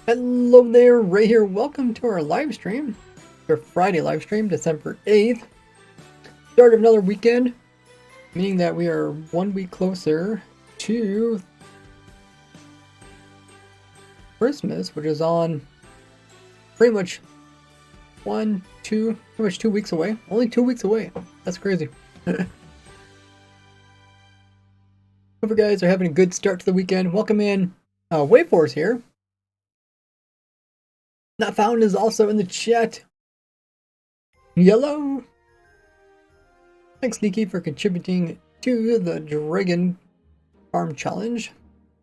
Hello there, Ray here. Welcome to our live stream, our Friday live stream, December 8th. Start of another weekend, meaning that we are 1 week closer to Christmas, which is on pretty much pretty much 2 weeks away. Only 2 weeks away. That's crazy. Hope you guys are having a good start to the weekend. Welcome in. Wayforce here. Not Found is also in the chat. Yellow. Thanks, Sneaky, for contributing to the Dragon Farm Challenge,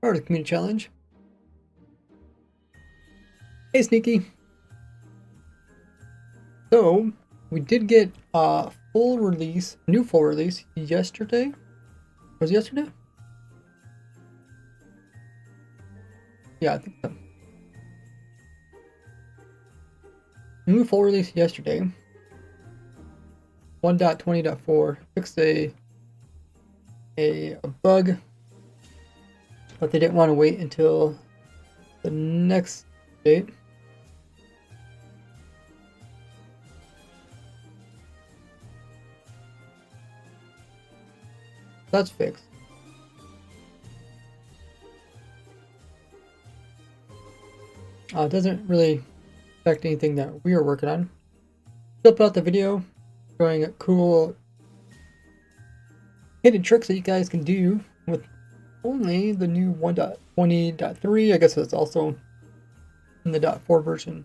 or the Community Challenge. Hey, Sneaky. So, we did get a new full release yesterday. Was it yesterday? Yeah, I think so. New full release yesterday. 1.20.4 fixed a bug, but they didn't want to wait until the next date. That's fixed. It doesn't really affect anything that we are working on. Still put out the video showing cool hidden tricks that you guys can do with only the new 1.20.3. I guess it's also in the .4 version.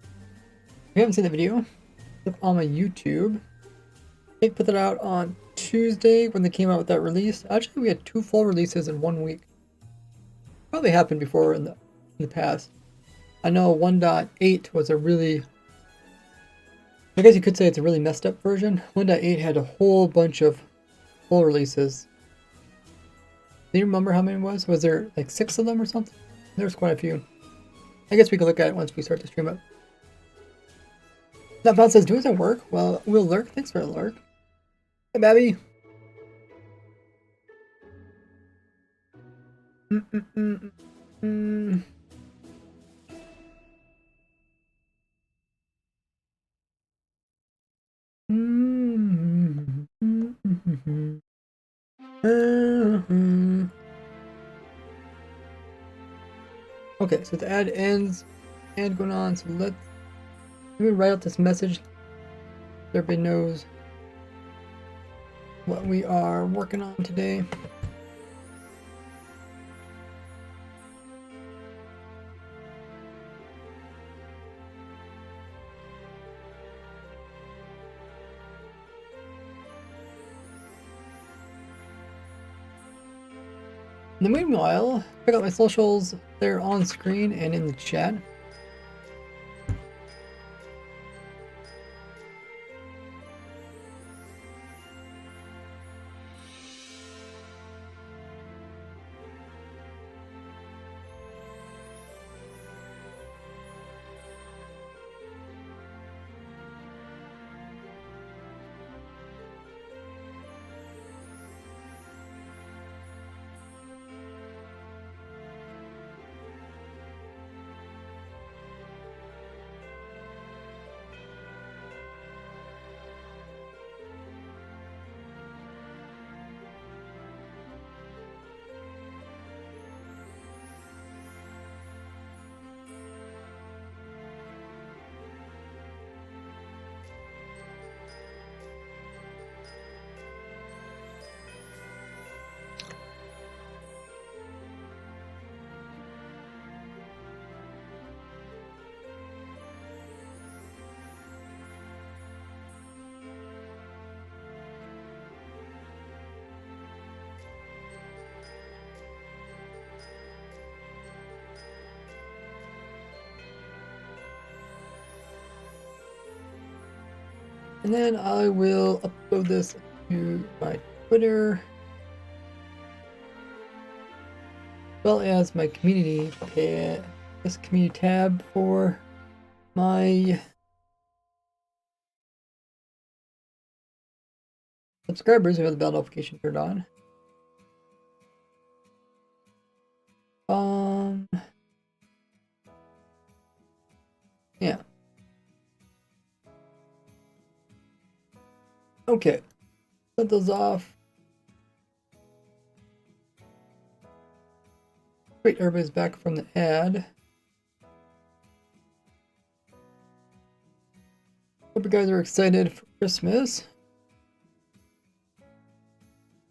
If you haven't seen the video, it's on my YouTube. They put that out on Tuesday when they came out with that release. Actually, we had 2 full releases in 1 week. Probably happened before in the past. I know 1.8 was a really, I guess you could say it's a really messed up version. 1.8 had a whole bunch of full releases. Do you remember how many it was? Was there like 6 of them or something? There's quite a few. I guess we can look at it once we start to stream up. That Found says, doing some work? Well, we'll lurk. Thanks for the lurk. Hey, Babby. Okay, so the ad ends and going on, so let me write out this message so everybody knows what we are working on today. In the meanwhile, check out my socials. They're on screen and in the chat. And then I will upload this to my Twitter, as well as my community tab for my subscribers who have the bell notification turned on. Okay, set those off. Great, everybody's back from the ad. Hope you guys are excited for Christmas.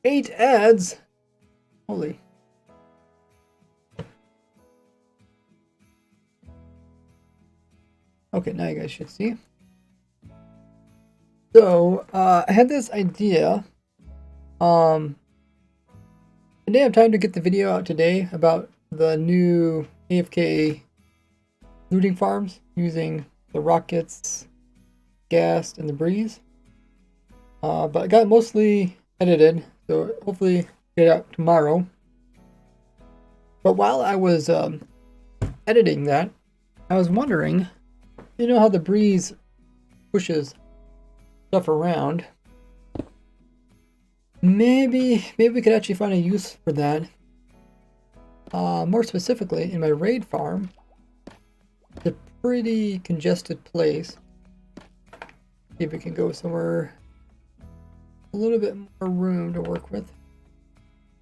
8 ads! Holy. Okay, now you guys should see. So, I had this idea. I didn't have time to get the video out today about the new AFK looting farms using the rockets, gas, and the breeze. But I got it mostly edited, so hopefully get it out tomorrow. But while I was editing that, I was wondering, you know how the breeze pushes stuff around? Maybe we could actually find a use for that. More specifically, in my raid farm, it's a pretty congested place. See if we can go somewhere a little bit more room to work with.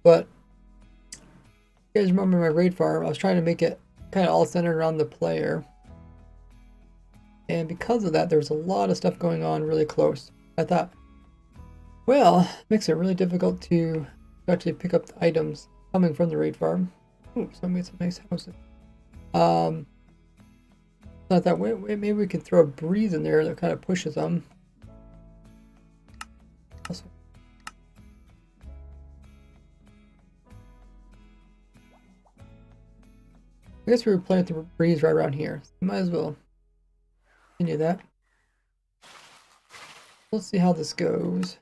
But you guys remember my raid farm? I was trying to make it kind of all centered around the player. And because of that, there was a lot of stuff going on really close. I thought, well, it makes it really difficult to actually pick up the items coming from the raid farm. Ooh, someone made some nice houses. I thought, wait, maybe we could throw a breeze in there that kind of pushes them. Also, I guess we were playing with the breeze right around here. So might as well continue that. Let's see how this goes.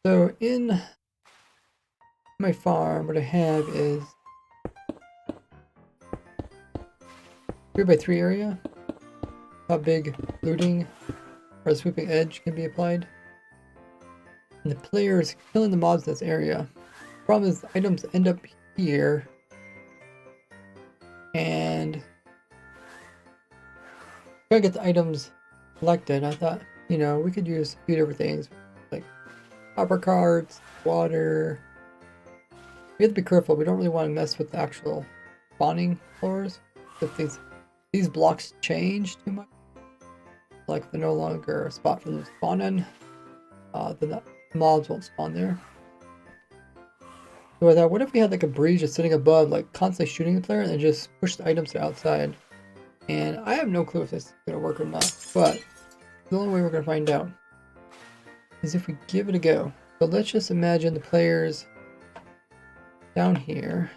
So in my farm, what I have is 3x3 area. How big looting or sweeping edge can be applied. And the player is killing the mobs in this area. Problem is, the items end up here. And try to get the items collected. I thought, you know, we could use a few different things like copper cards, water. We have to be careful. We don't really want to mess with the actual spawning floors. If these blocks change too much, like they're no longer a spot for them to spawn in, then the mobs won't spawn there. So I thought, what if we had like a breeze just sitting above, like constantly shooting the player and then just push the items to outside? And I have no clue if this is going to work or not, but the only way we're going to find out is if we give it a go. So let's just imagine the players down here.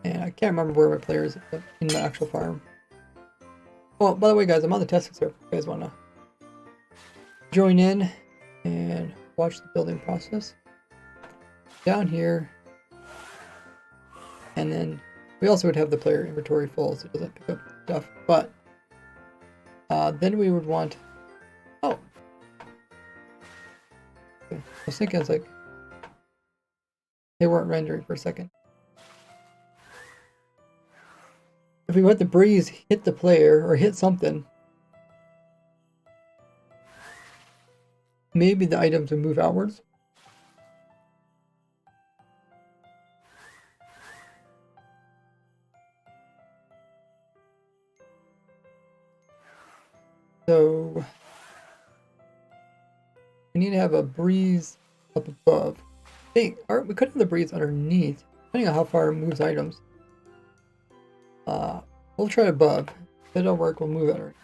And I can't remember where my player is in my actual farm. Well, by the way, guys, I'm on the testing server. If you guys want to join in and watch the building process. Down here. And then we also would have the player inventory full so it doesn't pick up stuff. But then we would want... Oh! Okay. I was thinking, it's like they weren't rendering for a second. If we let the breeze hit the player or hit something, maybe the items would move outwards. So we need to have a breeze up above. Hey, we could have the breeze underneath, depending on how far it moves items. We'll try above. If it don't work, we'll move it.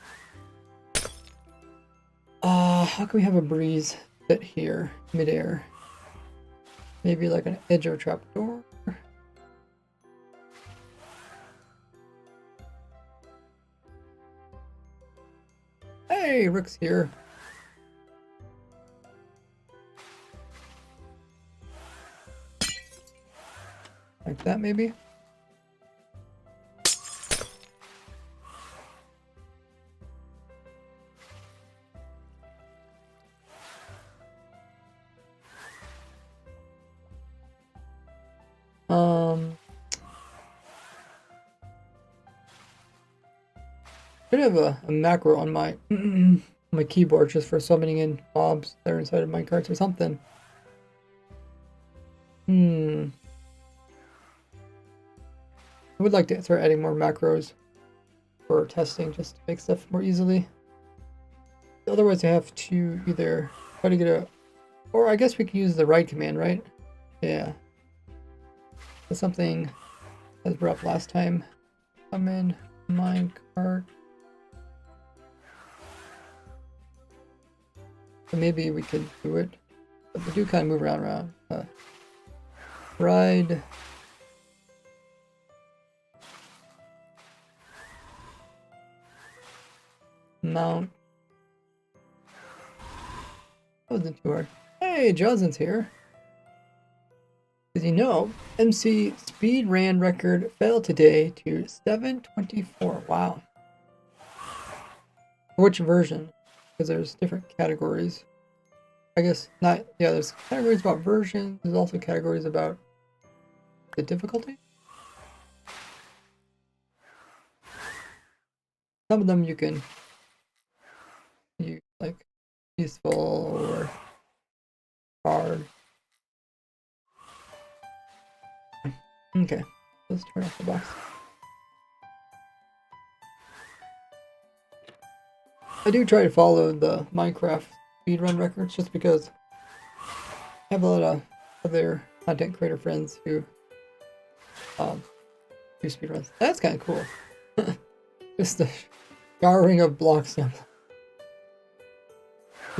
How can we have a breeze sit here, midair? Maybe like an edge of a trapdoor. Hey, Rick's here. Like that, maybe? I have a macro on my my keyboard just for summoning in mobs that are inside of minecarts or something. I would like to start adding more macros for testing just to make stuff more easily. Otherwise I have to either try to get a, or I guess we can use the ride command, right? Yeah. That's something that was brought up last time. I'm in minecart. So maybe we could do it. But they do kind of move around. Ride. Mount. That wasn't too hard. Hey, Johnson's here. As you know, MC speed ran record fell today to 7:24. Wow. Which version? Because there's different categories. I guess not. Yeah, there's categories about versions. There's also categories about the difficulty. Some of them you can use like peaceful or hard. Okay, let's turn off the box. I do try to follow the Minecraft speedrun records just because I have a lot of other content creator friends who do speedruns. That's kind of cool. Just the showering of blocks. You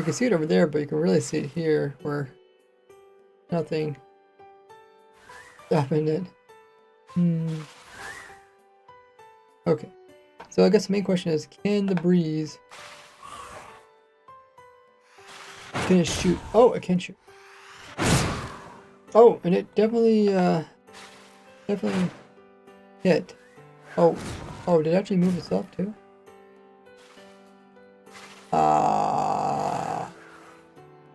can see it over there, but you can really see it here where nothing stopping it. Okay, so I guess the main question is, can the breeze... Can it shoot? Oh, it can shoot. Oh, and it definitely hit. Oh, did it actually move itself too?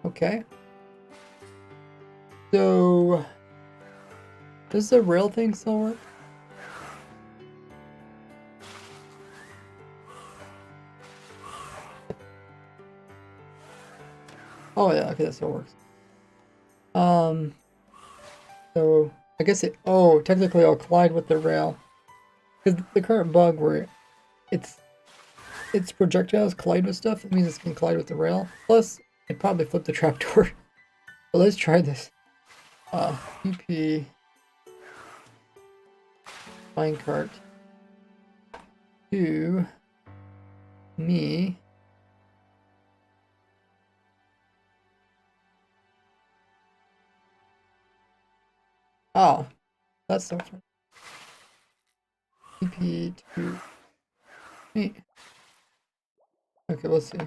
Okay. So, does the rail thing still work? Oh yeah, okay, that still works. So I guess it, technically I'll collide with the rail. Because the current bug where its projectiles collide with stuff, it means it's gonna collide with the rail. Plus, it probably flipped the trapdoor. But let's try this. PP minecart to me. Oh, that's so fun. PP to me. Okay, let's see.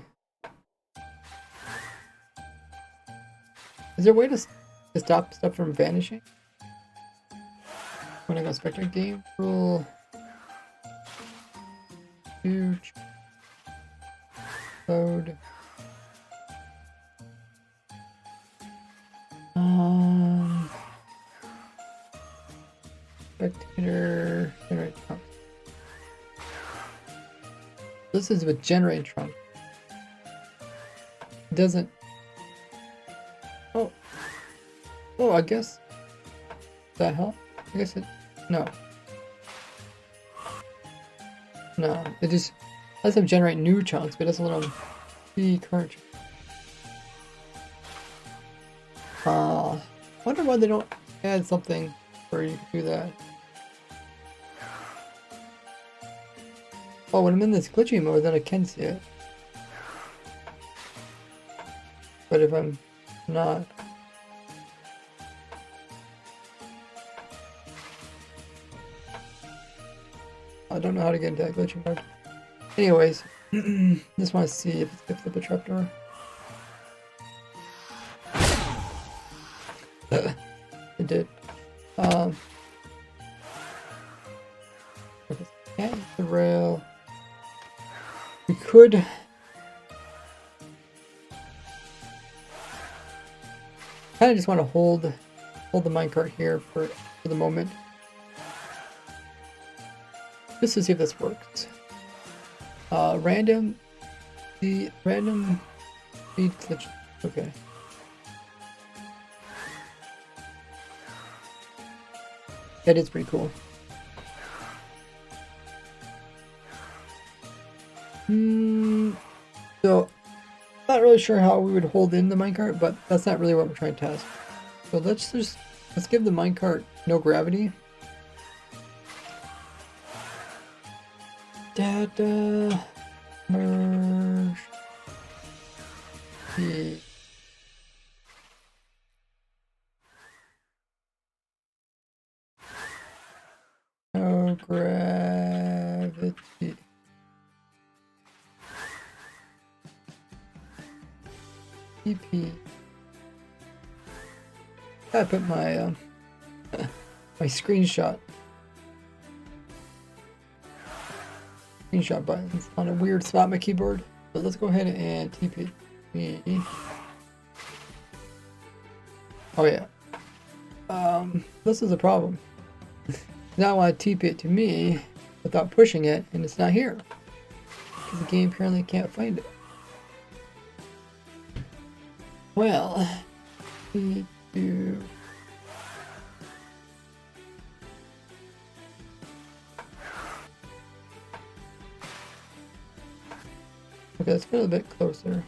Is there a way to stop stuff from vanishing? When I go spectate game rule, huge load. Spectator generate trunk. This is with generate trunk. It doesn't. Oh, I guess. Does that help? I guess it. No. No, it just lets them generate new chunks, but it doesn't let them see current chunks. Wonder why they don't add something where you can do that. Oh, when I'm in this glitchy mode, then I can see it. But if I'm not... I don't know how to get into that glitchy mode. Anyways, just want to see if it's good for the trapdoor. It did. Okay, the rail. We could. Kind of just want to hold the minecart here for the moment, just to see if this works. Random speed glitch. Okay. That is pretty cool. So not really sure how we would hold in the minecart, but that's not really what we're trying to test. So let's give the minecart no gravity. Data merge. No gravity. TP. I put my my screenshot buttons on a weird spot on my keyboard. So let's go ahead and TP me. Oh yeah. This is a problem. Now I want to TP it to me without pushing it, and it's not here because the game apparently can't find it. Well, we do. Okay, let's get a bit closer.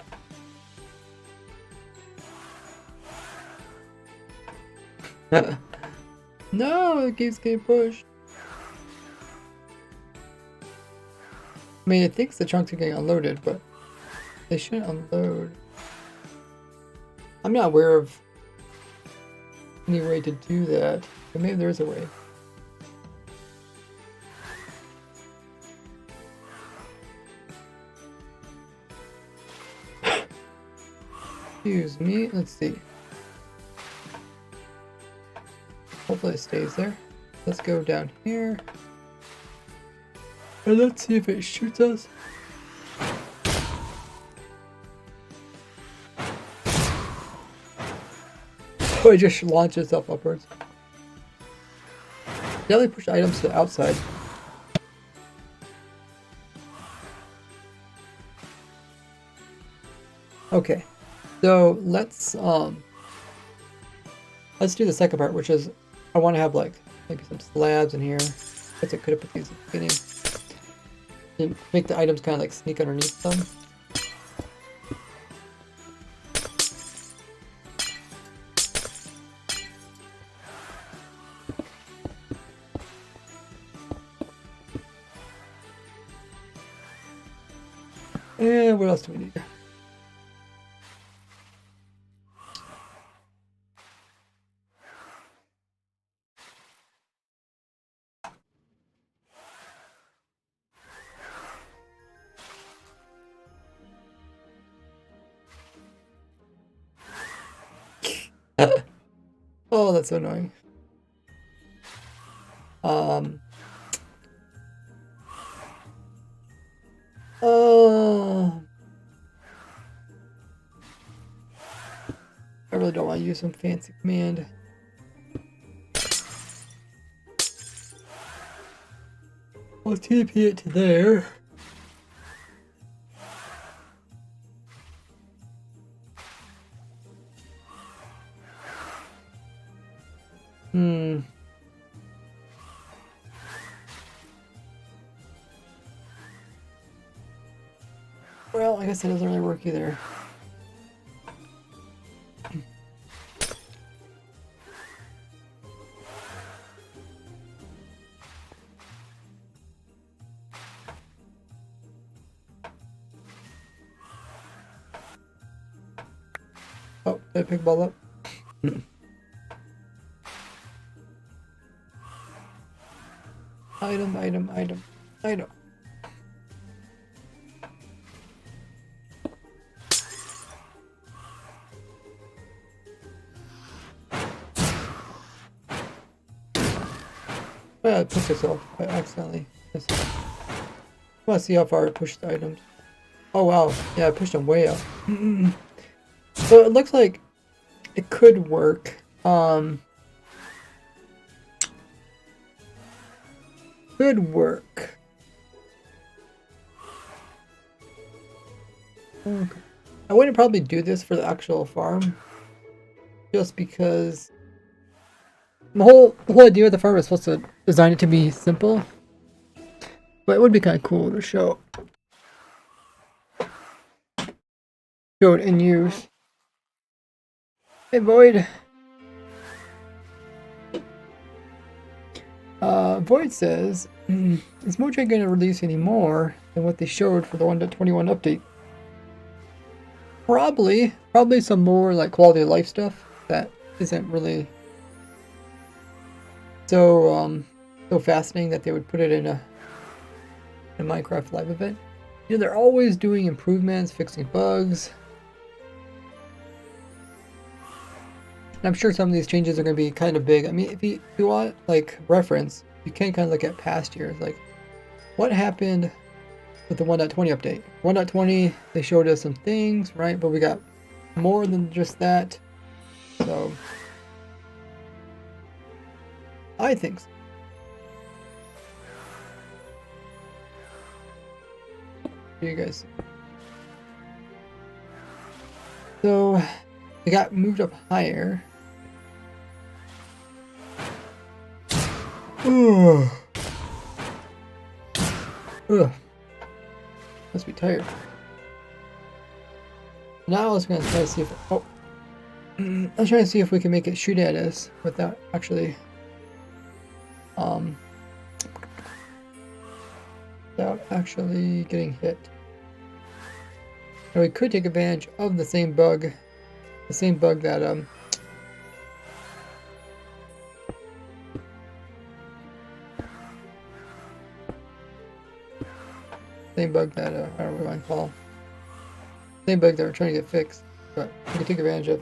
No, it keeps getting pushed. I mean, it thinks the chunks are getting unloaded, but they shouldn't unload. I'm not aware of any way to do that, but maybe there is a way. Excuse me, let's see. Hopefully it stays there. Let's go down here. And let's see if it shoots us. Oh, it just launched itself upwards. Definitely push items to the outside. Okay, so let's do the second part, which is I want to have like maybe some slabs in here. I guess I could have put these at the beginning to make the items kind of like sneak underneath them. And what else do we need? Oh, that's so annoying. Oh, I really don't want to use some fancy command. I'll TP it to there. Well, I guess it doesn't really work either. Oh, did I pick ball up? Item. Yeah, I pushed myself accidentally. I want to see how far I pushed the items. Oh wow, yeah, I pushed them way up. So it looks like it could work. Could work. Okay. I wouldn't probably do this for the actual farm, just because the whole idea of the farm is supposed to design it to be simple. But it would be kind of cool to show it in use. Hey, Void. Void says, is Mojang going to release any more than what they showed for the 1.21 update? Probably some more like quality of life stuff that isn't really so fascinating that they would put it in a Minecraft live event. You know, they're always doing improvements, fixing bugs. And I'm sure some of these changes are going to be kind of big. I mean, if you want like reference, you can kind of look at past years, like what happened with the 1.20 update. 1.20, they showed us some things, right? But we got more than just that. So I think so. What do you guys see? So it got moved up higher. Ugh. Must be tired. Now I was gonna try to see if I was trying to see if we can make it shoot at us without actually getting hit. And we could take advantage of the same bug that same bug that I don't know what you want to call. Same bug that we're trying to get fixed, but we can take advantage of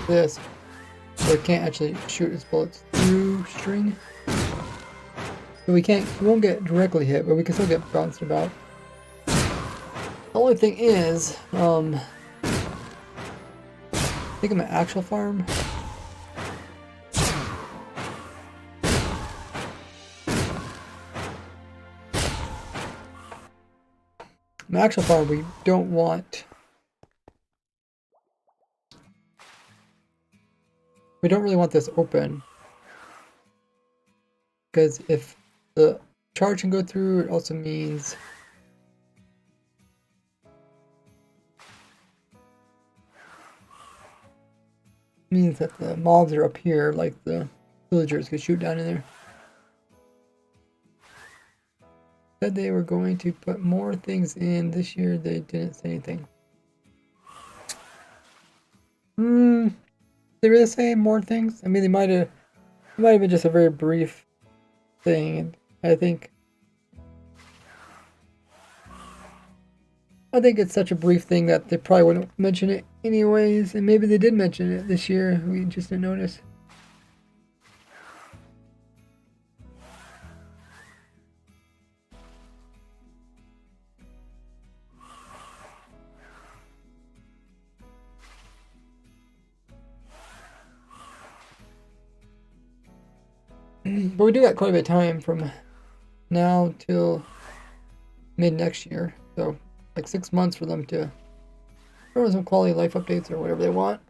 this. So it can't actually shoot its bullets through string. So we won't get directly hit, but we can still get bounced about. The only thing is, I think I'm an actual farm. An actual farm, we don't really want this open, because if the charge can go through, it also means that the mobs are up here, like the villagers could shoot down in there. Said they were going to put more things in this year. They didn't say anything. They really say more things? I mean, it might have been just a very brief thing. And I think it's such a brief thing that they probably wouldn't mention it anyways. And maybe they did mention it this year. We just didn't notice. But we do got quite a bit of time from now till mid next year. So like 6 months for them to throw some quality of life updates or whatever they want.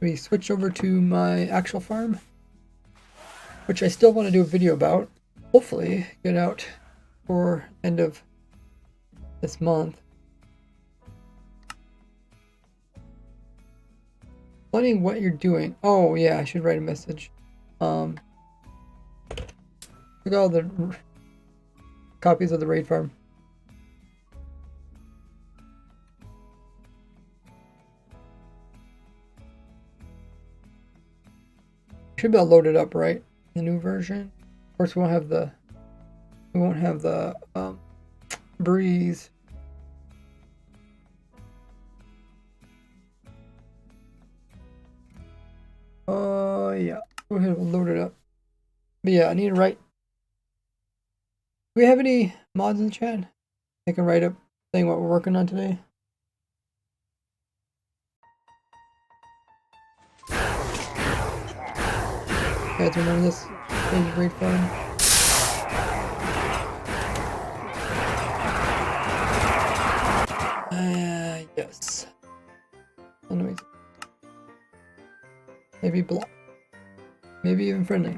We switch over to my actual farm, which I still want to do a video about. Hopefully get out for end of this month. Planning what you're doing. Oh yeah, I should write a message. Look at all the copies of the raid farm. Should be all loaded up, right? The new version. Of course, we won't have the breeze. Oh yeah, go ahead and load it up. But yeah, I need to write. Do we have any mods in the chat? I can write up saying what we're working on today. You guys remember this? Great fun. maybe block, maybe even friendly.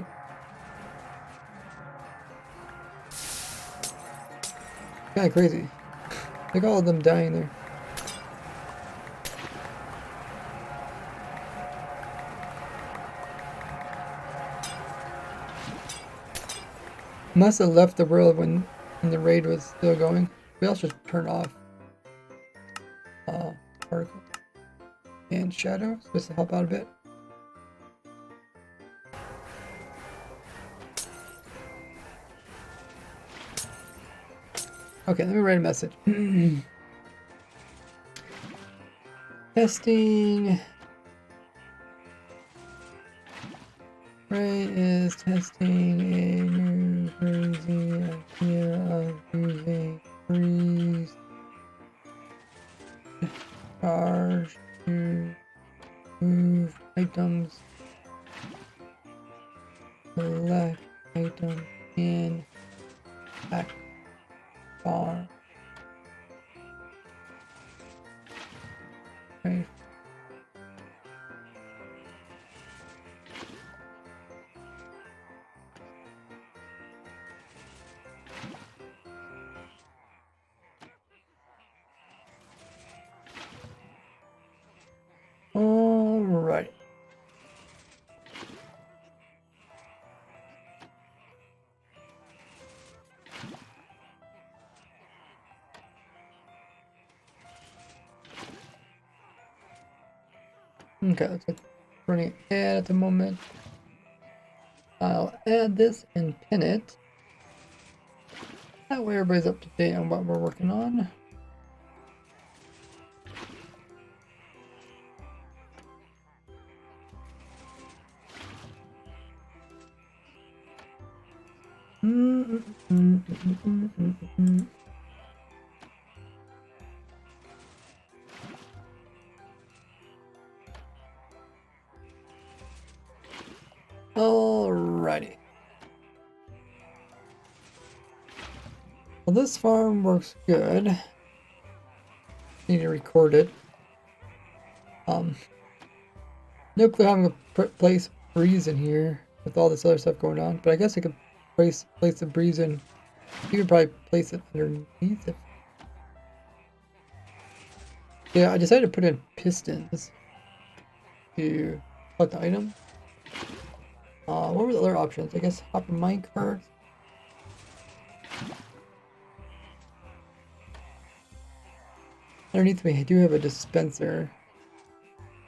Kinda crazy. Look at all of them dying there. Must have left the world when the raid was still going. We also just turn off particle and shadow just to help out a bit. Okay, let me write a message. Testing. Ray is testing a new crazy idea of using freeze charge to move items. Select item in back bar. Right. All right. Okay, looks like running ad at the moment. I'll add this and pin it. That way everybody's up to date on what we're working on. Alrighty. Well, this farm works good. Need to record it. No clue how I'm gonna place breeze in here with all this other stuff going on, but I guess I could place the breeze in. You could probably place it underneath it. Yeah, I decided to put in pistons to collect the item. What were the other options? I guess hopper minecart. Underneath me, I do have a dispenser.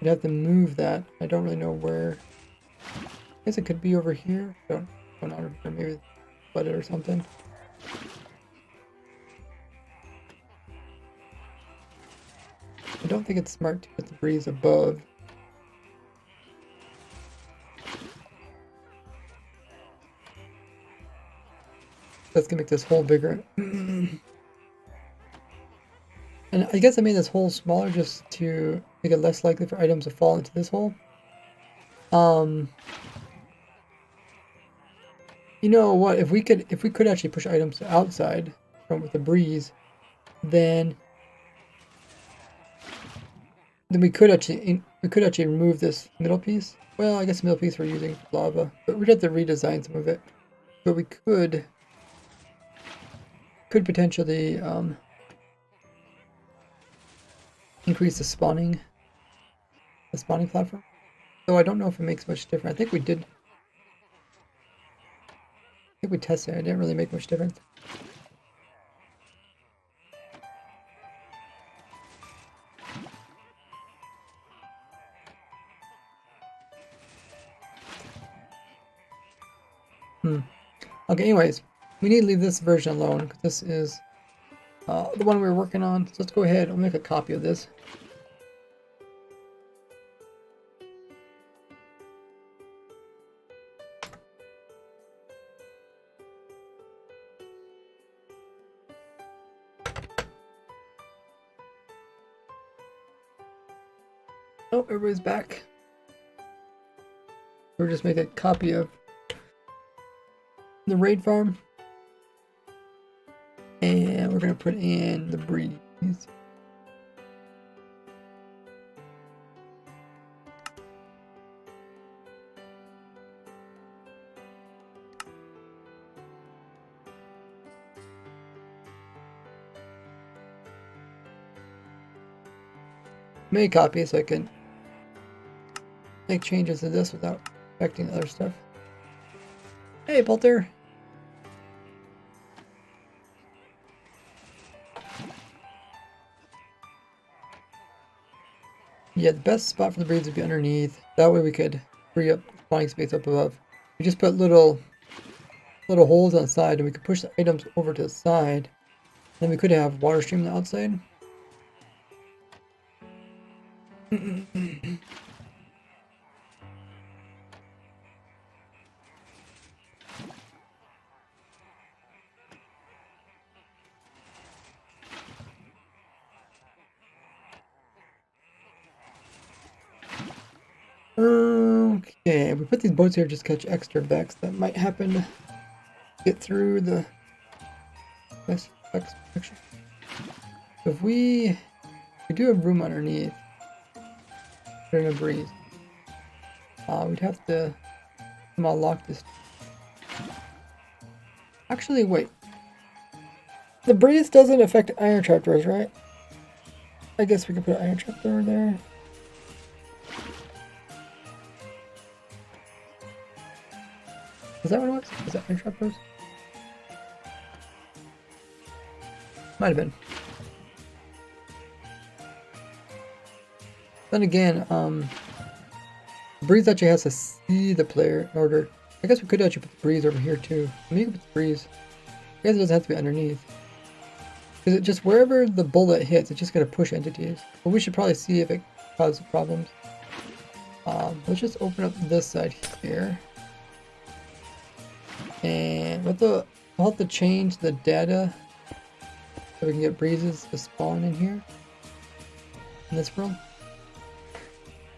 I'd have to move that. I don't really know where. I guess it could be over here. Don't know over here. Maybe put it or something. I don't think it's smart to put the breeze above. That's gonna make this hole bigger. And I guess I made this hole smaller just to make it less likely for items to fall into this hole. You know what? If we could actually push items outside from with the breeze, then we could actually remove this middle piece. Well, I guess the middle piece we're using lava, but we'd have to redesign some of it. But we could potentially increase the spawning platform. Though I don't know if it makes much difference. I think we did. I think we tested it. It didn't really make much difference. Okay, anyways, we need to leave this version alone because this is the one we were working on. So let's go ahead and make a copy of this. Oh, everybody's back. We're just making a copy of the raid farm. And we're going to put in the breeze. make copies so I can make changes to this without affecting other stuff. Hey, Bolter. Yeah, the best spot for the breeds would be underneath. That way we could free up spawning space up above. We just put little holes on the side, and we could push the items over to the side. Then we could have water stream on the outside. Okay, we put these boats here just to catch extra Vex that might happen to get through the Vex section. If we do have room underneath, put in a breeze. We'd have to somehow lock this. Actually, wait. The breeze doesn't affect iron trapdoors, right? I guess we can put an iron trapdoor there. Is that what it was? Is that iron trapdoors? Might have been. Then again, breeze actually has to see the player in order. I guess we could actually put the breeze over here too. Maybe put the breeze. I guess it doesn't have to be underneath. Because it just wherever the bullet hits, it's just gonna push entities. But we should probably see if it causes problems. Let's just open up this side here. And we'll have to change the data so we can get breezes to spawn in here. In this world.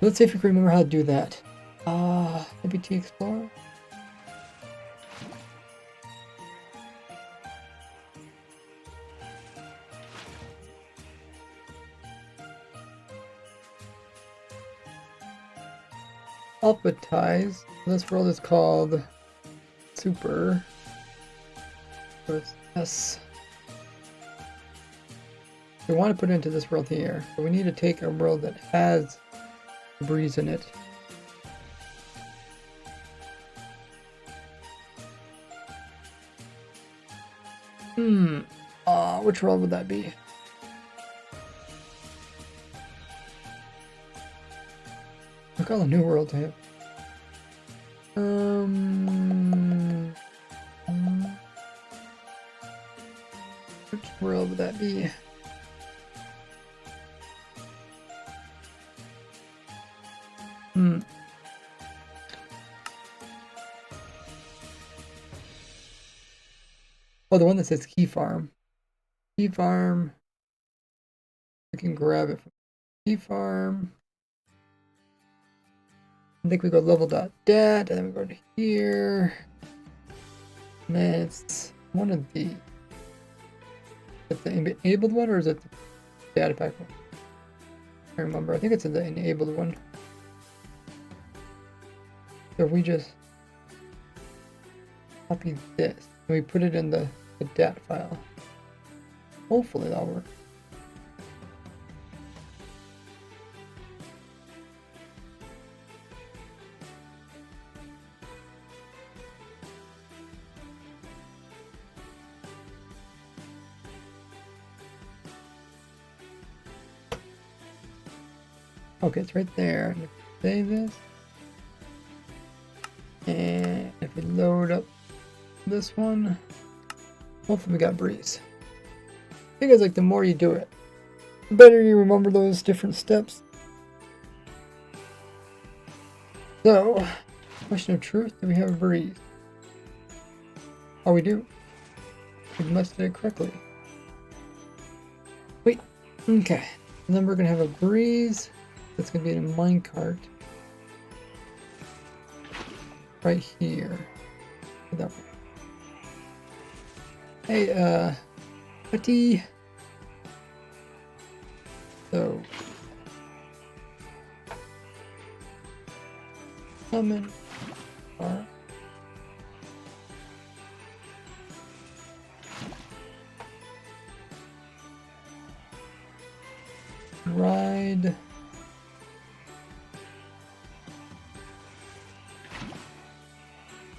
Let's see if we can remember how to do that. Maybe T Explorer? Alphabetize. This world is called Super. So it's S. We want to put it into this world here. So we need to take a world that has breeze in it. Which world would that be? Look, all the new worlds I have. Which world would that be? Oh, the one that says Key Farm. Key Farm. We can grab it from Key Farm. I think we go level.dat, and then we go to here. And then it's one of the. Is it the enabled one or is it the data pack one? I can't remember. I think it's the enabled one. So if we just copy this and we put it in the dat file, hopefully that'll work. Okay, it's right there. Save this. And if we load up this one, hopefully we got breeze. I think it's like the more you do it, the better you remember those different steps. So, question of truth, do we have a breeze? Oh, we do. We must do it correctly. Wait, okay. And then we're gonna have a breeze. That's gonna be in a minecart. Right here. That way. Hey, buddy. So, summon. Ride.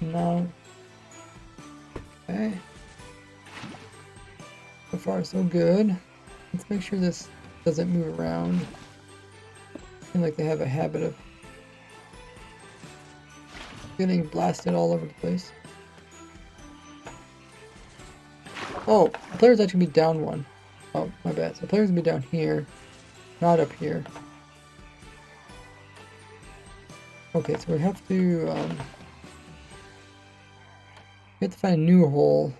No. Okay. So far, so good. Let's make sure this doesn't move around. I feel like they have a habit of getting blasted all over the place. Oh, the player's actually gonna be down one. Oh, my bad. So the player's gonna be down here, not up here. Okay, so we have to find a new hole.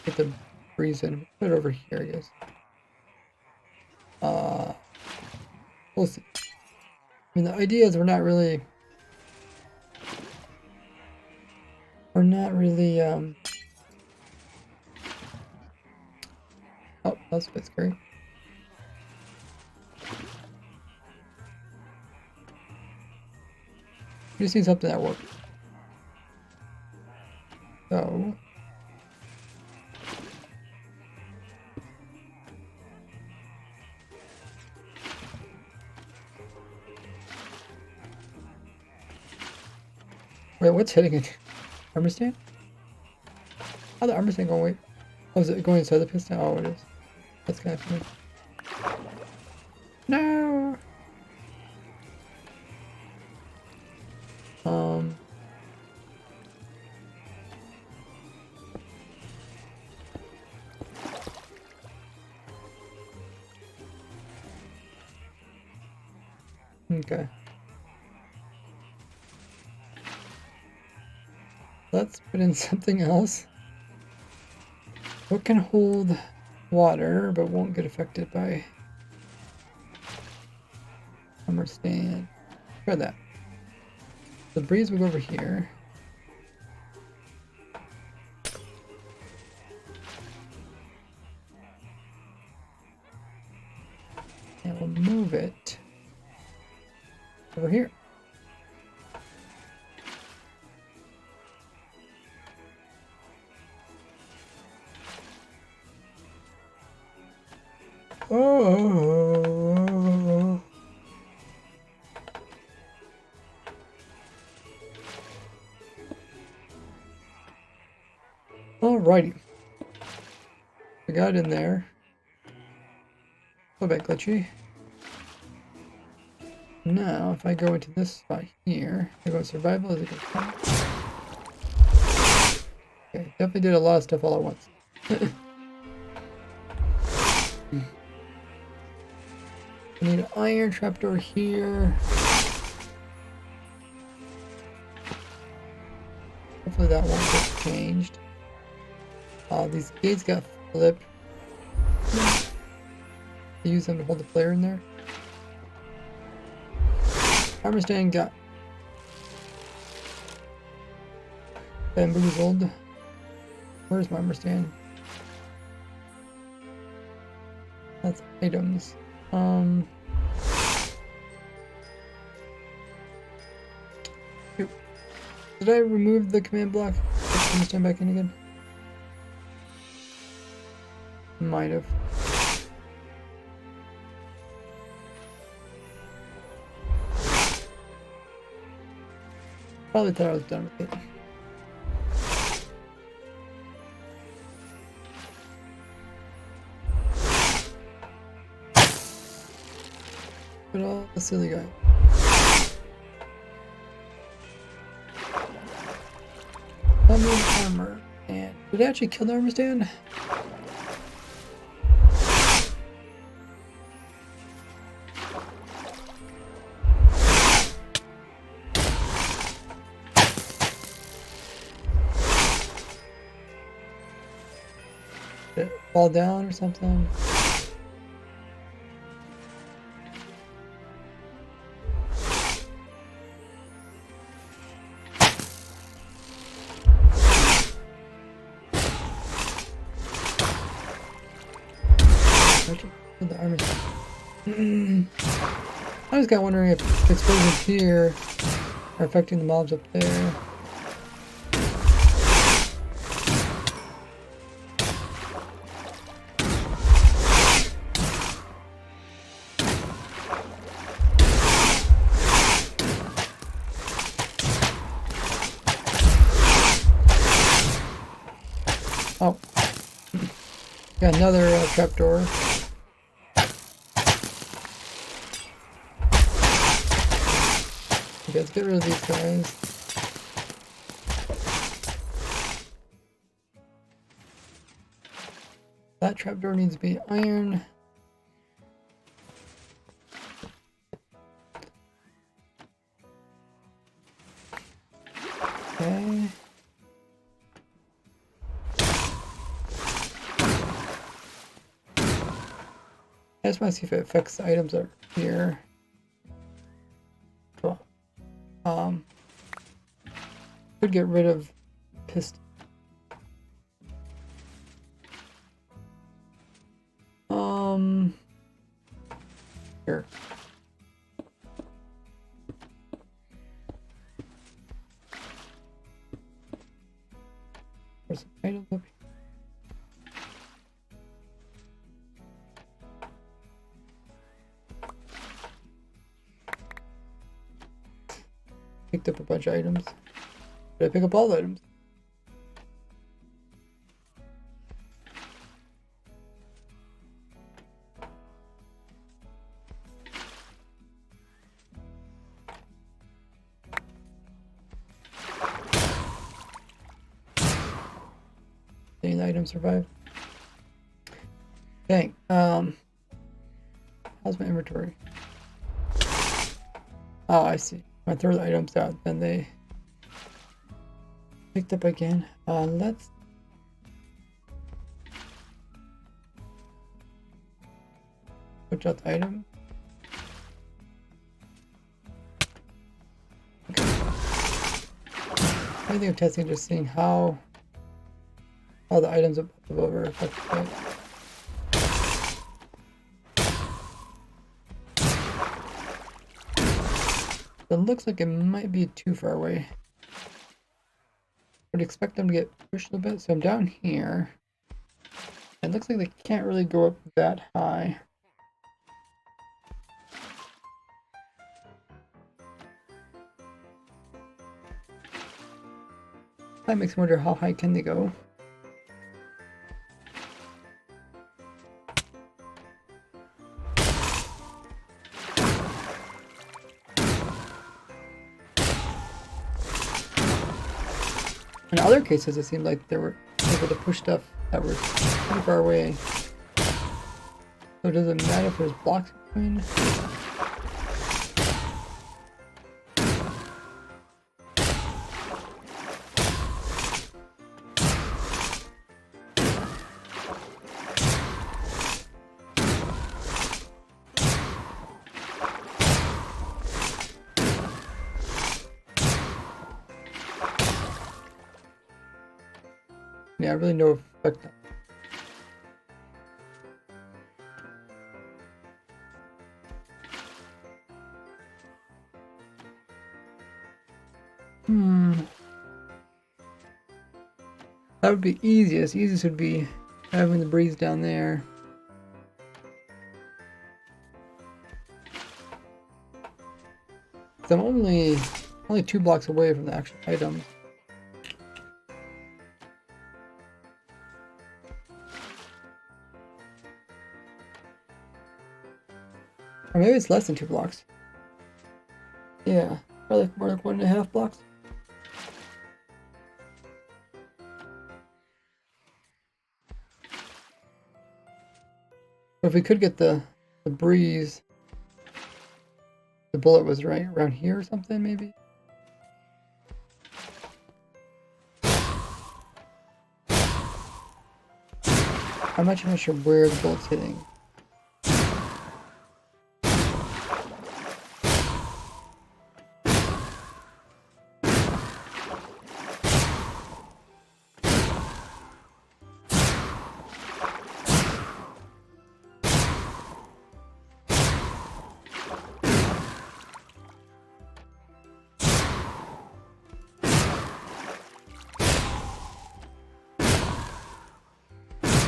Get the breeze in. Put it over here, I guess. We'll see. I mean, the idea is we're not really oh, that's a bit scary. We just need something that works. So wait, what's hitting it? Armor stand? How'd the armor stand go away? Oh, is it going inside the piston? Oh, it is. That's kind of funny. No! Okay. Let's put in something else. What can hold water but won't get affected by armor stand? Try that. The breeze will go over here. And we'll move it over here. Oh. Alrighty. We got in there. A little bit glitchy. Now, if I go into this spot here, I go survival, is it gonna come? Okay, definitely did a lot of stuff all at once. I need an iron trapdoor here. Hopefully that won't get changed. These gates got flipped. Use them to hold the player in there. Armor stand got bamboozled. Where's my armor stand? That's items. Did I remove the command block? Put armor stand back in again? Might have. Probably thought I was done with it. But all the silly guy. Armor. And did it actually kill the armor stand? Did it fall down or something? The armor. I was kind of wondering if explosions here are affecting the mobs up there. Oh. Got another trapdoor. Okay, let's get rid of these guys. That trapdoor needs to be iron. Okay. I just want to see if it affects the items up here. Cool. Could get rid of piston. Here. There's some items up here. Picked up a bunch of items. Did I pick up all the items? Any items survive? Dang. How's my inventory? Oh, I see. When I throw the items out, then they picked up again. Let's switch out the item. Okay. I think I'm testing, just seeing how the items above are affected. It looks like it might be too far away. Would expect them to get pushed a little bit, so I'm down here. It looks like they can't really go up that high. That makes me wonder, how high can they go? In other cases, it seemed like they were able to push stuff that were pretty far away. So does it matter if there's blocks between? Yeah, really no effect. That would be easiest. Easiest would be having the breeze down there. So I'm only 2 blocks away from the actual items. Or maybe it's less than 2 blocks. Yeah, probably more like 1.5 blocks. But if we could get the breeze, the bullet was right around here or something, maybe? I'm not sure where the bullet's hitting.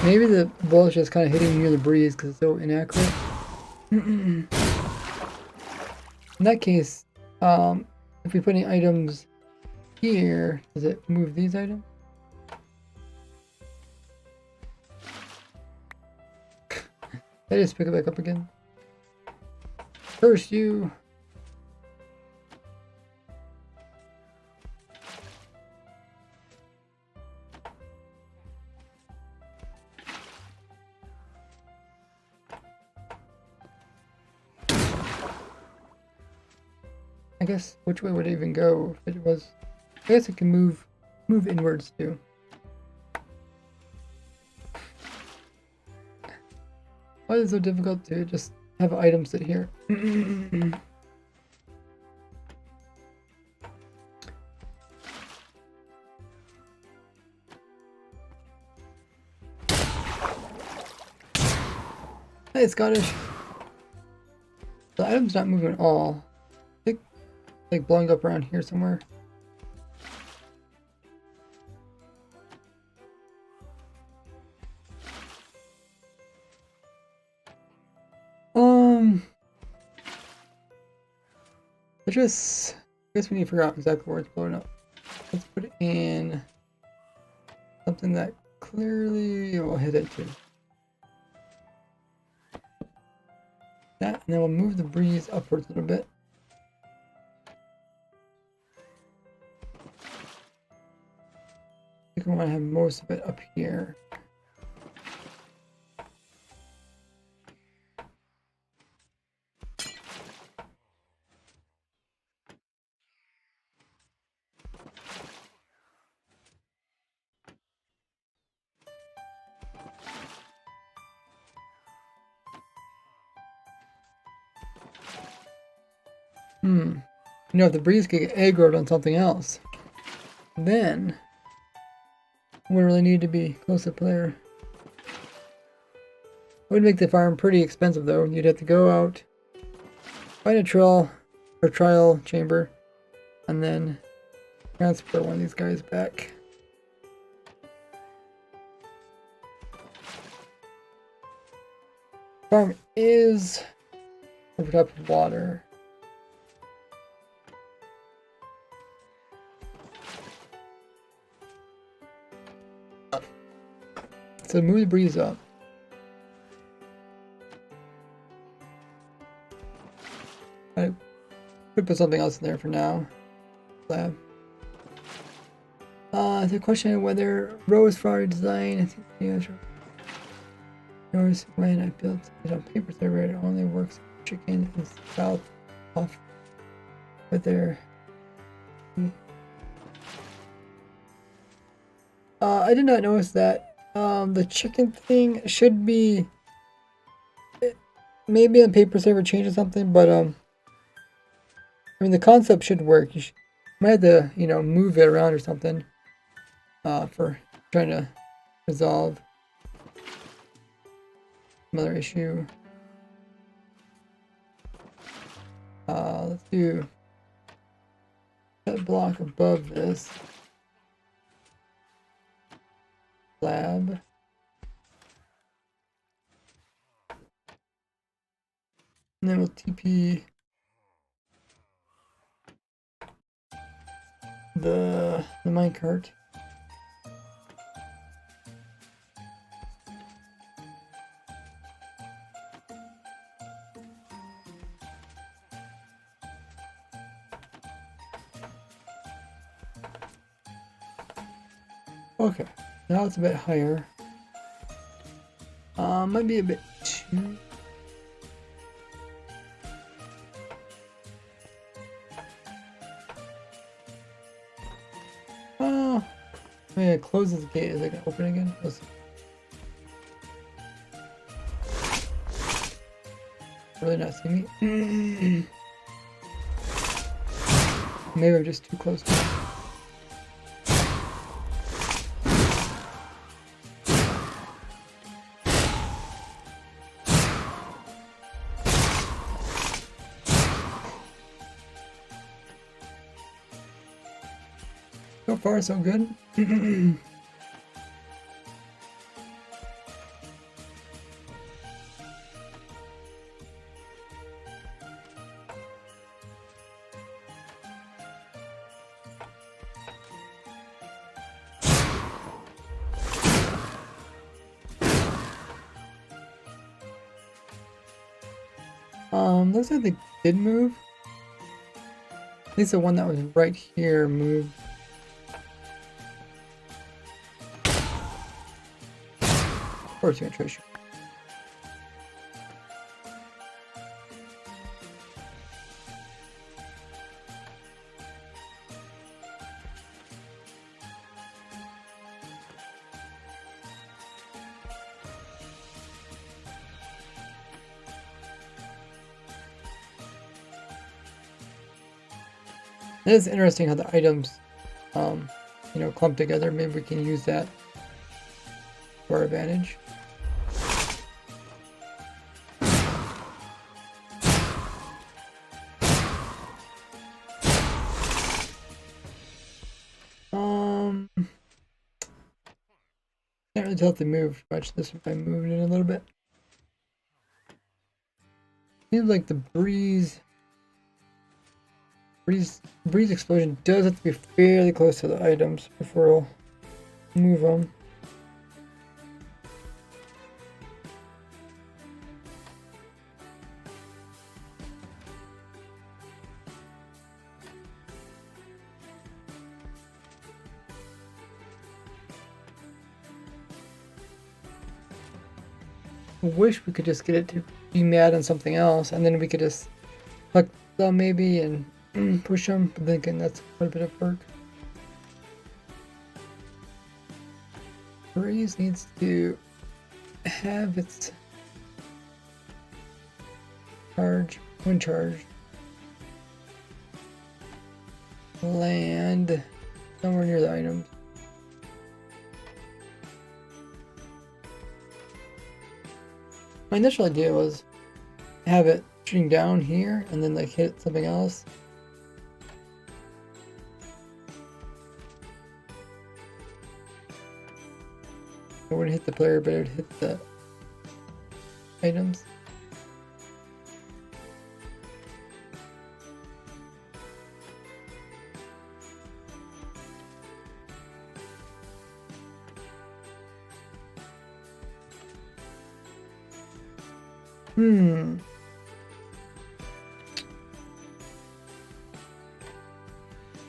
Maybe the bullet's just kind of hitting near the breeze because it's so inaccurate. In that case, if we put any items here, does it move these items? I just pick it back up again. Curse you! I guess which way would it even go if it was? I guess it can move inwards too. Why is it so difficult to just have items sit here? Hey, Scottish. The item's not moving at all. I think like blowing up around here somewhere. I guess we need to figure out exactly where it's blowing up. Let's put it in something that clearly will hit it too. That, and then we'll move the breeze upwards a little bit. I think we want to have most of it up here. You know, if the breeze could get aggroed on something else, then we wouldn't really need to be close up there. It would make the farm pretty expensive though. You'd have to go out, find a trial chamber, and then transfer one of these guys back. Farm is over top of water. So move the breeze up. I could put something else in there for now. Lab. The question of whether rose flower design. I think the answer. Notice when I built it on paper server, it only works if chicken is south off. But there. I did not notice that. The chicken thing should be maybe on paper server changes something, but I mean the concept should work. You might have to, you know, move it around or something for trying to resolve another issue. Let's do that block above this. Lab. And then we'll TP the minecart. Okay. Now it's a bit higher. Might be a bit too. Oh, I mean, it closes the gate. Is it gonna open again? Let's see. Really not see me? Maybe I'm just too close to it. So far, so good. Looks like they did move. At least the one that was right here moved. Of course you're gonna try to shoot. It is interesting how the items, you know, clump together. Maybe we can use that for our advantage. Can't really tell if they moved much. This one I moved in a little bit. Seems like the breeze explosion does have to be fairly close to the items before we'll move them. I wish we could just get it to be mad on something else, and then we could just pluck them maybe and push them, but then again, that's quite a bit of work. Breeze needs to have its charge, wind charge, land somewhere near the items. My initial idea was have it shooting down here and then like hit something else. It wouldn't hit the player, but it would hit the items.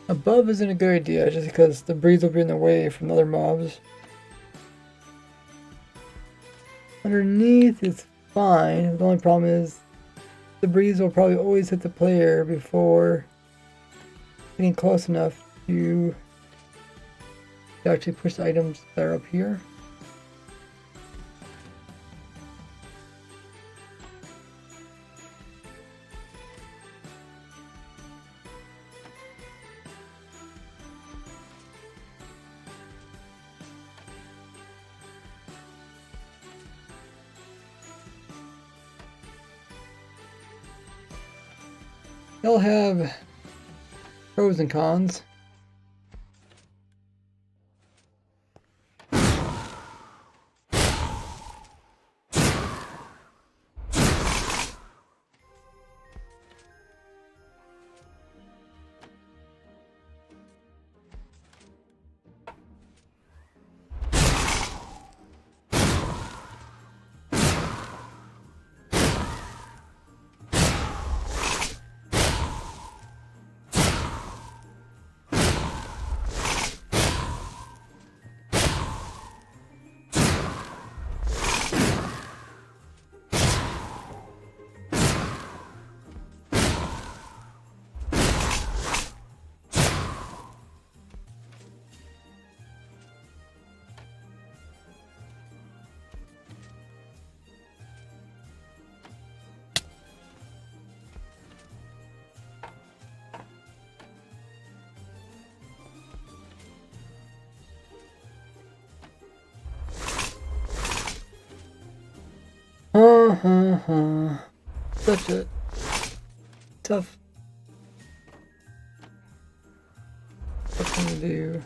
Above isn't a good idea just because the breeze will be in the way from other mobs. Underneath is fine. The only problem is the breeze will probably always hit the player before getting close enough to actually push the items that are up here. They'll have pros and cons. Such a tough thing to do.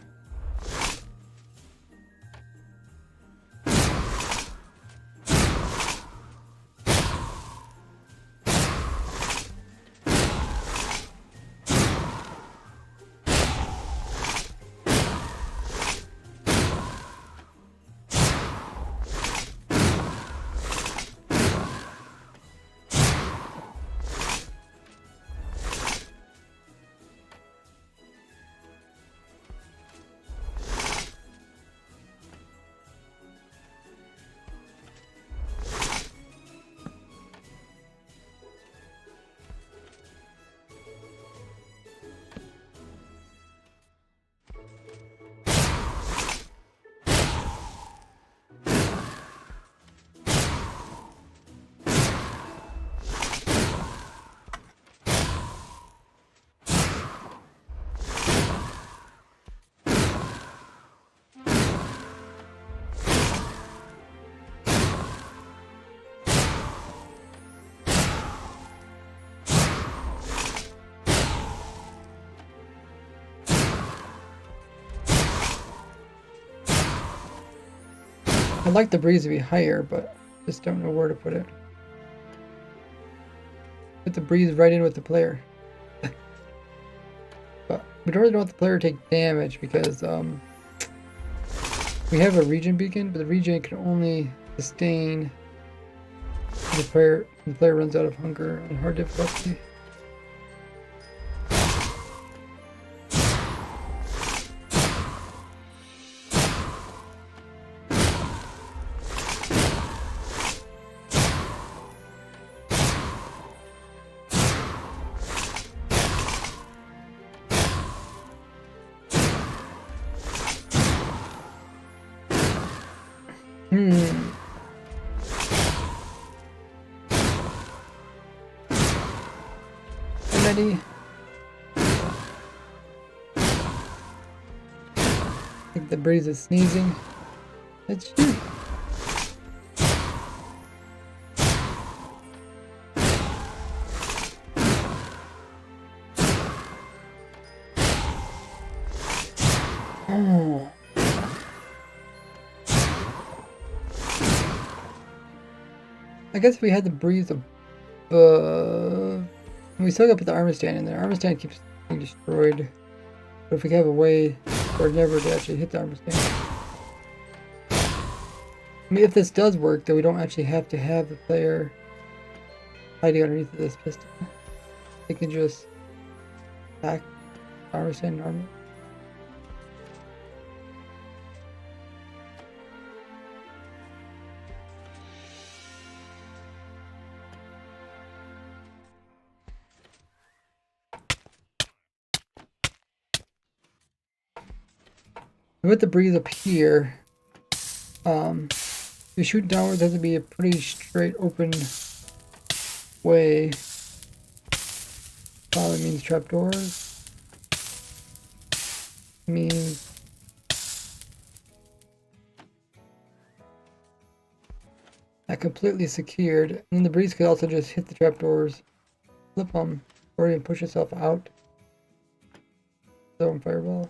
I'd like the breeze to be higher, but just don't know where to put it. Put the breeze right in with the player. But we don't really want the player to take damage because we have a regen beacon, but the regen can only sustain the player runs out of hunger on hard difficulty. Ready? I think the breeze is sneezing. It's you. Oh. I guess if we had the breeze above, we still gotta put the armor stand in there. Armor stand keeps being destroyed. But if we have a way for it never to actually hit the armor stand. I mean, if this does work, then we don't actually have to have the player hiding underneath this piston. They can just attack armor stand normally. With the breeze up here, you shoot downwards, it has to be a pretty straight open way. Probably means trapdoors. Means not completely secured. And then the breeze could also just hit the trapdoors, flip them, or even push itself out. Throw in fireball.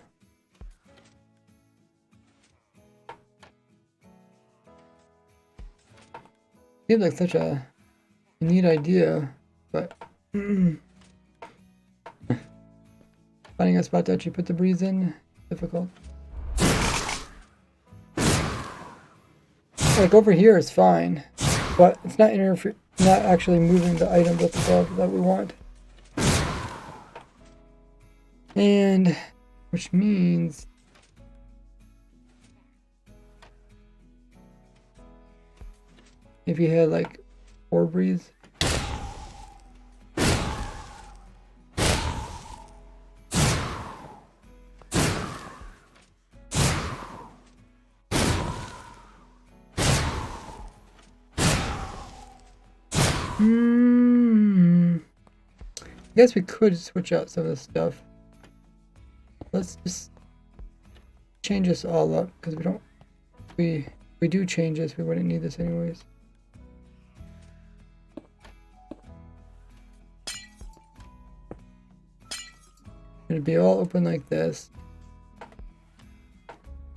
Seems like such a neat idea, but finding a spot to actually put the breeze in, difficult. Like over here is fine, but it's not not actually moving the items up above that we want. And which means if you had like 4 breeze. I guess we could switch out some of this stuff. Let's just change this all up because we do change this, we wouldn't need this anyways. It'd be all open like this.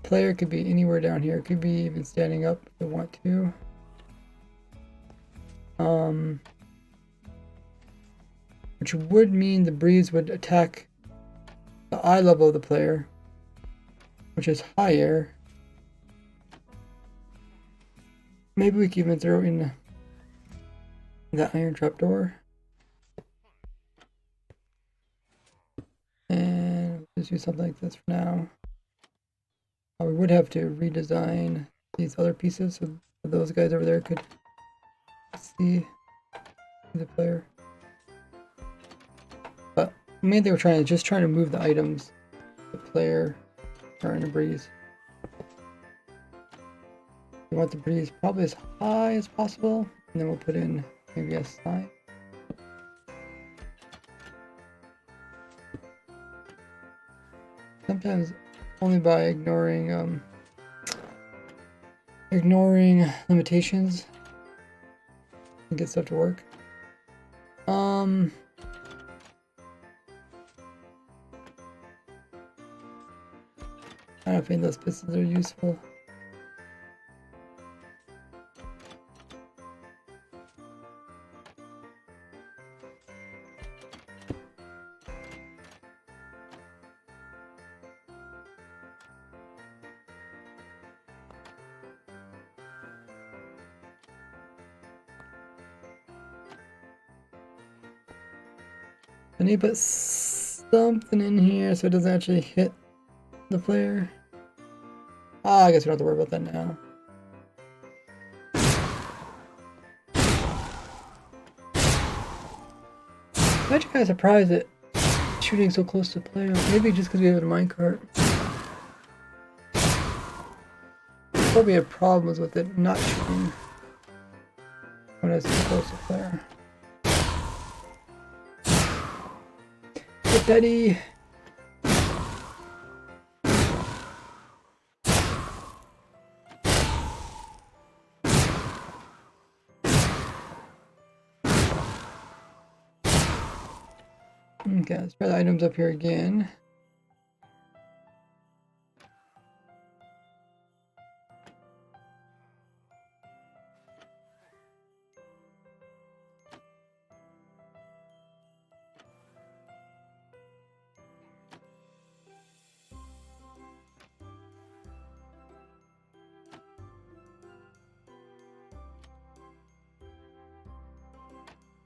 Player could be anywhere down here. It could be even standing up if we want to. Which would mean the breeze would attack the eye level of the player, which is higher. Maybe we can even throw in the iron trapdoor. And just do something like this for now. We would have to redesign these other pieces so those guys over there could see the player. But the main thing we're just trying to move the items, the player, are in a breeze. We want the breeze probably as high as possible, and then we'll put in maybe a sign. Sometimes only by ignoring limitations and get stuff to work. I don't think those pistons are useful. I need to put something in here so it doesn't actually hit the player. Ah, I guess we don't have to worry about that now. I'm actually kind of surprised at shooting so close to the player. Maybe just because we have a minecart. Probably have problems with it not shooting when it's too close to the player. Get Daddy! Okay, let's try the items up here again.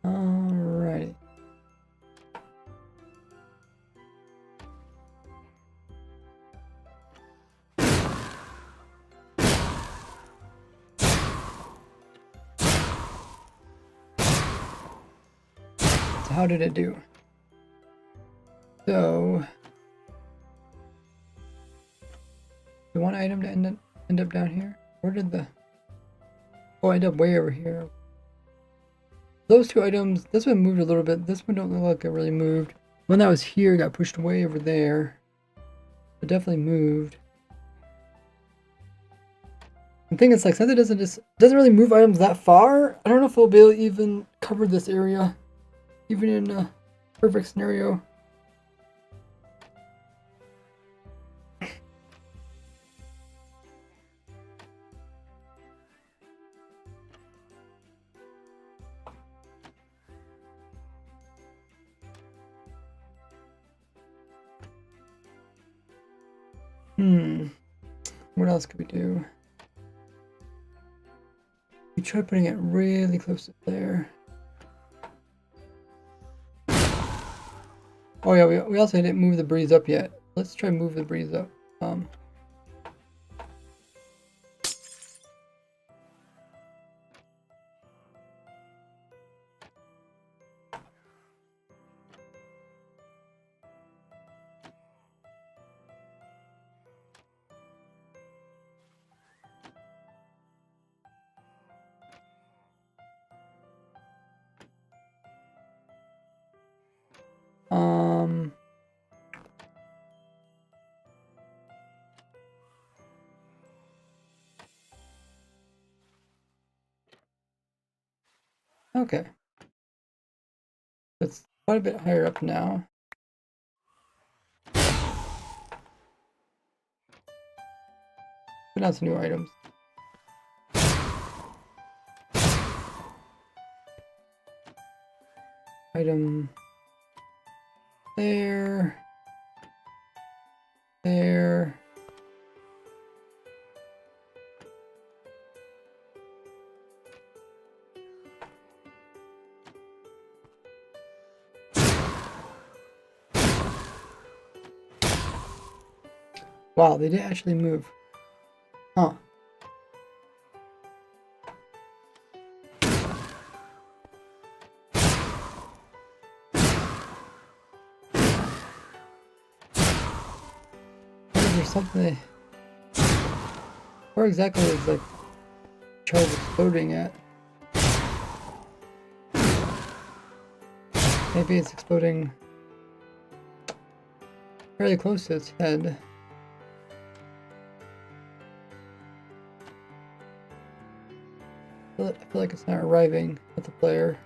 Alrighty. So how did it do? So the one item to end up down here? Where did the end up way over here? Those two items, this one moved a little bit. This one don't look like it really moved. One that was here got pushed way over there. It definitely moved. The thing is, like, since it doesn't really move items that far, I don't know if we'll be able to even cover this area, even in a perfect scenario. What else could we do? We tried putting it really close to there. Oh yeah, we also didn't move the breeze up yet. Let's try move the breeze up. Okay. It's quite a bit higher up now. Put out some new items. Item there. There. Wow, they did actually move. Huh. There's something. Where exactly is like charge exploding at? Maybe it's exploding fairly close to its head. I feel like it's not arriving at the player.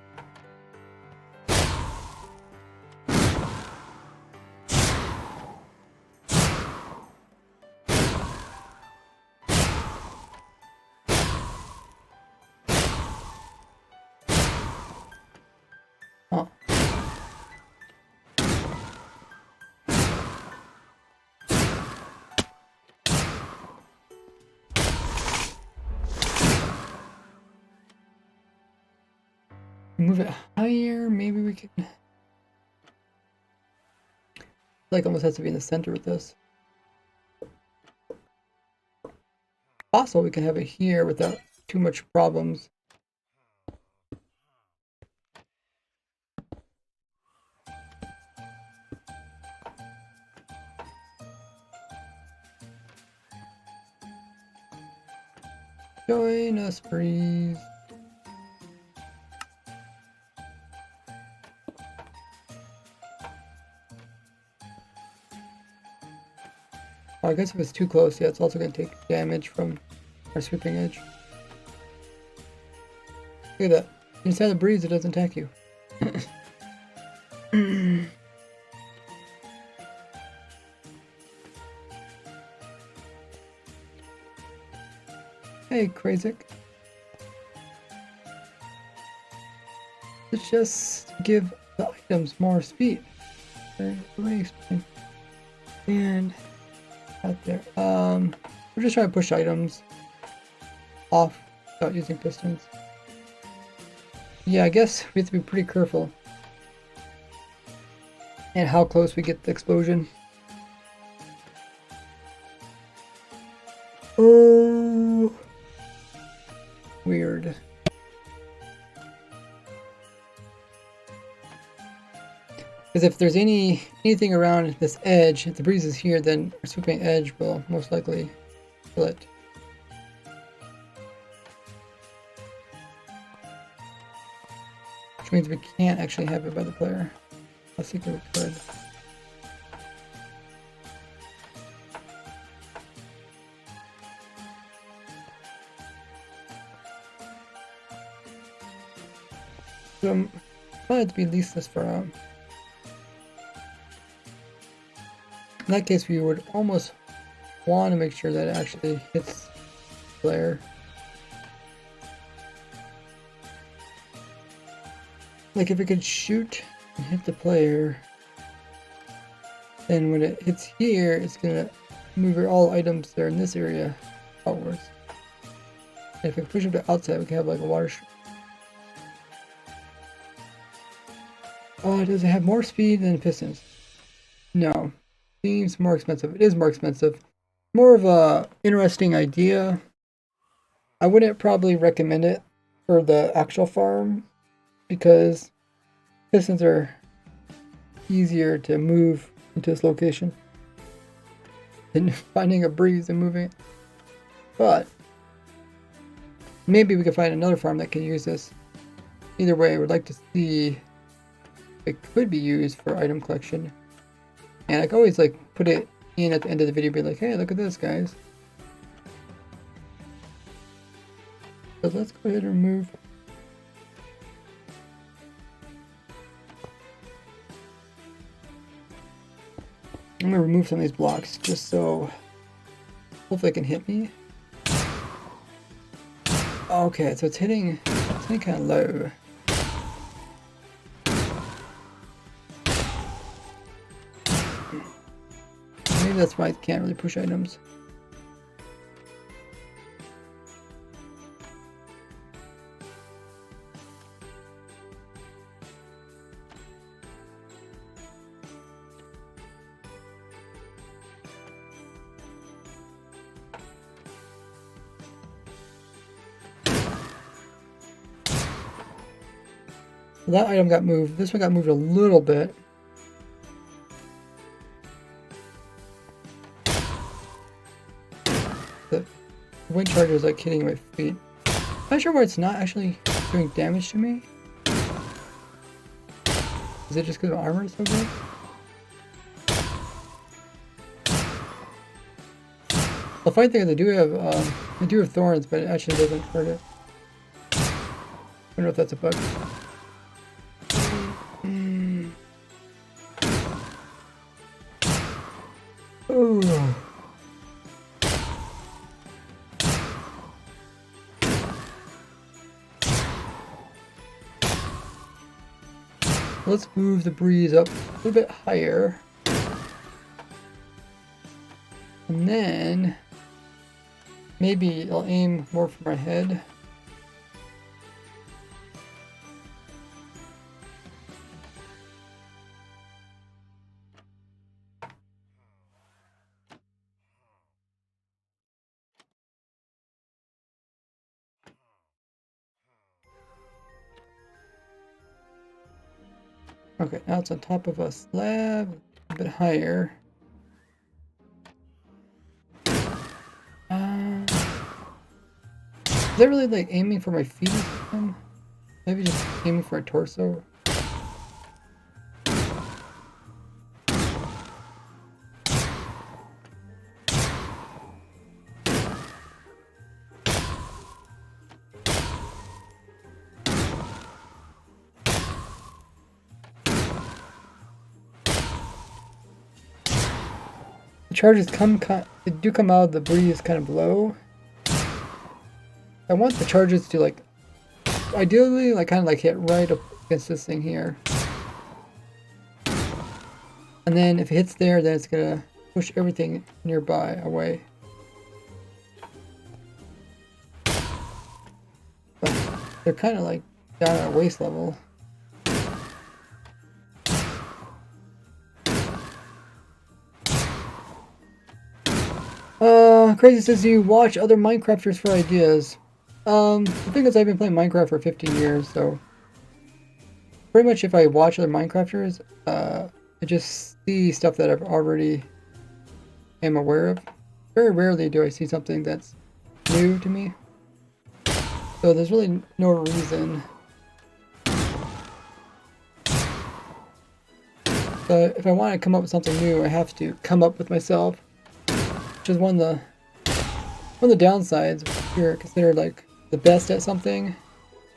Huh. Move it higher, maybe we can. Like almost has to be in the center with this. Also, we can have it here without too much problems. Join us, breeze. Oh, I guess if it's too close, yeah, it's also going to take damage from our sweeping edge. Look at that. Inside the breeze, it doesn't attack you. Hey, Krazik. Let's just give the items more speed. And out there. We're just trying to push items off without using pistons. Yeah, I guess we have to be pretty careful. And how close we get the explosion. Oh, weird. Because if there's anything around this edge, if the breeze is here, then our swooping edge will most likely kill it. Which means we can't actually have it by the player. I think we could. So I'm glad to be at least this far out. In that case, we would almost want to make sure that it actually hits the player. Like if it could shoot and hit the player, then when it hits here, it's gonna move all items that are in this area outwards. And if we push them to outside, we can have like a water stream. Oh, does it have more speed than pistons? No. Seems more expensive. It is more expensive. More of a interesting idea. I wouldn't probably recommend it for the actual farm because pistons are easier to move into this location than finding a breeze and moving it. But maybe we could find another farm that can use this. Either way, I would like to see if it could be used for item collection. And I can always like put it in at the end of the video, be like, hey, look at this, guys. So let's go ahead and remove. I'm gonna remove some of these blocks just so hopefully it can hit me. Okay, so it's hitting kind of low. Maybe that's why I can't really push items. That item got moved. This one got moved a little bit. The wind charger is like hitting my feet. I'm not sure why it's not actually doing damage to me. Is it just because my armor is so good? The funny thing is I do have thorns, but it actually doesn't hurt it. I don't know if that's a bug. Oh. Let's move the breeze up a little bit higher. And then maybe I'll aim more for my head. Okay, now it's on top of a slab, a bit higher. Is that really like aiming for my feet? Maybe just aiming for a torso? The charges they do come out of the breeze kind of low. I want the charges to like, ideally like kind of like hit right up against this thing here. And then if it hits there, then it's gonna push everything nearby away. But they're kind of like down at waist level. Crazy says you watch other Minecrafters for ideas. The thing is I've been playing Minecraft for 15 years, so pretty much if I watch other Minecrafters, I just see stuff that I've already am aware of. Very rarely do I see something that's new to me. So there's really no reason. But if I want to come up with something new, I have to come up with myself. Which is one of the downsides. If you're considered like the best at something,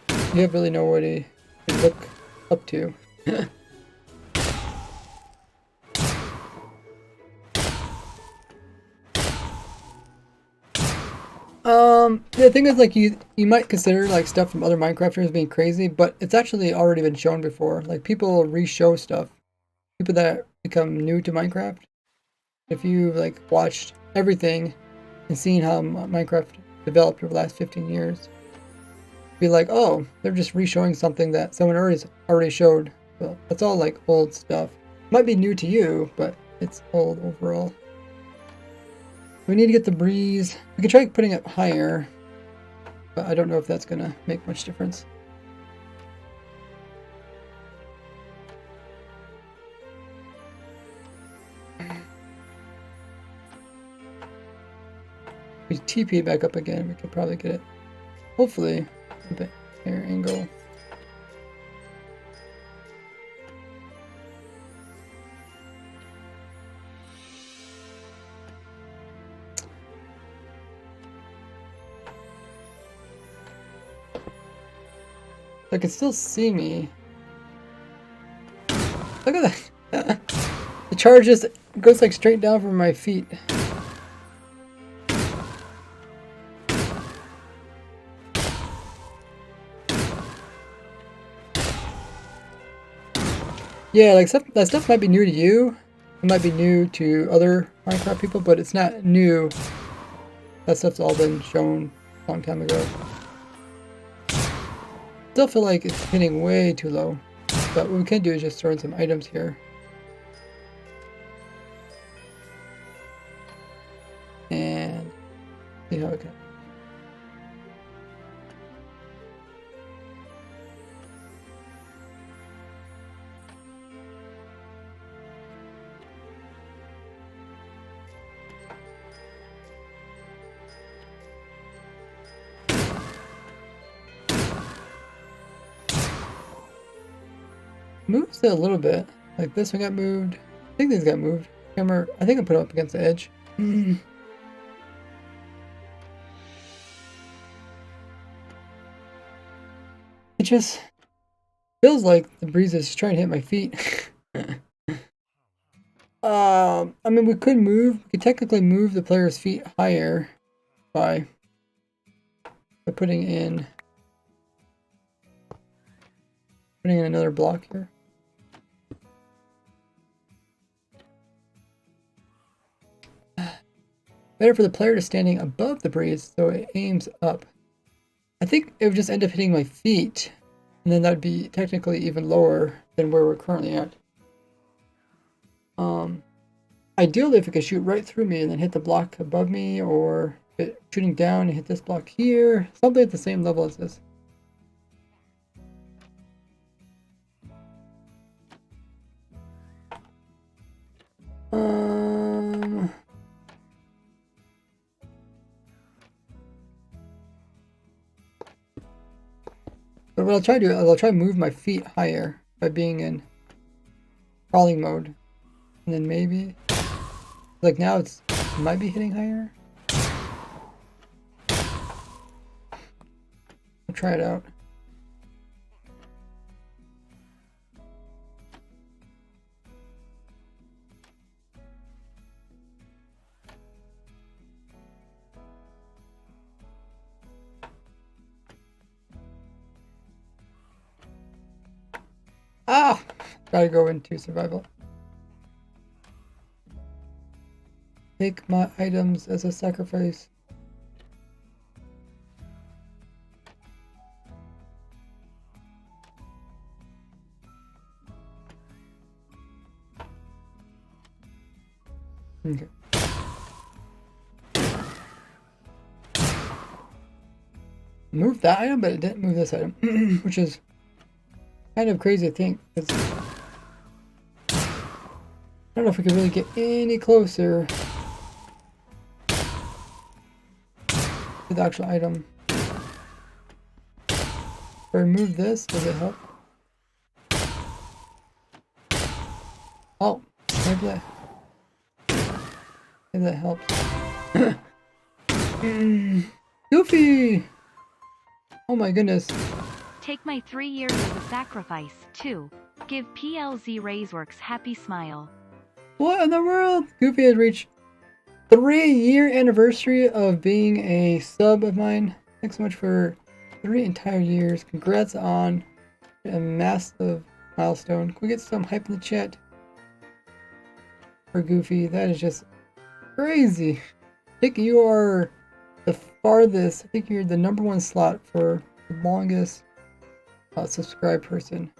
you have really nobody to look up to. The thing is, like, you might consider like stuff from other Minecrafters being crazy, but it's actually already been shown before. Like, people re-show stuff. People that become new to Minecraft. If you've like watched everything and seen how Minecraft developed over the last 15 years, be like, oh, they're just re-showing something that someone already showed. So that's all like old stuff. Might be new to you, but it's old overall. We need to get the breeze. We can try putting it higher, but I don't know if that's gonna make much difference. We TP it back up again, we could probably get it, hopefully, a bit higher angle. I can still see me. Look at that. The charge just goes like straight down from my feet. Yeah, like that stuff might be new to you. It might be new to other Minecraft people, but it's not new. That stuff's all been shown a long time ago. Still feel like it's hitting way too low, but what we can do is just throw in some items here. And see how it goes. Moves it a little bit. Like this one got moved. I think these got moved. I think I put it up against the edge. It just feels like the breeze is trying to hit my feet. I mean, we could technically move the player's feet higher by putting in another block here. Better for the player to standing above the breeze, so it aims up. I think it would just end up hitting my feet, and then that'd be technically even lower than where we're currently at. Ideally, if it could shoot right through me and then hit the block above me, or it shooting down and hit this block here, something at the same level as this. But what I'll try to do is I'll try to move my feet higher by being in crawling mode. And then maybe, like now it might be hitting higher. I'll try it out. Ah! Gotta go into survival. Take my items as a sacrifice. Okay. Move that item, but it didn't move this item, which is kind of crazy to think. I don't know if we can really get any closer to the actual item. If I remove this, does it help? Oh, maybe that helps. Goofy! Oh my goodness. Take my 3 years as a sacrifice, too. Give PLZ Raceworks happy smile. What in the world? Goofy has reached 3-year anniversary of being a sub of mine. Thanks so much for 3 entire years. Congrats on a massive milestone. Can we get some hype in the chat for Goofy? That is just crazy. I think you are the farthest. I think you're the #1 slot for the longest subscribed person.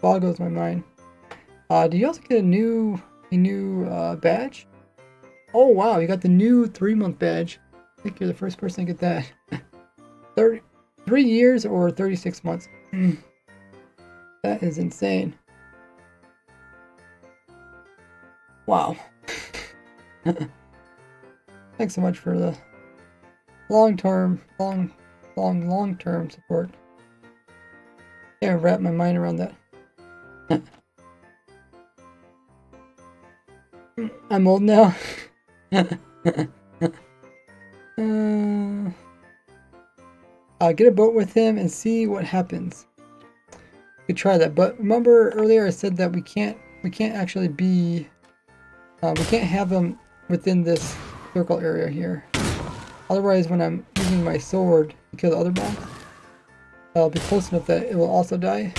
Boggles my mind. Did you also get a new badge? Oh wow, you got the new 3-month badge. I think you're the first person to get that. 3 years or 36 months. That is insane. Wow. Thanks so much for the long-term support. Can't wrap my mind around that. I'm old now. Get a boat with him and see what happens. You could try that, but remember earlier I said that we can't actually be we can't have them within this circle area here. Otherwise, when I'm using my sword to kill the other mobs, I'll be close enough that it will also die.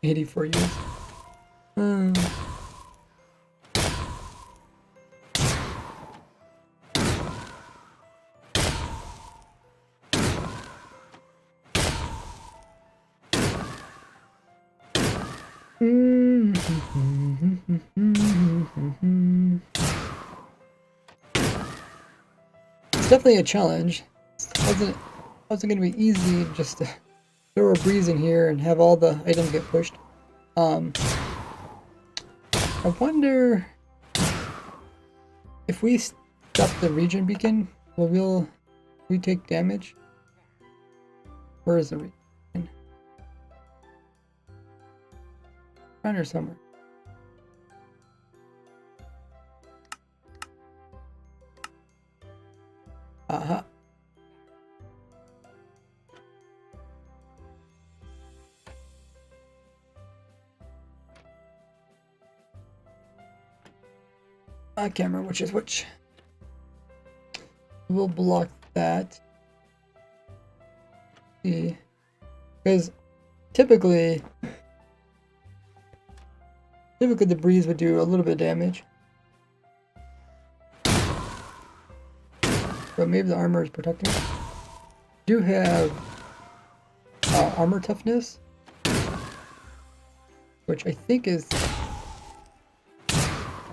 $84 years. It's definitely a challenge. It wasn't gonna be easy just to throw a breeze in here and have all the items get pushed. I wonder if we stop the region beacon, will we take damage? Where is the region? Around here somewhere. Aha. I can't remember which is which. We'll block that. See, because typically the breeze would do a little bit of damage, but maybe the armor is protecting it. Do have armor toughness, which I think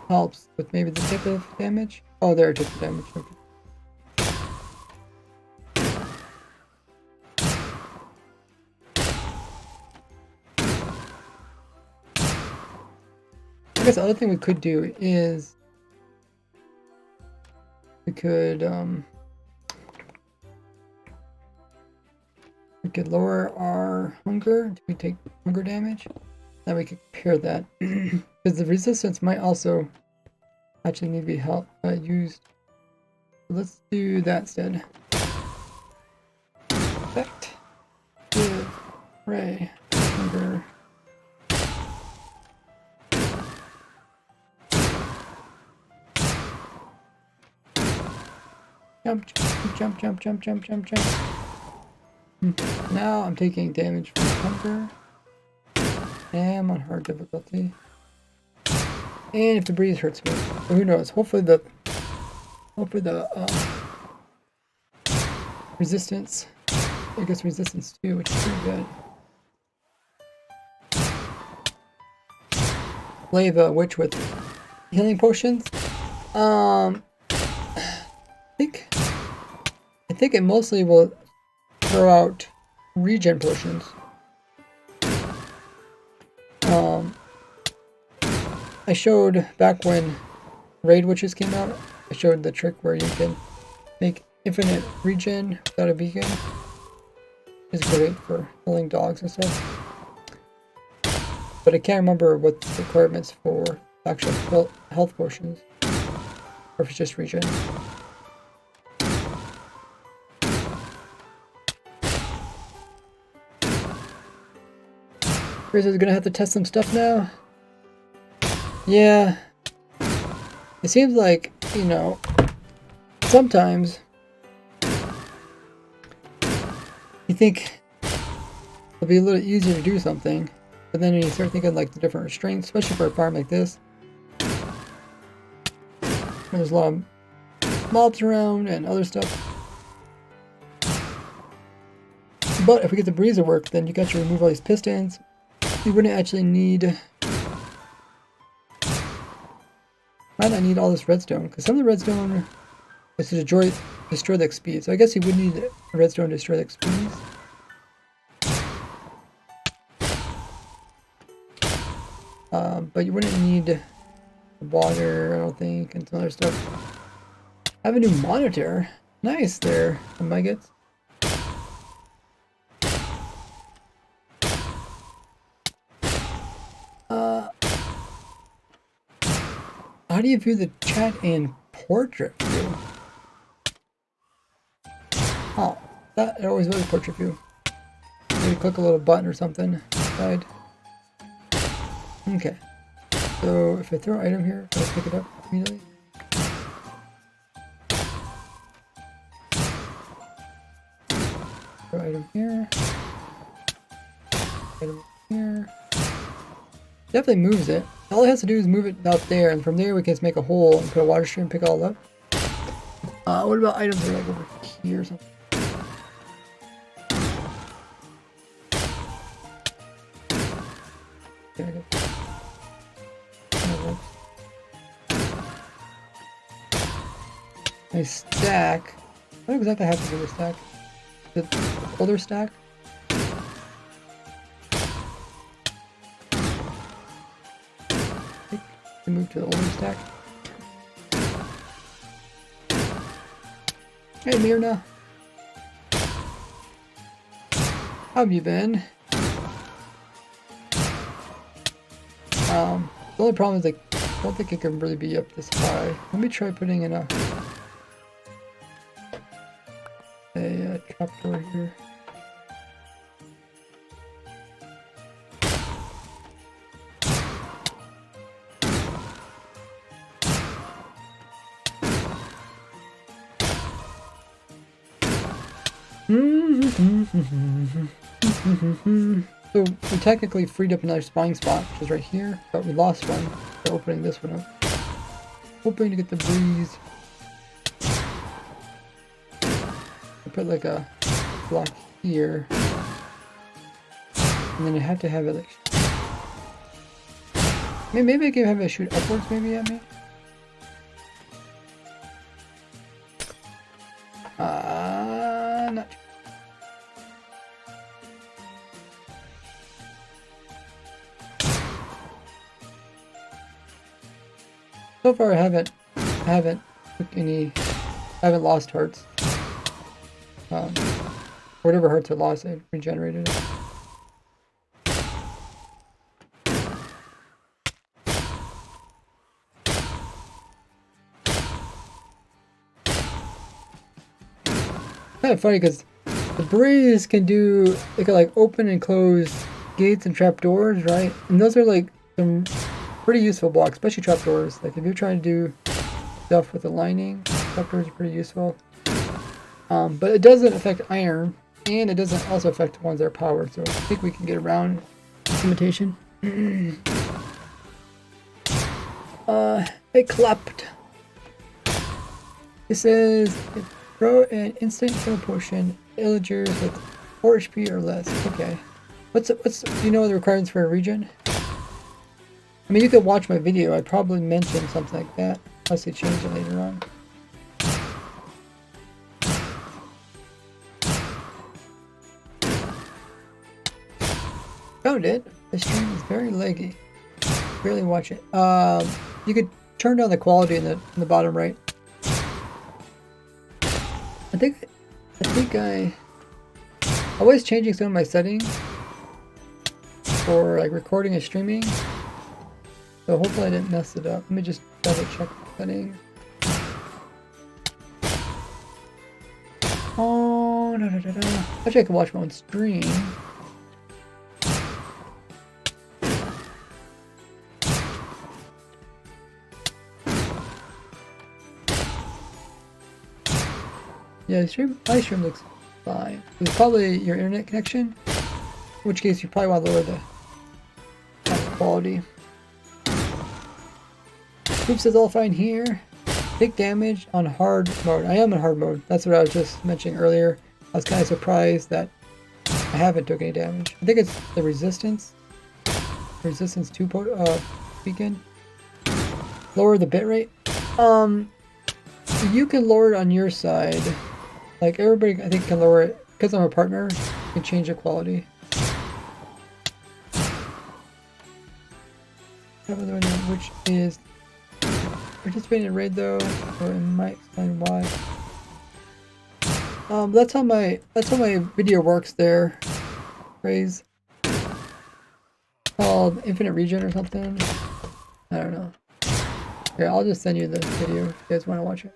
helps with maybe the type of damage. Oh, there it took the damage. Okay. I guess the other thing we could do is we could lower our hunger until we take hunger damage. Then we could compare that because the resistance might also actually need to be used. So let's do that instead. Effect. Give Ray hunger. Jump, jump, jump, jump, jump, jump, jump. Now I'm taking damage from hunger. And I'm on hard difficulty. And if the breeze hurts me, but who knows? Hopefully the resistance. I guess resistance too, which is pretty good. Play the witch with healing potions. I think it mostly will throw out regen potions. I showed back when raid witches came out, I showed the trick where you can make infinite regen without a beacon. It's great for killing dogs and stuff. But I can't remember what the requirements for actual health potions. Or if it's just regen. Razor's gonna have to test some stuff now. Yeah. It seems like, you know, sometimes you think it'll be a little easier to do something, but then when you start thinking like the different restraints, especially for a farm like this, there's a lot of mobs around and other stuff. But if we get the breeze to work, then you got to remove all these pistons. You wouldn't actually need... Might not need all this redstone, because some of the redstone is to destroy the XP. So I guess you would need redstone to destroy the XP. But you wouldn't need water, I don't think, and some other stuff. I have a new monitor. Nice there, the maggots. How do you view the chat in portrait view? Oh, that always was portrait view. Maybe click a little button or something. Side. Okay. So if I throw an item here, can I pick it up immediately? Throw item here. Item here. Definitely moves it. All it has to do is move it out there, and from there we can just make a hole and put a water stream and pick it all up. What about items that are like over here or something? There we go. My stack. What exactly happens to the stack? The older stack? Move to the older stack. Hey Mirna. How have you been? The only problem is like, I don't think it can really be up this high. Let me try putting in a trapdoor here. So we technically freed up another spawning spot, which is right here, but we lost one by opening this one up. Hoping to get the breeze. I put like a block here, and then I have to have it like. Maybe I can have it shoot upwards, maybe at me. Not. So far, I haven't took any, I haven't lost hearts. Whatever hearts I lost, I regenerated it. Kind of funny because the breeze can do, it can like open and close gates and trapdoors, right? And those are like some pretty useful blocks, especially trapdoors. Like if you're trying to do stuff with the lining, trapdoors are pretty useful. But it doesn't affect iron, and it doesn't also affect the ones that are powered, so I think we can get around limitation. It clapped. It says, throw an instant heal potion, villagers with 4 HP or less. Okay. Do you know the requirements for a region? I mean, you could watch my video. I probably mentioned something like that, unless they change it later on. Found it. The stream is very laggy. Barely watch it. You could turn down the quality in the bottom right. I think I always changing some of my settings for like recording and streaming. So hopefully I didn't mess it up. Let me just double check the settings. Oh, no. Actually, I can watch my own stream. Yeah, my stream looks fine. It's probably your internet connection, in which case you probably want to lower the quality. Oops, is all fine here. Take damage on hard mode. I am in hard mode. That's what I was just mentioning earlier. I was kind of surprised that I haven't took any damage. I think it's the resistance. Resistance 2 beacon. Lower the bitrate. You can lower it on your side. Like everybody, I think, can lower it. Because I'm a partner, you can change the quality. I have another one which is participating in raid though, so it might explain why. That's how my video works there. Phrase called Infinite Region or something. I don't know. Here, I'll just send you the video if you guys want to watch it.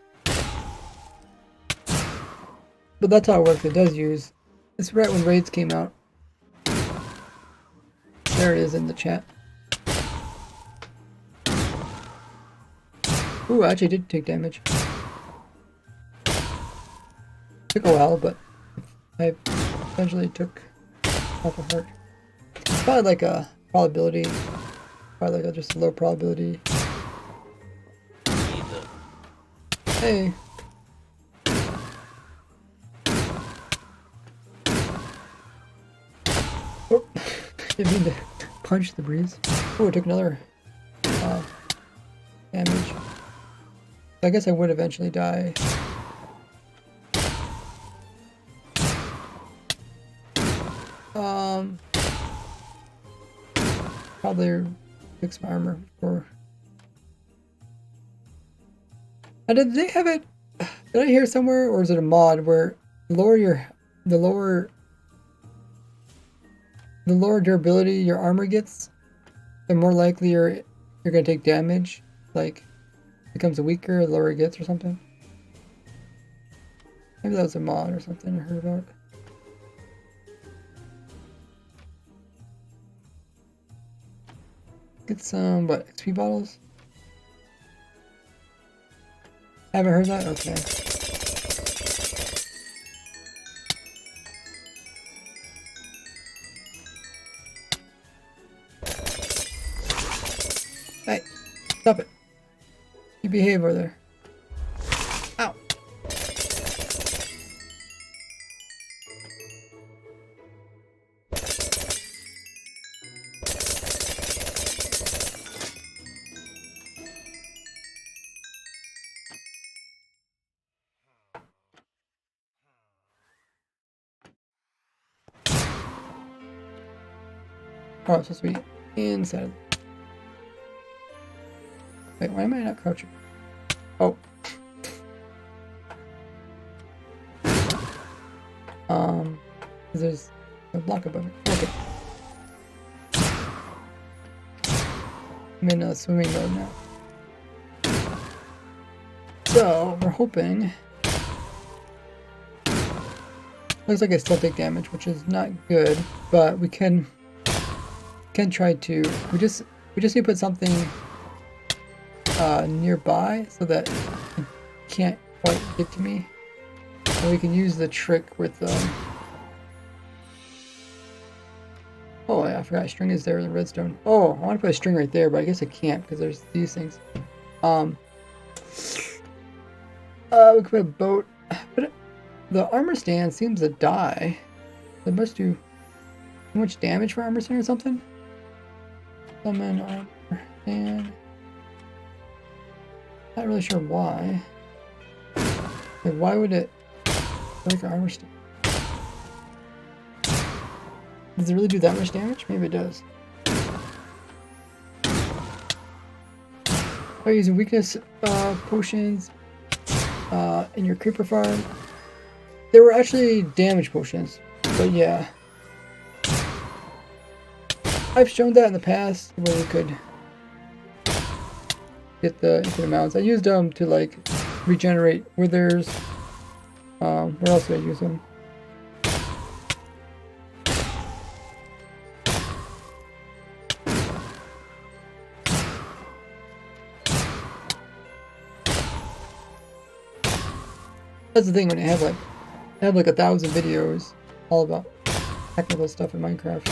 But that's how it works. It does use. It's right when raids came out. There it is in the chat. Ooh, I actually did take damage. Took a while, but I eventually took half a heart. It's probably like a probability. Probably like just a low probability. Hey. Oh, didn't mean to punch the breeze. Oh, it took another damage. I guess I would eventually die. Probably fix my armor before. Did they have it? Did I hear somewhere, or is it a mod where the lower durability your armor gets, the more likely you're gonna take damage? Like, becomes weaker the lower it gets or something. Maybe that was a mod or something I heard about. Get some, what, XP bottles? Haven't heard that? Okay. Hey, stop it. You behave over there. Ow. Oh, it's supposed to be inside. Wait, why am I not crouching? Oh. There's a block above it. Okay. I'm in a swimming mode now. So, we're hoping... Looks like I still take damage, which is not good, but we can try to... We just need to put something nearby so that it can't quite get to me. And we can use the trick with... Oh, yeah, I forgot string is there in the redstone. Oh, I want to put a string right there, but I guess I can't because there's these things. We could put a boat, but the armor stand seems to die. It must do too much damage for armor stand or something. Summon armor stand. Not really sure why. Like, why would it break our armor stand? Does it really do that much damage? Maybe it does. By using weakness potions in your creeper farm. There were actually damage potions, but yeah. I've shown that in the past where we could get the infinite amounts. I used them to like regenerate withers. Where else did I use them? That's the thing when I have like 1,000 videos all about technical stuff in Minecraft.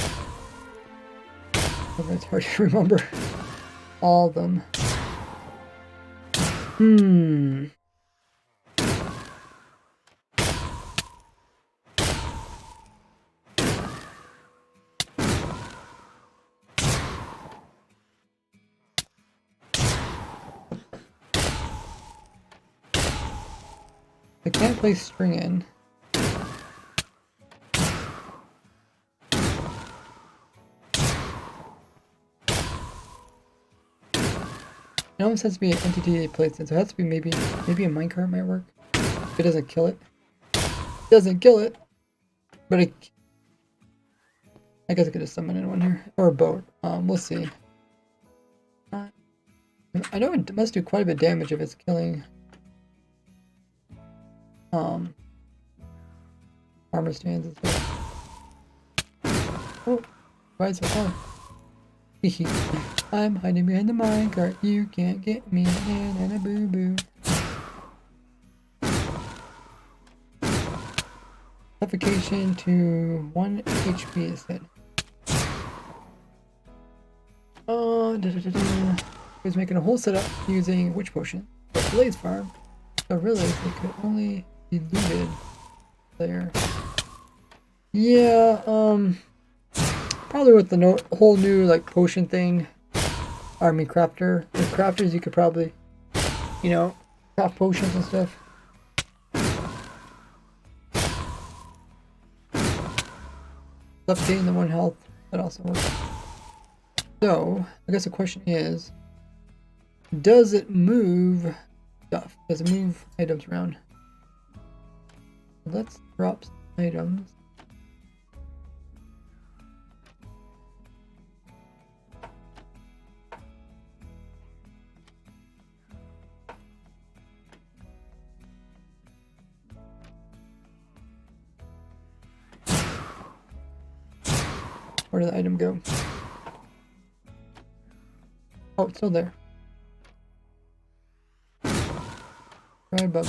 It's hard to remember all of them. I can't place string in. It almost has to be an entity it plays in, so it has to be maybe a minecart might work. If it doesn't kill it. Doesn't kill it. But I guess I could just summon in one here. Or a boat. We'll see. I know it must do quite a bit of damage if it's killing armor stands and stuff. Oh, why so far? I'm hiding behind the minecart. You can't get me. And a boo boo. Suffocation to 1 HP is said. He was making a whole setup using witch potion. But Blaze Farm. I realized they could only be looted there. Yeah, probably with the whole new like potion thing. Army crafter. With crafters you could probably, you know, craft potions and stuff. Suffocating the 1 health. That also works. So, I guess the question is, does it move stuff? Does it move items around? Let's drop some items. Where did the item go? Oh, it's still there. Right above.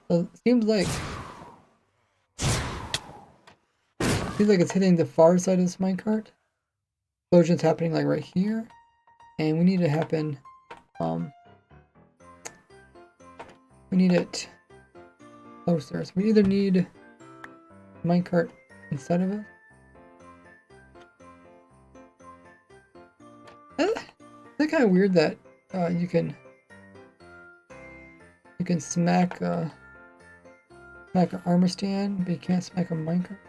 So it seems like it's hitting the far side of this minecart. Explosion's happening like right here. And we need it to happen. We need it closer. So we either need minecart inside of it. It's kind of weird that you can smack an armor stand, but you can't smack a minecart.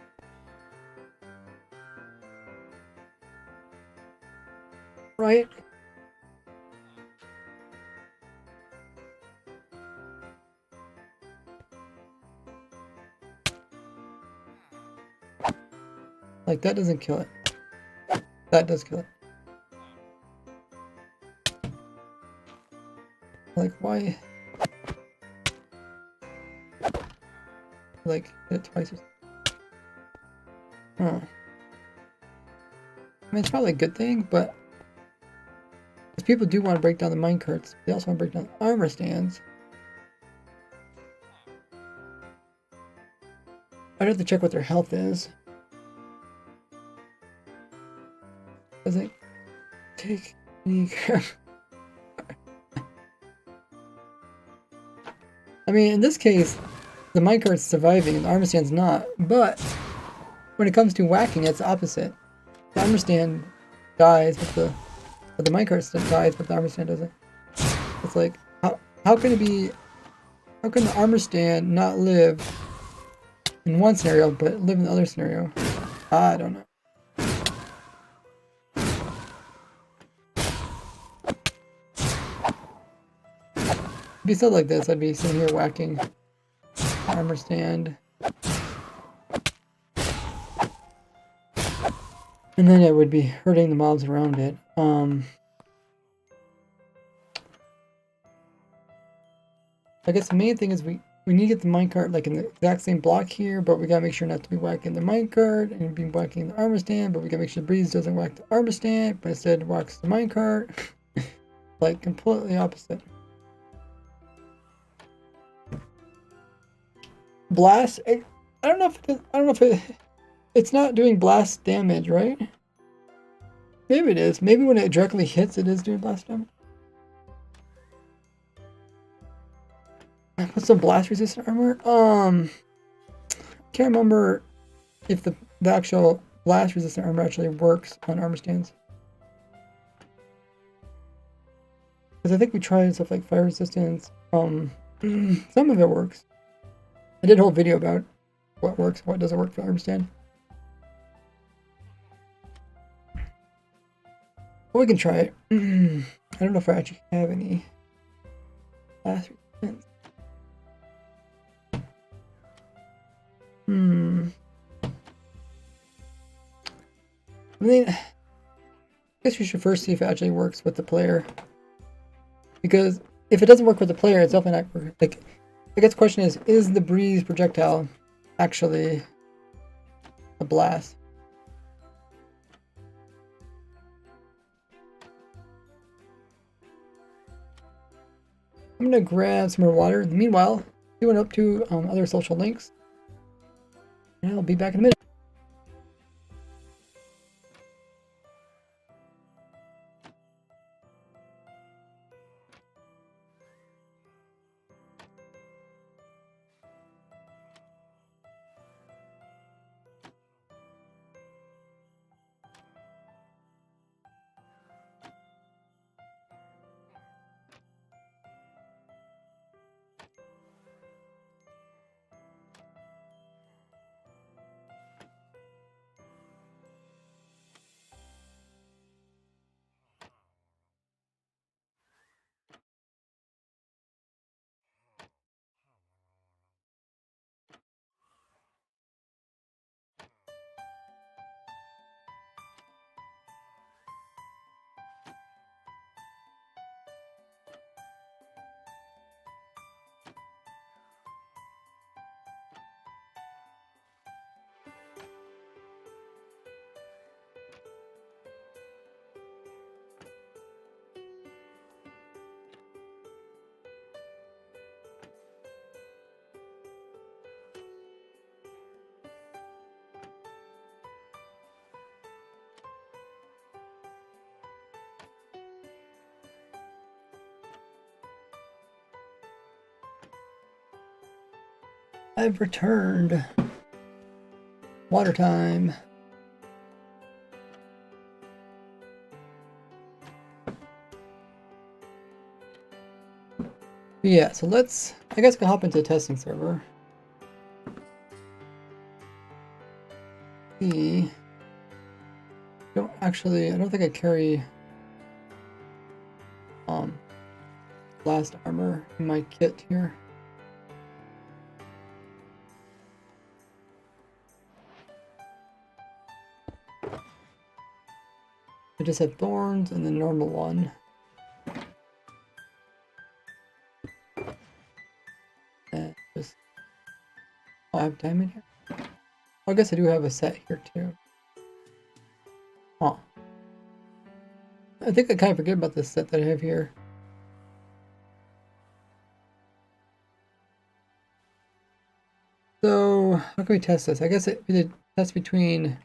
Right? Like, that doesn't kill it. That does kill it. Like, why? Like, hit it twice or something. Huh. I mean, it's probably a good thing, but because people do want to break down the minecarts, they also want to break down the armor stands. I'd have to check what their health is. Does it take any crap? I mean, in this case, the minecart's surviving and the armor stand's not, but when it comes to whacking, it's the opposite. The armor stand dies, but the minecart dies, but the armor stand doesn't. It's like, how can it be? How can the armor stand not live in one scenario, but live in the other scenario? I don't know. If it said like this, I'd be sitting here whacking armor stand. And then it would be hurting the mobs around it. I guess the main thing is we need to get the minecart like in the exact same block here, but we gotta make sure not to be whacking the minecart and be whacking the armor stand, but we gotta make sure the breeze doesn't whack the armor stand, but instead whacks the minecart. Like completely opposite. Blast. I don't know if it's not doing blast damage, right? Maybe it is. Maybe when it directly hits, it is doing blast damage. What's some blast resistant armor? Can't remember if the actual blast resistant armor actually works on armor stands. Because I think we tried stuff like fire resistance. Some of it works. I did a whole video about what works, what doesn't work for armor stand. Well, we can try it. I don't know if I actually have any blast resistance. I mean, I guess we should first see if it actually works with the player. Because if it doesn't work with the player, it's definitely not working. Like, I guess the question is the breeze projectile actually a blast? I'm gonna grab some more water. Meanwhile, doing up to other social links. And I'll be back in a minute. I've returned. Water time. Yeah, so let's, I guess I can hop into the testing server. I don't think I carry blast armor in my kit here. I just had thorns and the normal one. And just, oh, I have diamond here? Oh, I guess I do have a set here too. Huh. I think I kind of forget about this set that I have here. So, how can we test this? I guess we did test between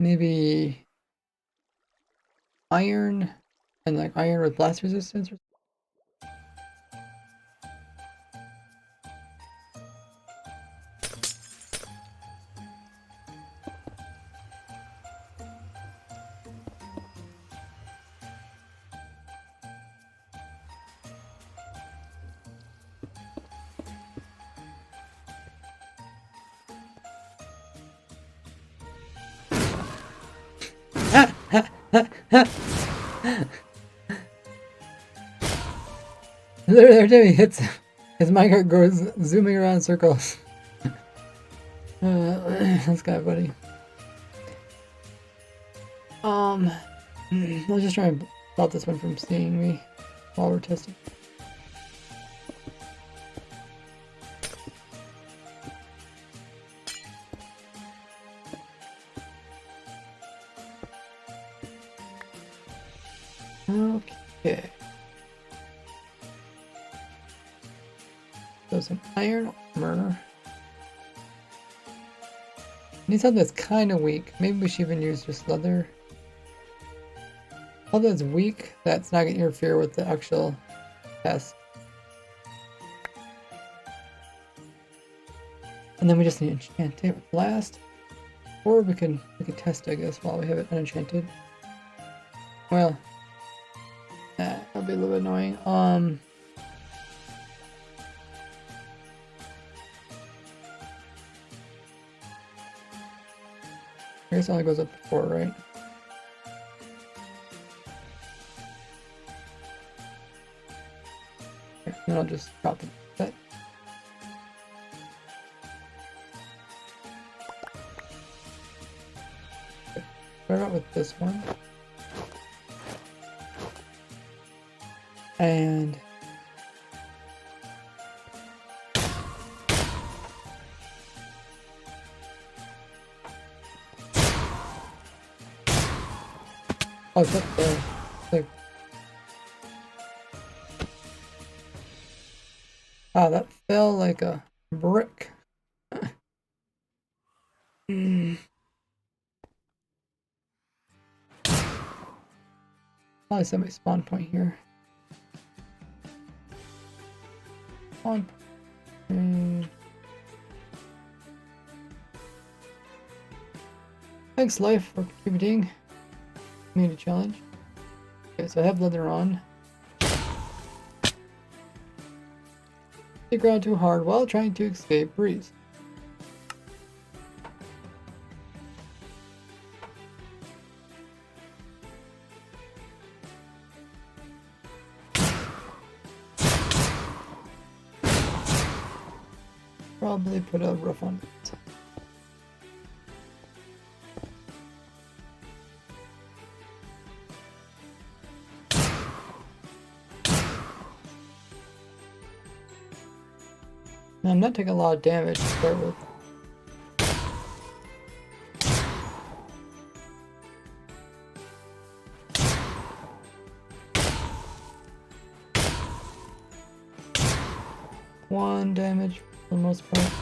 maybe iron and like iron with blast resistance or every time he hits him, his minecart goes zooming around in circles. That's kind of funny. I'll just try and stop this one from seeing me while we're testing. Okay. So some iron armor. Need something that's kind of weak. Maybe we should even use just leather. Something that's weak, that's not going to interfere with the actual test. And then we just need to enchant it with blast. Or we can test, I guess, while we have it unenchanted. Well, that'll be a little bit annoying. I guess it only goes up to 4, right? Okay, then I'll just drop the set. Okay, start out with this one. And oh, it's up there. Like, wow, that fell like a brick. Probably set my spawn point here. Spawn point. Thanks, Life, for contributing. Community challenge. Okay, so I have leather on. The ground too hard while trying to escape breeze. Probably put a roof on it. Now, I'm not taking a lot of damage to start with. One damage for the most part.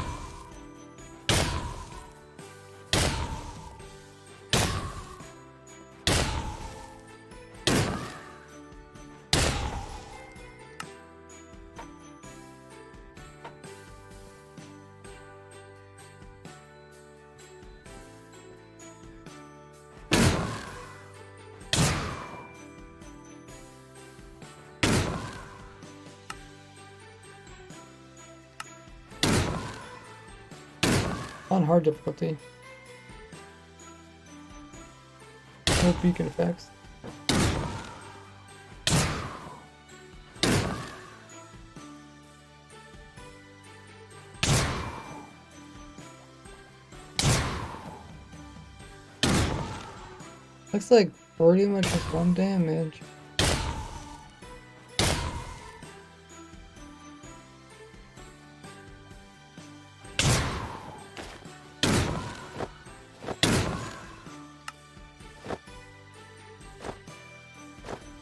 On hard difficulty. No beacon effects. Looks like pretty much just 1 damage.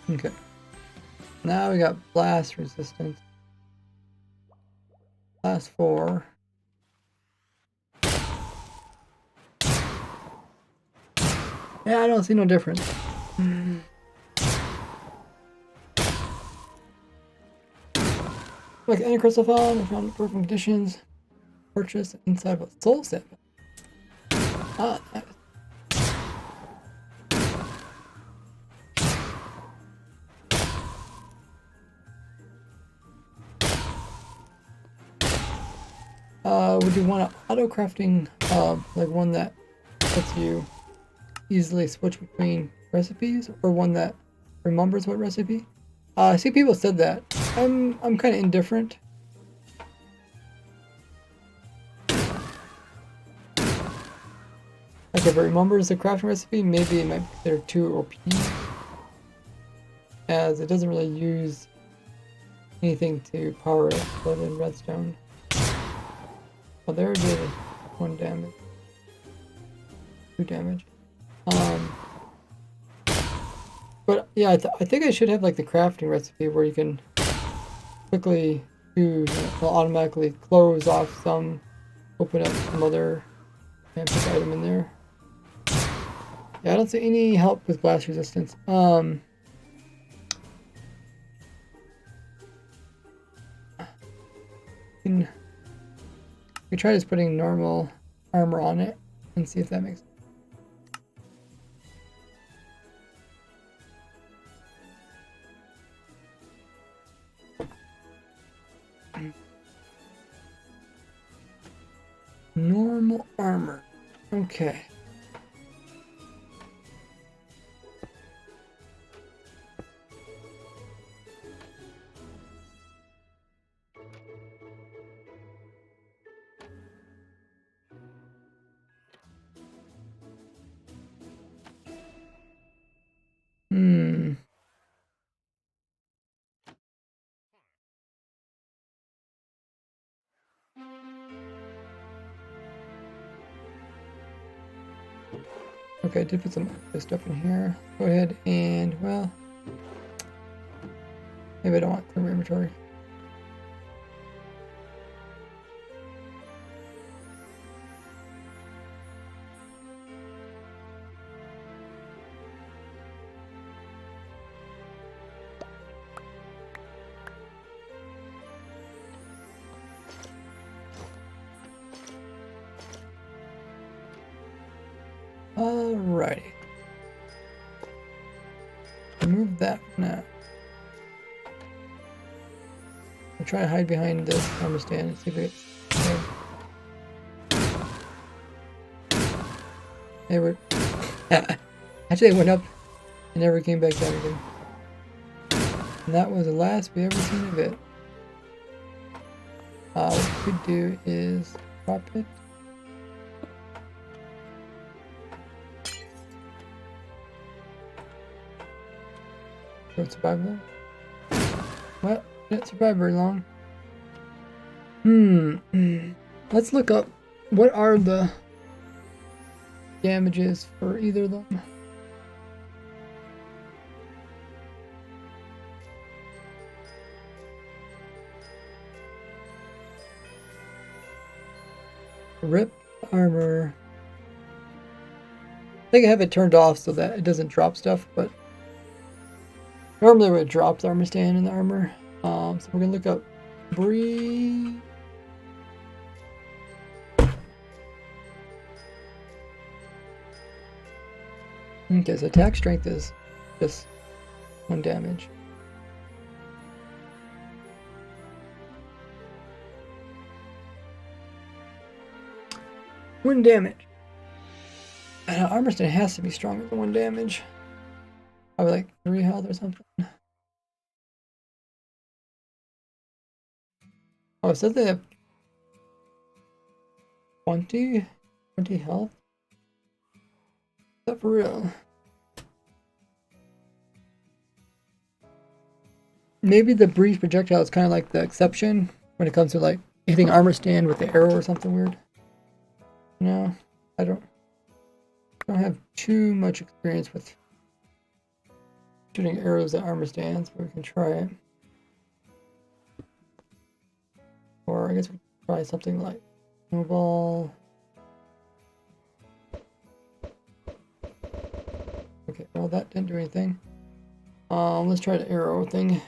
Okay. Now we got blast resistance. Blast 4. Yeah, I don't see no difference. Like any crystal found, we found broken conditions. Purchase inside of a soul sap. Ah, nice. Would you want an auto crafting, like one that lets you easily switch between recipes, or one that remembers what recipe? I see people said that. I'm kind of indifferent. Like if it remembers the crafting recipe, maybe it might be considered too OP, as it doesn't really use anything to power it, other than redstone. Oh, there it did 1 damage. 2 damage. But yeah, I think I should have like the crafting recipe where you can quickly do, it'll automatically close off some, open up some other magic item in there. Yeah, I don't see any help with blast resistance. We try just putting normal armor on it and see if that makes sense. Normal armor. Okay. Hmm. Okay, I did put some other stuff in here. Go ahead and, well, maybe I don't want clear inventory. Alrighty. Remove that for now. I'll try to hide behind this armor stand and see if it gets... They were... Actually, it went up and never came back down again. And that was the last we ever seen of it. What we could do is drop it. Don't survive long. Well, didn't survive very long. Let's look up what are the damages for either of them. Rip armor. I think I have it turned off so that it doesn't drop stuff, but normally it would drop the armor stand and the armor. So we're gonna look up Bree. Okay, so attack strength is just 1 damage. One damage. And armor stand has to be stronger than 1 damage. Probably like 3 health or something. Oh, it says they have 20 health. Is that for real? maybe the breeze projectile is kind of like the exception when it comes to like hitting armor stand with the arrow or something weird. No, I don't have too much experience with shooting arrows at armor stands, but we can try it. Or I guess we can try something like snowball. Okay, well that didn't do anything. Let's try the arrow thing.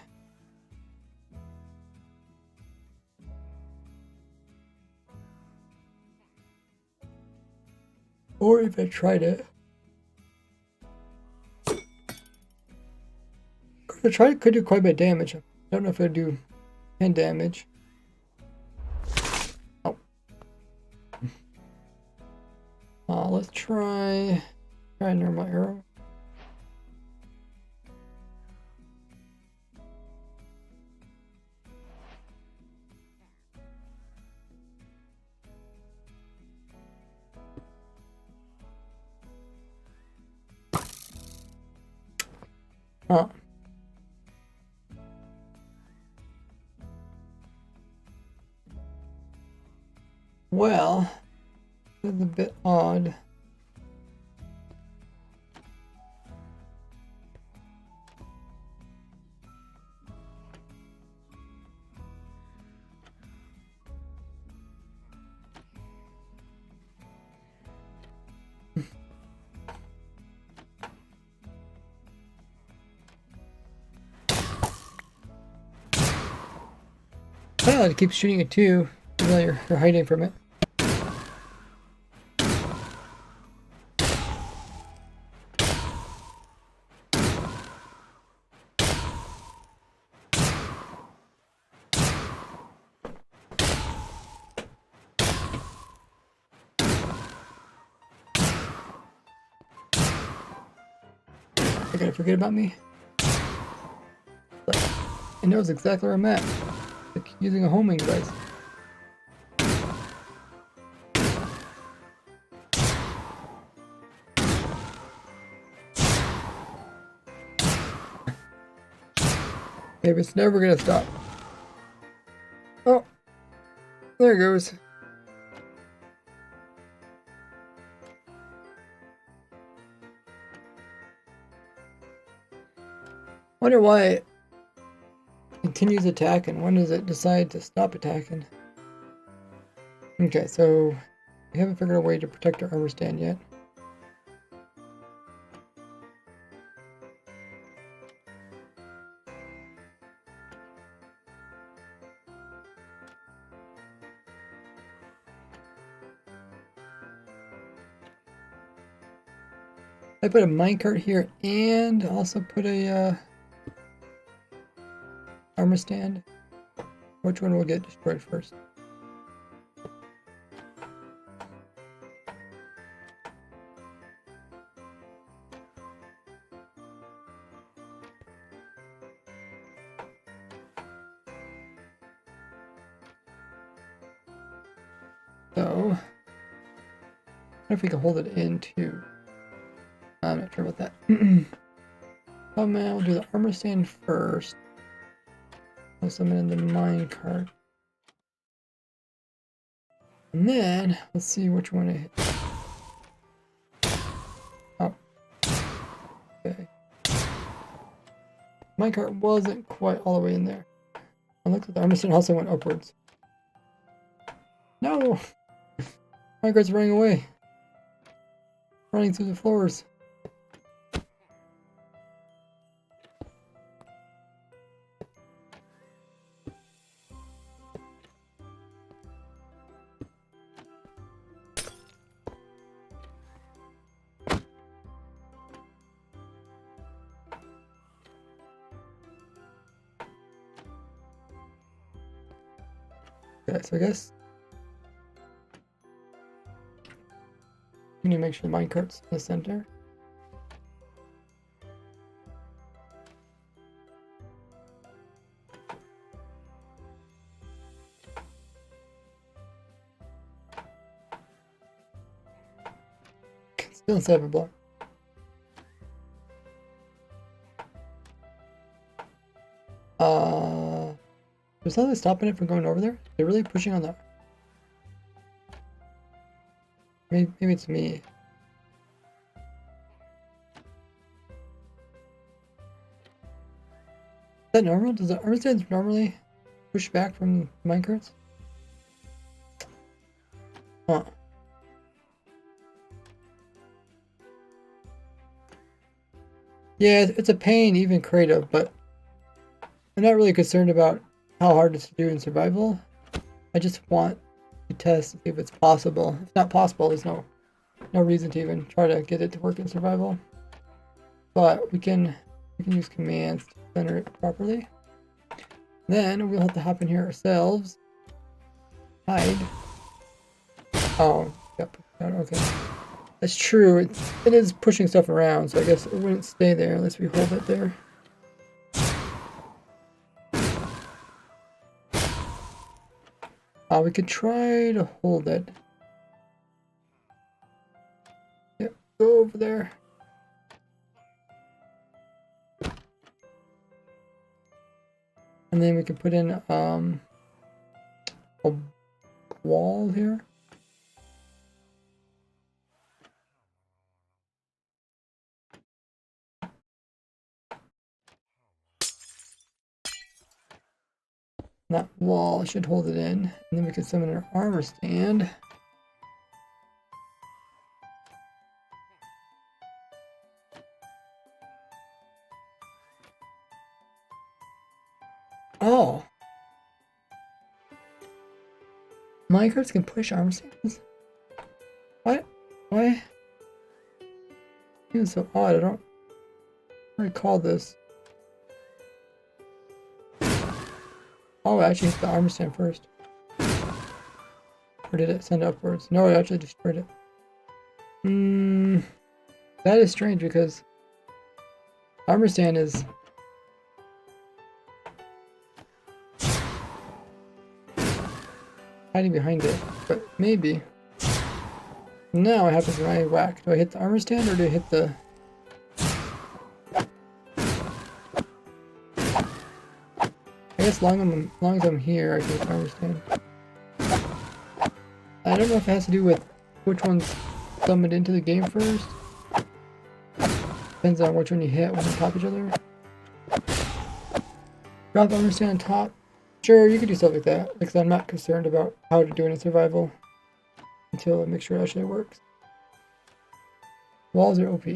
Or if I tried it. If I tried it, could do quite a bit of damage. I don't know if it'd do 10 damage. Oh. Let's try a normal arrow. Huh. Well, this is a bit odd. I like to keep shooting it too, even though you're hiding from it. They're gonna forget about me. Like, it knows exactly where I'm at. Like using a homing device. Maybe it's never gonna stop. Oh, there it goes. Wonder why it continues attacking. When does it decide to stop attacking? Okay, so we haven't figured out a way to protect our armor stand yet. I put a minecart here and also put a armor stand. Which one will get destroyed first? So, I don't know if we can hold it in too. I'm not sure about that. Oh man, we'll do the armor stand first. Place them in the minecart. And then, let's see which one I hit. Oh. Okay. Minecart wasn't quite all the way in there. And look, the armor stand also went upwards. No! Minecart's running away. Running through the floors. Okay, so I guess we need to make sure the minecart's in the center. Still in 7 block. Was something stopping it from going over there? They're really pushing on the... Maybe it's me. Is that normal? Does the armor stands normally push back from minecarts? Huh. Yeah, it's a pain even creative, but I'm not really concerned about how hard it's to do in survival. I just want to test to see if it's possible. If it's not possible, there's no reason to even try to get it to work in survival. But we can use commands to center it properly. Then we'll have to hop in here ourselves. Hide. Oh, yep. Okay. That's true. It is pushing stuff around, so I guess it wouldn't stay there unless we hold it there. We could try to hold it. Yep, go over there. And then we can put in a wall here. That wall should hold it in. And then we can summon an armor stand. Oh! Minecarts can push armor stands? What? Why? It's so odd. I don't recall this. Oh, it actually hit the armor stand first. Or did it send upwards? No, it actually destroyed it. That is strange because armor stand is hiding behind it, but maybe. Now what happens when I whack? Do I hit the armor stand or do I hit the... I guess as long as I'm here, I can hit the armor stand. I don't know if it has to do with which one's summoned into the game first. Depends on which one you hit when they top each other. Drop armor stand on top. Sure, you could do stuff like that, because I'm not concerned about how to do it in survival until I make sure it actually works. Walls are OP.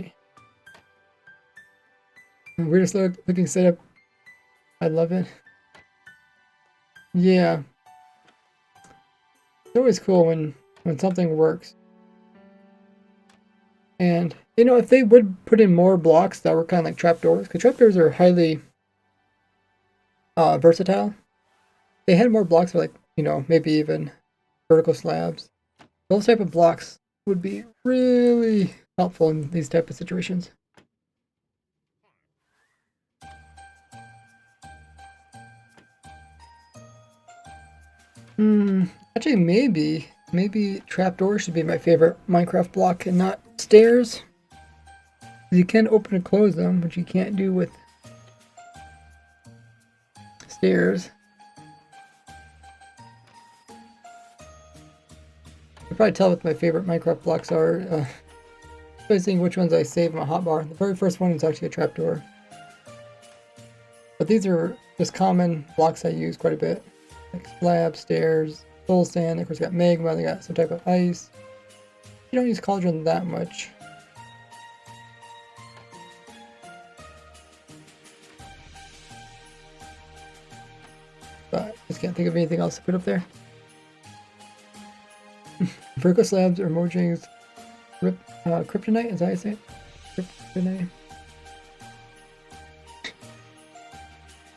Weirdest looking setup. I love it. Yeah. It's always cool when something works. And, you know, if they would put in more blocks that were kind of like trapdoors, because trapdoors are highly versatile. They had more blocks for, like, you know, maybe even vertical slabs. Those type of blocks would be really helpful in these type of situations. Actually, maybe trapdoors should be my favorite Minecraft block and not stairs. You can open and close them, which you can't do with stairs. You can probably tell what my favorite Minecraft blocks are. By seeing which ones I save in my hotbar. The very first one is actually a trapdoor. But these are just common blocks I use quite a bit. Like slab, stairs, soul sand, of course got magma, they got some type of ice. You don't use cauldron that much. But I just can't think of anything else to put up there. Vertical slabs or Mojang's kryptonite, is that how you say it? Kryptonite.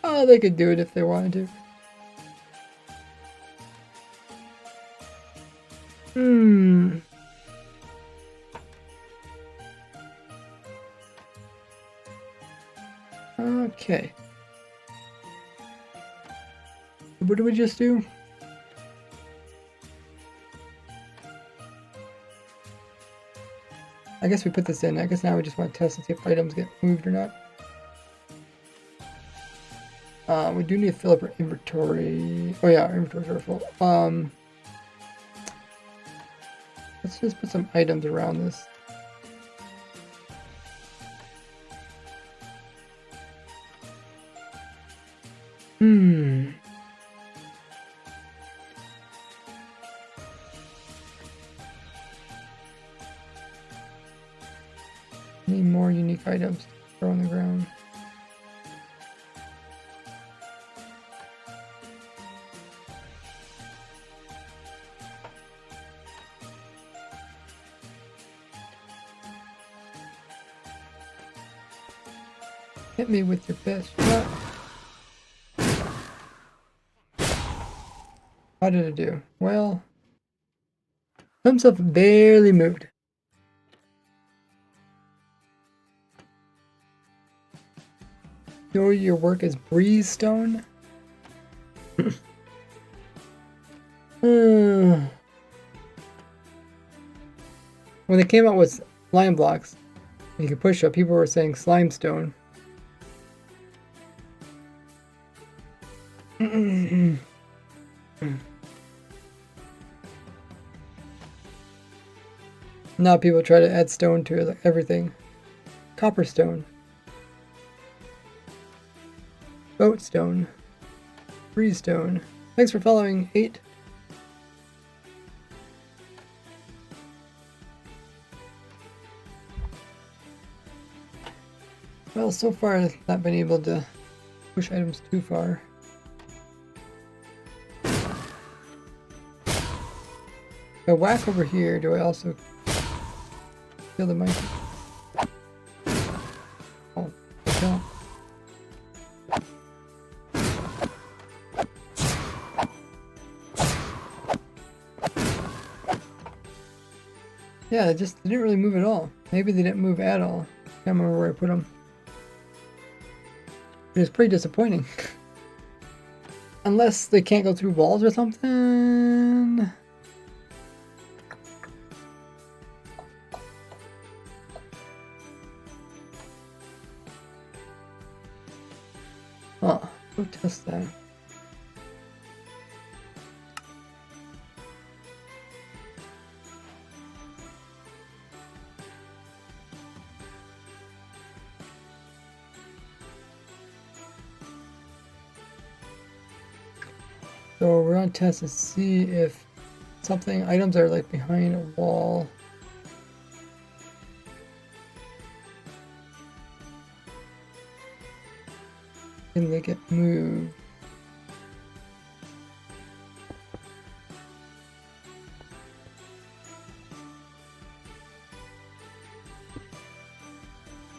Oh, they could do it if they wanted to. Okay. What did we just do? I guess we put this in. I guess now we just want to test and see if items get moved or not. We do need to fill up our inventory. Oh yeah, our inventories are full. Let's just put some items around this. Need more unique items to throw on the ground. Hit me with your best shot. How did it do? Well, some stuff barely moved. Your work is breeze stone. When they came out with slime blocks, you could push up. People were saying slime stone. Now people try to add stone to like everything. Copper stone. Boat stone. Breeze stone. Thanks for following, 8. Well, so far I've not been able to push items too far. If I whack over here, do I also kill the monkey? Oh, I don't. Yeah, they didn't really move at all. Maybe they didn't move at all. Can't remember where I put them. It was pretty disappointing. Unless they can't go through walls or something. Oh, go test that. So we're on test to see if items are like behind a wall. Can they get moved?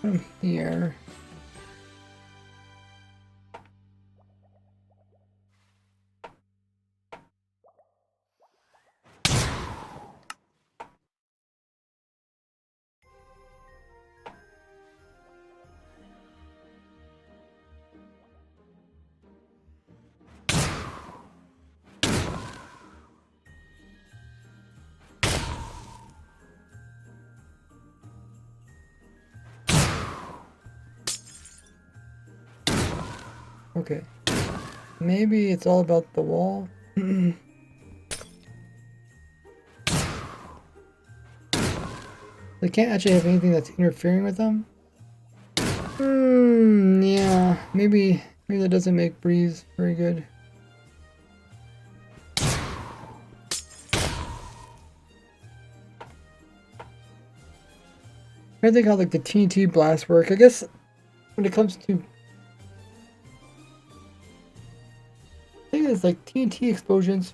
From here. Okay. Maybe it's all about the wall. They can't actually have anything that's interfering with them. Yeah. Maybe that doesn't make breeze very good. I think how like the TNT blasts work. I guess when it comes to it's like TNT explosions.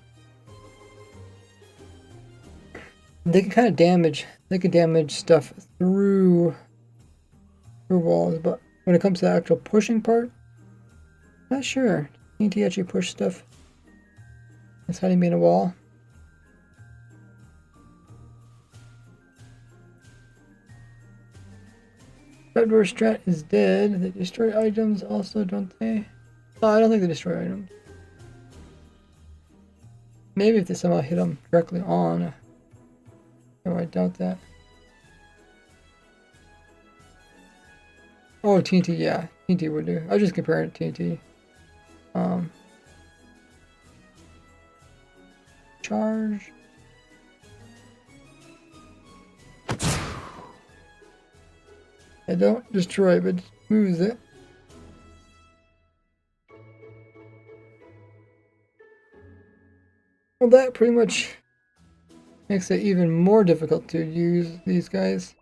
They can kind of damage. They can damage stuff through walls, but when it comes to the actual pushing part, not sure. TNT actually push stuff inside of me in a wall. Trapdoor strat is dead. They destroy items also, don't they? Oh, I don't think they destroy items. Maybe if they somehow hit them directly on. Oh, I doubt that. Oh, TNT, yeah. TNT would do. I was just comparing it to TNT. Charge. I don't destroy it, but just moves it. Well, that pretty much makes it even more difficult to use these guys.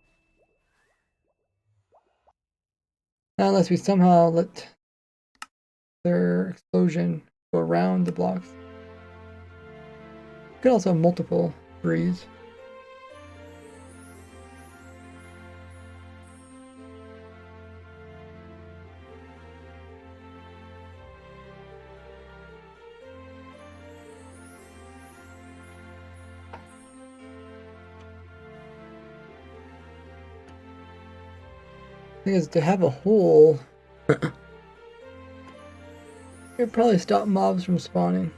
Not unless we somehow let their explosion go around the blocks. You could also have multiple breeze. Thing is, to have a hole, it'd probably stop mobs from spawning.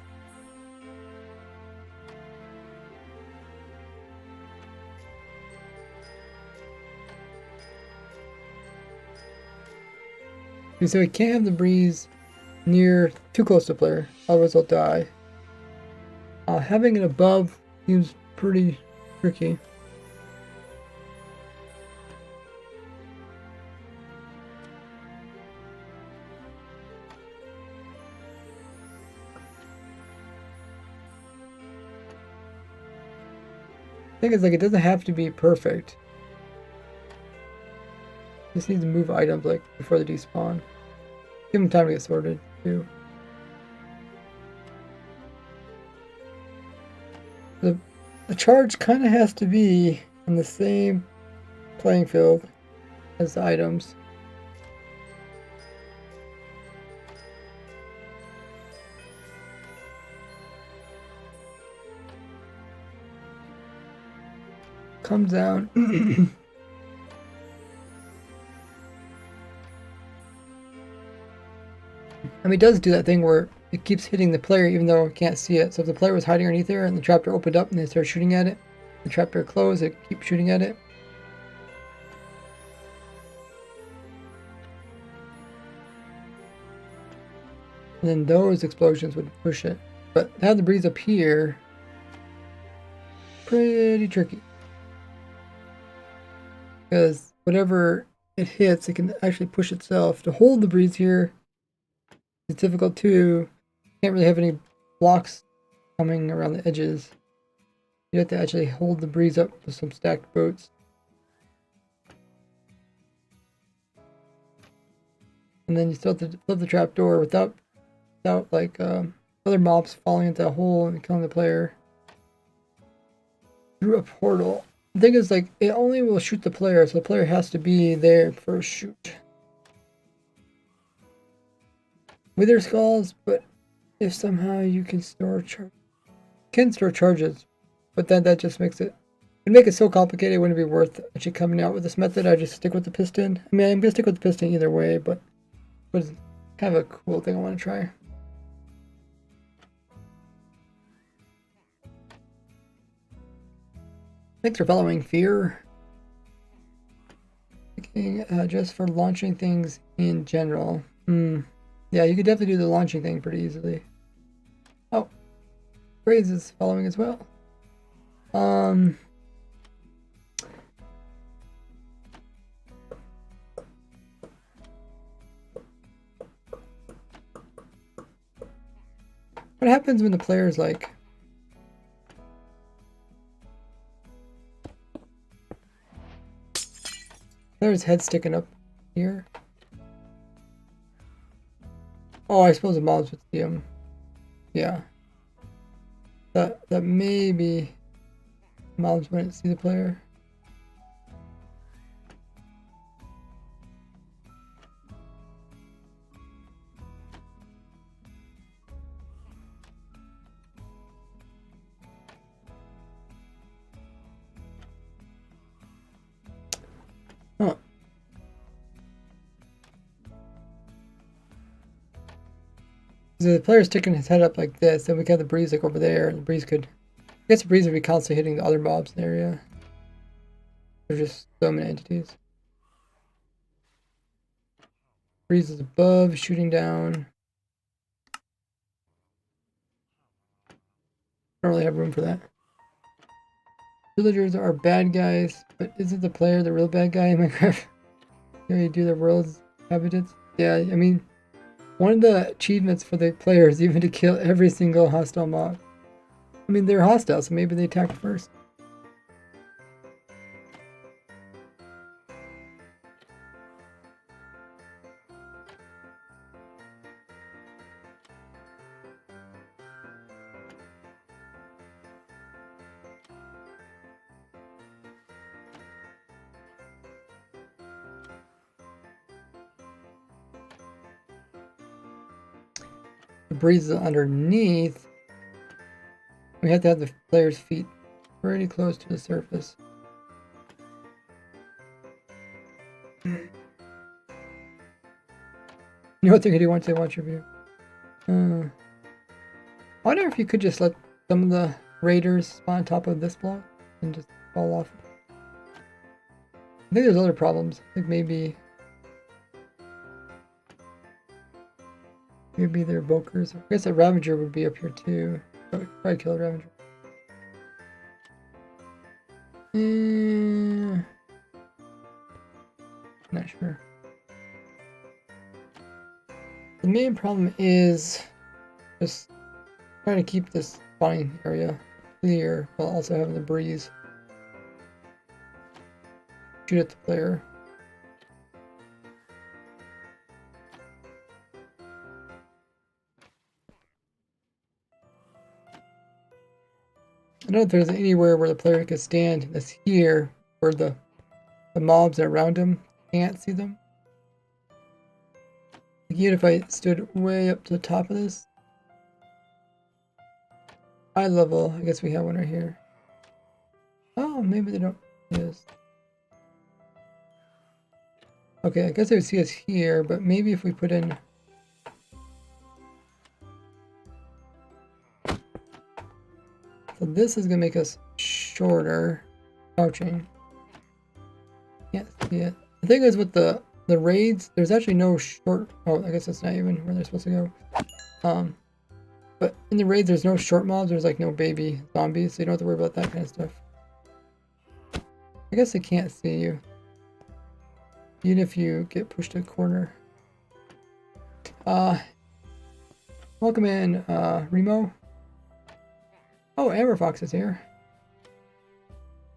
Okay, so we can't have the breeze near too close to player, otherwise they'll die. Having it above seems pretty tricky. Thing is, like, it doesn't have to be perfect. Just need to move items like before they despawn. Give them time to get sorted too. The charge kind of has to be on the same playing field as the items. Comes down. I mean, it does do that thing where it keeps hitting the player even though it can't see it. So if the player was hiding underneath there and the trapdoor opened up and they start shooting at it, the trapdoor closed, it keeps shooting at it. And then those explosions would push it. But to have the breeze up here, pretty tricky. Because whatever it hits, it can actually push itself. To hold the breeze here, it's difficult too. Can't really have any blocks coming around the edges. You have to actually hold the breeze up with some stacked boats. And then you still have to flip the trapdoor without like other mobs falling into a hole and killing the player. Through a portal. The thing is, like, it only will shoot the player, so the player has to be there for a shoot. Wither skulls, but if somehow you can store charges, but then that just makes it make it so complicated. It wouldn't be worth actually coming out with this method. I just stick with the piston. I mean, I'm gonna stick with the piston either way, but it's kind of a cool thing I want to try. Thanks for following, Fear. Just for launching things in general. Yeah, you could definitely do the launching thing pretty easily. Oh, Graze is following as well. What happens when the player's like... Player's head sticking up here. Oh, I suppose the mobs would see him. Yeah. That maybe mobs wouldn't see the player. Huh. So the player's sticking his head up like this, then we got the breeze like over there, and the breeze could... I guess the breeze would be constantly hitting the other mobs in the area. There's just so many entities. Breeze is above, shooting down. don't really have room for that. Villagers are bad guys, but isn't the player the real bad guy in Minecraft? You do the world's habitats? Yeah, I mean, one of the achievements for the player is even to kill every single hostile mob. I mean, they're hostile, so maybe they attack first. The breeze is underneath. We have to have the player's feet pretty close to the surface. You know what they're gonna do once they watch your video? I wonder if you could just let some of the raiders spawn on top of this block and just fall off. I think there's other problems. Like maybe they're evokers. I guess a Ravager would be up here too. Probably kill a Ravager. Not sure. The main problem is just trying to keep this spawning area clear while also having the breeze shoot at the player. I don't know if there's anywhere where the player could stand that's here where the mobs around him can't see them. Like even if I stood way up to the top of this eye level, I guess we have one right here. Oh, maybe they don't. Yes. Okay, I guess they would see us here, but maybe if we put in. So this is gonna make us shorter. Crouching. Can't see it. The thing is with the raids, there's actually no short. Oh, I guess that's not even where they're supposed to go. But in the raids, there's no short mobs. There's like no baby zombies, so you don't have to worry about that kind of stuff. I guess they can't see you, even if you get pushed to a corner. Welcome in, Remo. Oh, Amber Fox is here.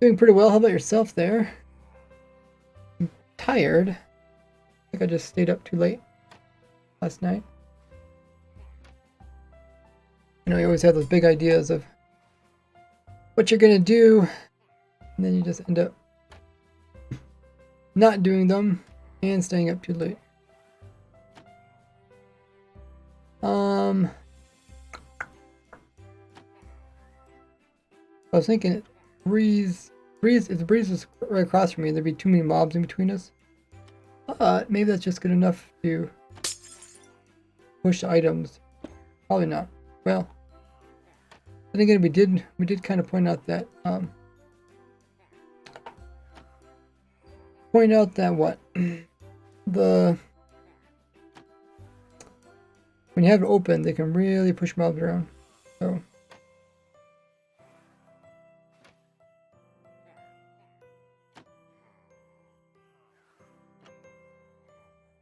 Doing pretty well. How about yourself there? I'm tired. I think I just stayed up too late last night. You know, you always have those big ideas of what you're gonna do, and then you just end up not doing them and staying up too late. I was thinking, if the breeze was right across from me, there'd be too many mobs in between us. Maybe that's just good enough to push items. Probably not. Well, then again, we did kind of point out that what when you have it open, they can really push mobs around. So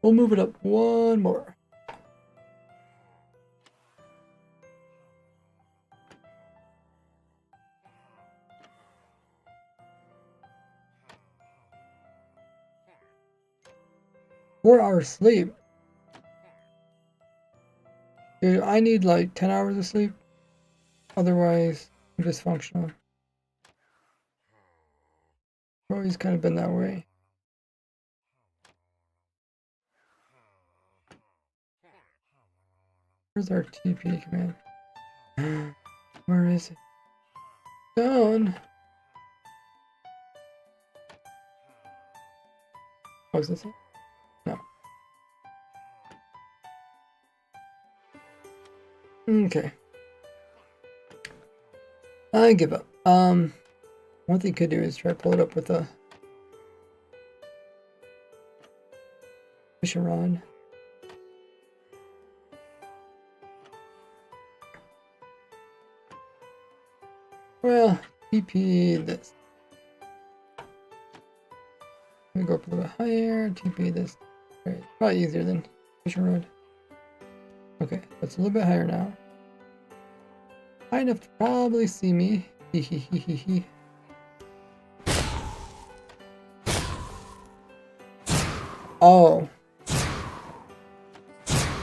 we'll move it up one more. Four-hour sleep. Dude, I need like 10 hours of sleep. Otherwise, I'm dysfunctional. I've always kind of been that way. Where's our TP command? Where is it? Down. Oh, is this it? No. Okay. I give up. One thing you could do is try to pull it up with a fishing rod. Well, TP this. Let me go up a little bit higher. TP this. Right. Probably easier than Fishing Road. Okay, that's a little bit higher now. High enough to probably see me. Hehehehe. Oh.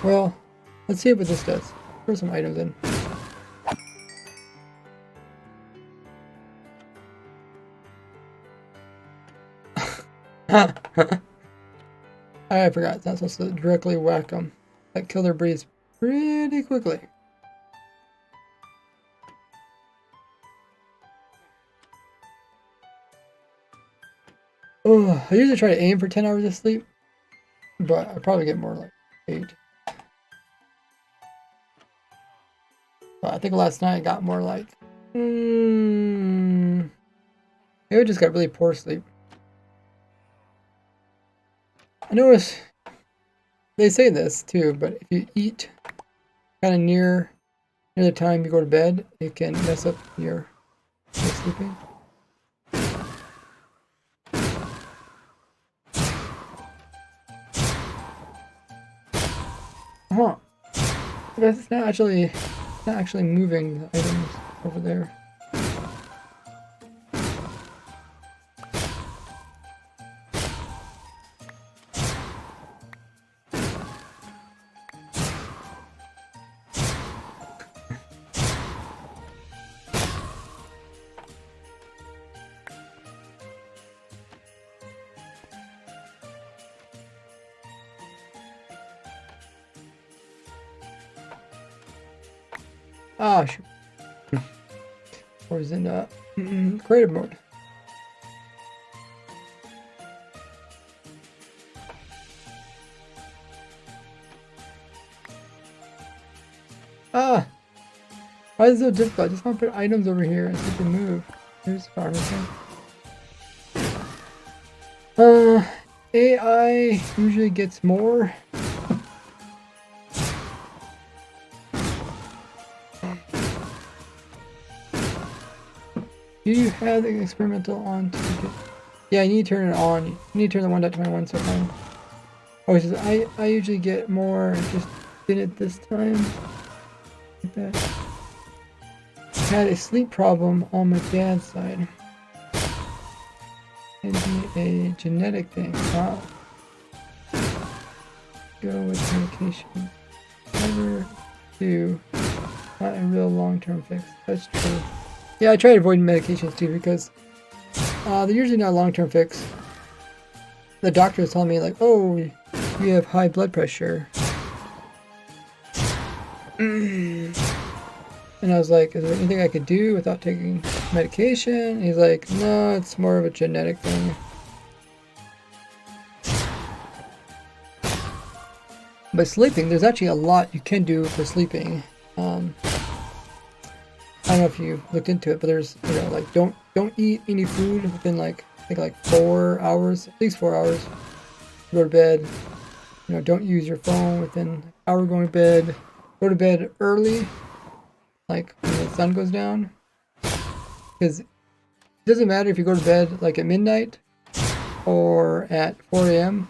Well, let's see what this does. Throw some items in. I forgot, it's not supposed to directly whack them. That kill their breeze pretty quickly. Oh, I usually try to aim for 10 hours of sleep, but I probably get more like 8. I think last night I got more like, maybe I just got really poor sleep. I notice they say this too, but if you eat kind of near the time you go to bed, it can mess up your sleeping. Huh. It's not actually moving the items over there. Ah, shoot. Or is in creative mode. Ah! Why is it so difficult? I just want to put items over here and see if they move. Here's the pharmacy. AI usually gets more. Do you have the experimental on? Yeah, you need to turn it on. You need to turn the 1.21 so on. Oh, it says, I usually get more. I just did it this time. Like that. I had a sleep problem on my dad's side. It'd be a genetic thing. Wow. Go with medication. Never do. Not a real long-term fix. That's true. Yeah, I try to avoid medications too because they're usually not a long-term fix. The doctor was telling me like, oh, you have high blood pressure. And I was like, is there anything I could do without taking medication? And he's like, no, it's more of a genetic thing. But sleeping, there's actually a lot you can do for sleeping. I don't know if you looked into it, but there's, you know, like don't eat any food within like I think like 4 hours, at least 4 hours. Go to bed. You know, don't use your phone within an hour going to bed. Go to bed early, like when the sun goes down, because it doesn't matter if you go to bed like at midnight or at 4 a.m.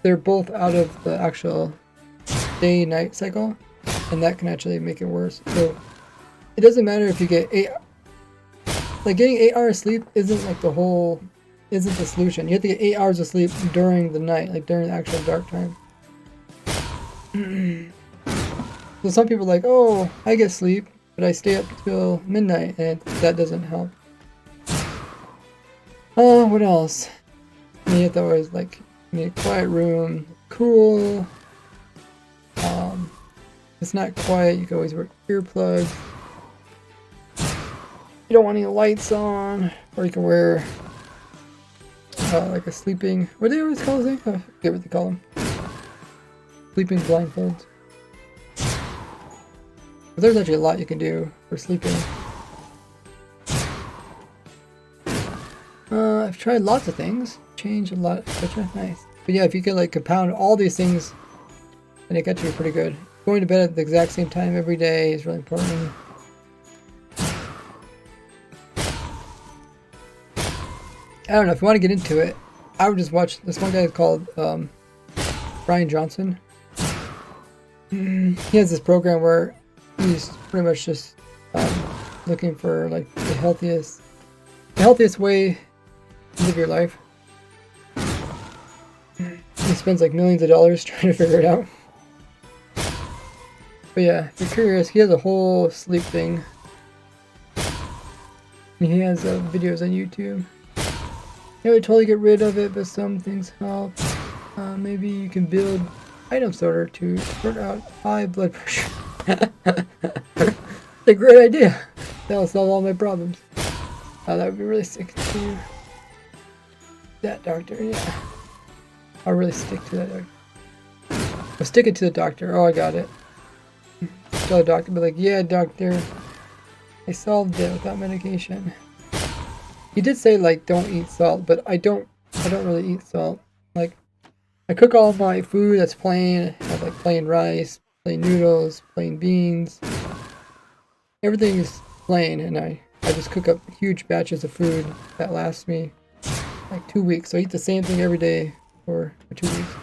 They're both out of the actual day-night cycle. And that can actually make it worse. So it doesn't matter if you get getting 8 hours of sleep isn't the solution. You have to get 8 hours of sleep during the night, like during the actual dark time. So some people are like, oh, I get sleep, but I stay up till midnight, and that doesn't help. What else? And you have to always like need a quiet room, cool. It's not quiet, you can always wear earplugs. You don't want any lights on, or you can wear like a sleeping, what do they always call this thing? I forget what they call them. Sleeping blindfolds. But there's actually a lot you can do for sleeping. I've tried lots of things, changed a lot, etc. Nice. But yeah, if you can like compound all these things, then it gets you pretty good. going to bed at the exact same time every day is really important. I don't know, if you want to get into it, I would just watch this one guy called Brian Johnson. He has this program where he's pretty much just looking for like the healthiest way to live your life. He spends like millions of dollars trying to figure it out. But yeah, if you're curious, he has a whole sleep thing. He has videos on YouTube. You would totally get rid of it, but some things help. Maybe you can build item sorter to sort out high blood pressure. That's a great idea. That'll solve all my problems. That would be really sick to that doctor, yeah. I'll really stick to that doctor. I'll stick it to the doctor. Oh, I got it. Tell the doctor, be like, yeah, doctor, I solved it without medication. He did say like don't eat salt, but I don't really eat salt. Like I cook all my food that's plain. I have like plain rice, plain noodles, plain beans. Everything is plain, and I just cook up huge batches of food that lasts me like 2 weeks. So I eat the same thing every day for 2 weeks.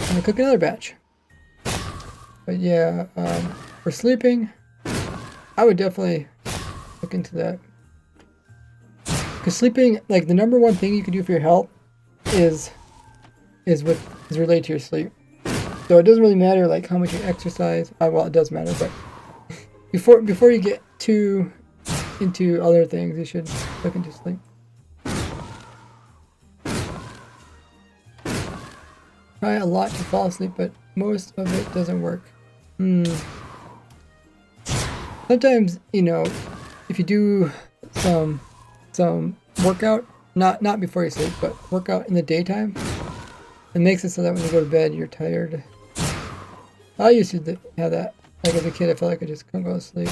And I cook another batch. But yeah, for sleeping, I would definitely look into that. Because sleeping, like the number one thing you can do for your health is related to your sleep. So it doesn't really matter like how much you exercise. Well, it does matter, but before you get too into other things, you should look into sleep. Try a lot to fall asleep, but most of it doesn't work. Sometimes, you know, if you do some workout, not before you sleep, but workout in the daytime, it makes it so that when you go to bed, you're tired. I used to have that. Like as a kid, I felt like I just couldn't go to sleep.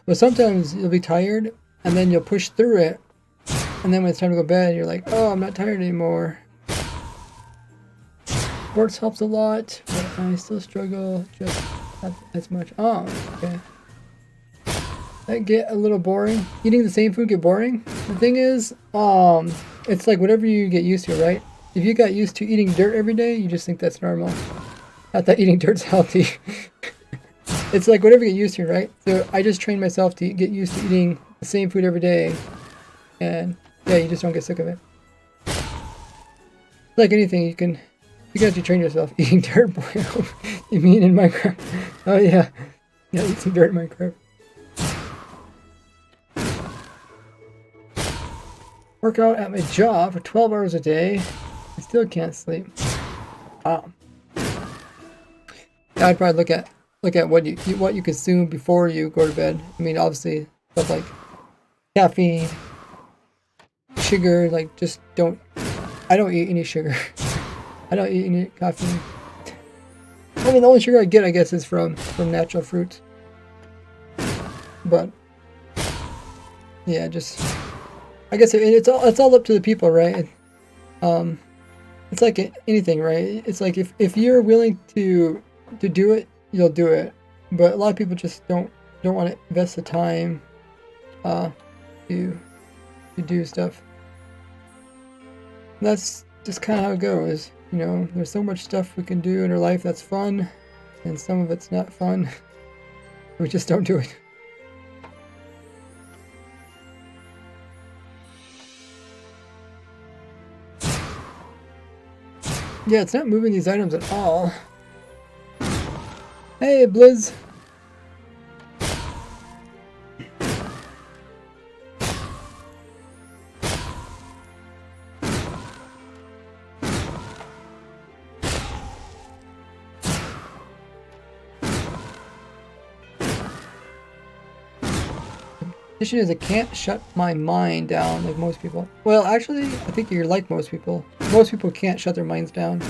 But sometimes you'll be tired, and then you'll push through it, and then when it's time to go to bed, you're like, oh, I'm not tired anymore. Sports helps a lot, but I still struggle just not as much. Oh, okay. That get a little boring. Eating the same food get boring. The thing is, it's like whatever you get used to, right? If you got used to eating dirt every day, you just think that's normal. Not that eating dirt's healthy. It's like whatever you get used to, right? So I just trained myself to get used to eating the same food every day, and yeah, you just don't get sick of it. Like anything, you can have to train yourself. Eating dirt, boy. You mean in Minecraft? Oh yeah, eat some dirt in Minecraft. Work out at my job for 12 hours a day. I still can't sleep. Wow. I'd probably look at what you consume before you go to bed. I mean, obviously stuff like caffeine, sugar. Like, just don't. I don't eat any sugar. I don't eat any caffeine. I mean, the only sugar I get, I guess, is from natural fruits. But yeah, just. I guess it's all up to the people, right? It's like anything, right? It's like if you're willing to do it, you'll do it. But a lot of people just don't want to invest the time to do stuff. And that's just kind of how it goes. You know, there's so much stuff we can do in our life that's fun, and some of it's not fun. We just don't do it. Yeah, it's not moving these items at all. Hey, Blizz. The issue is I can't shut my mind down like most people. Well, actually, I think you're like most people. Most people can't shut their minds down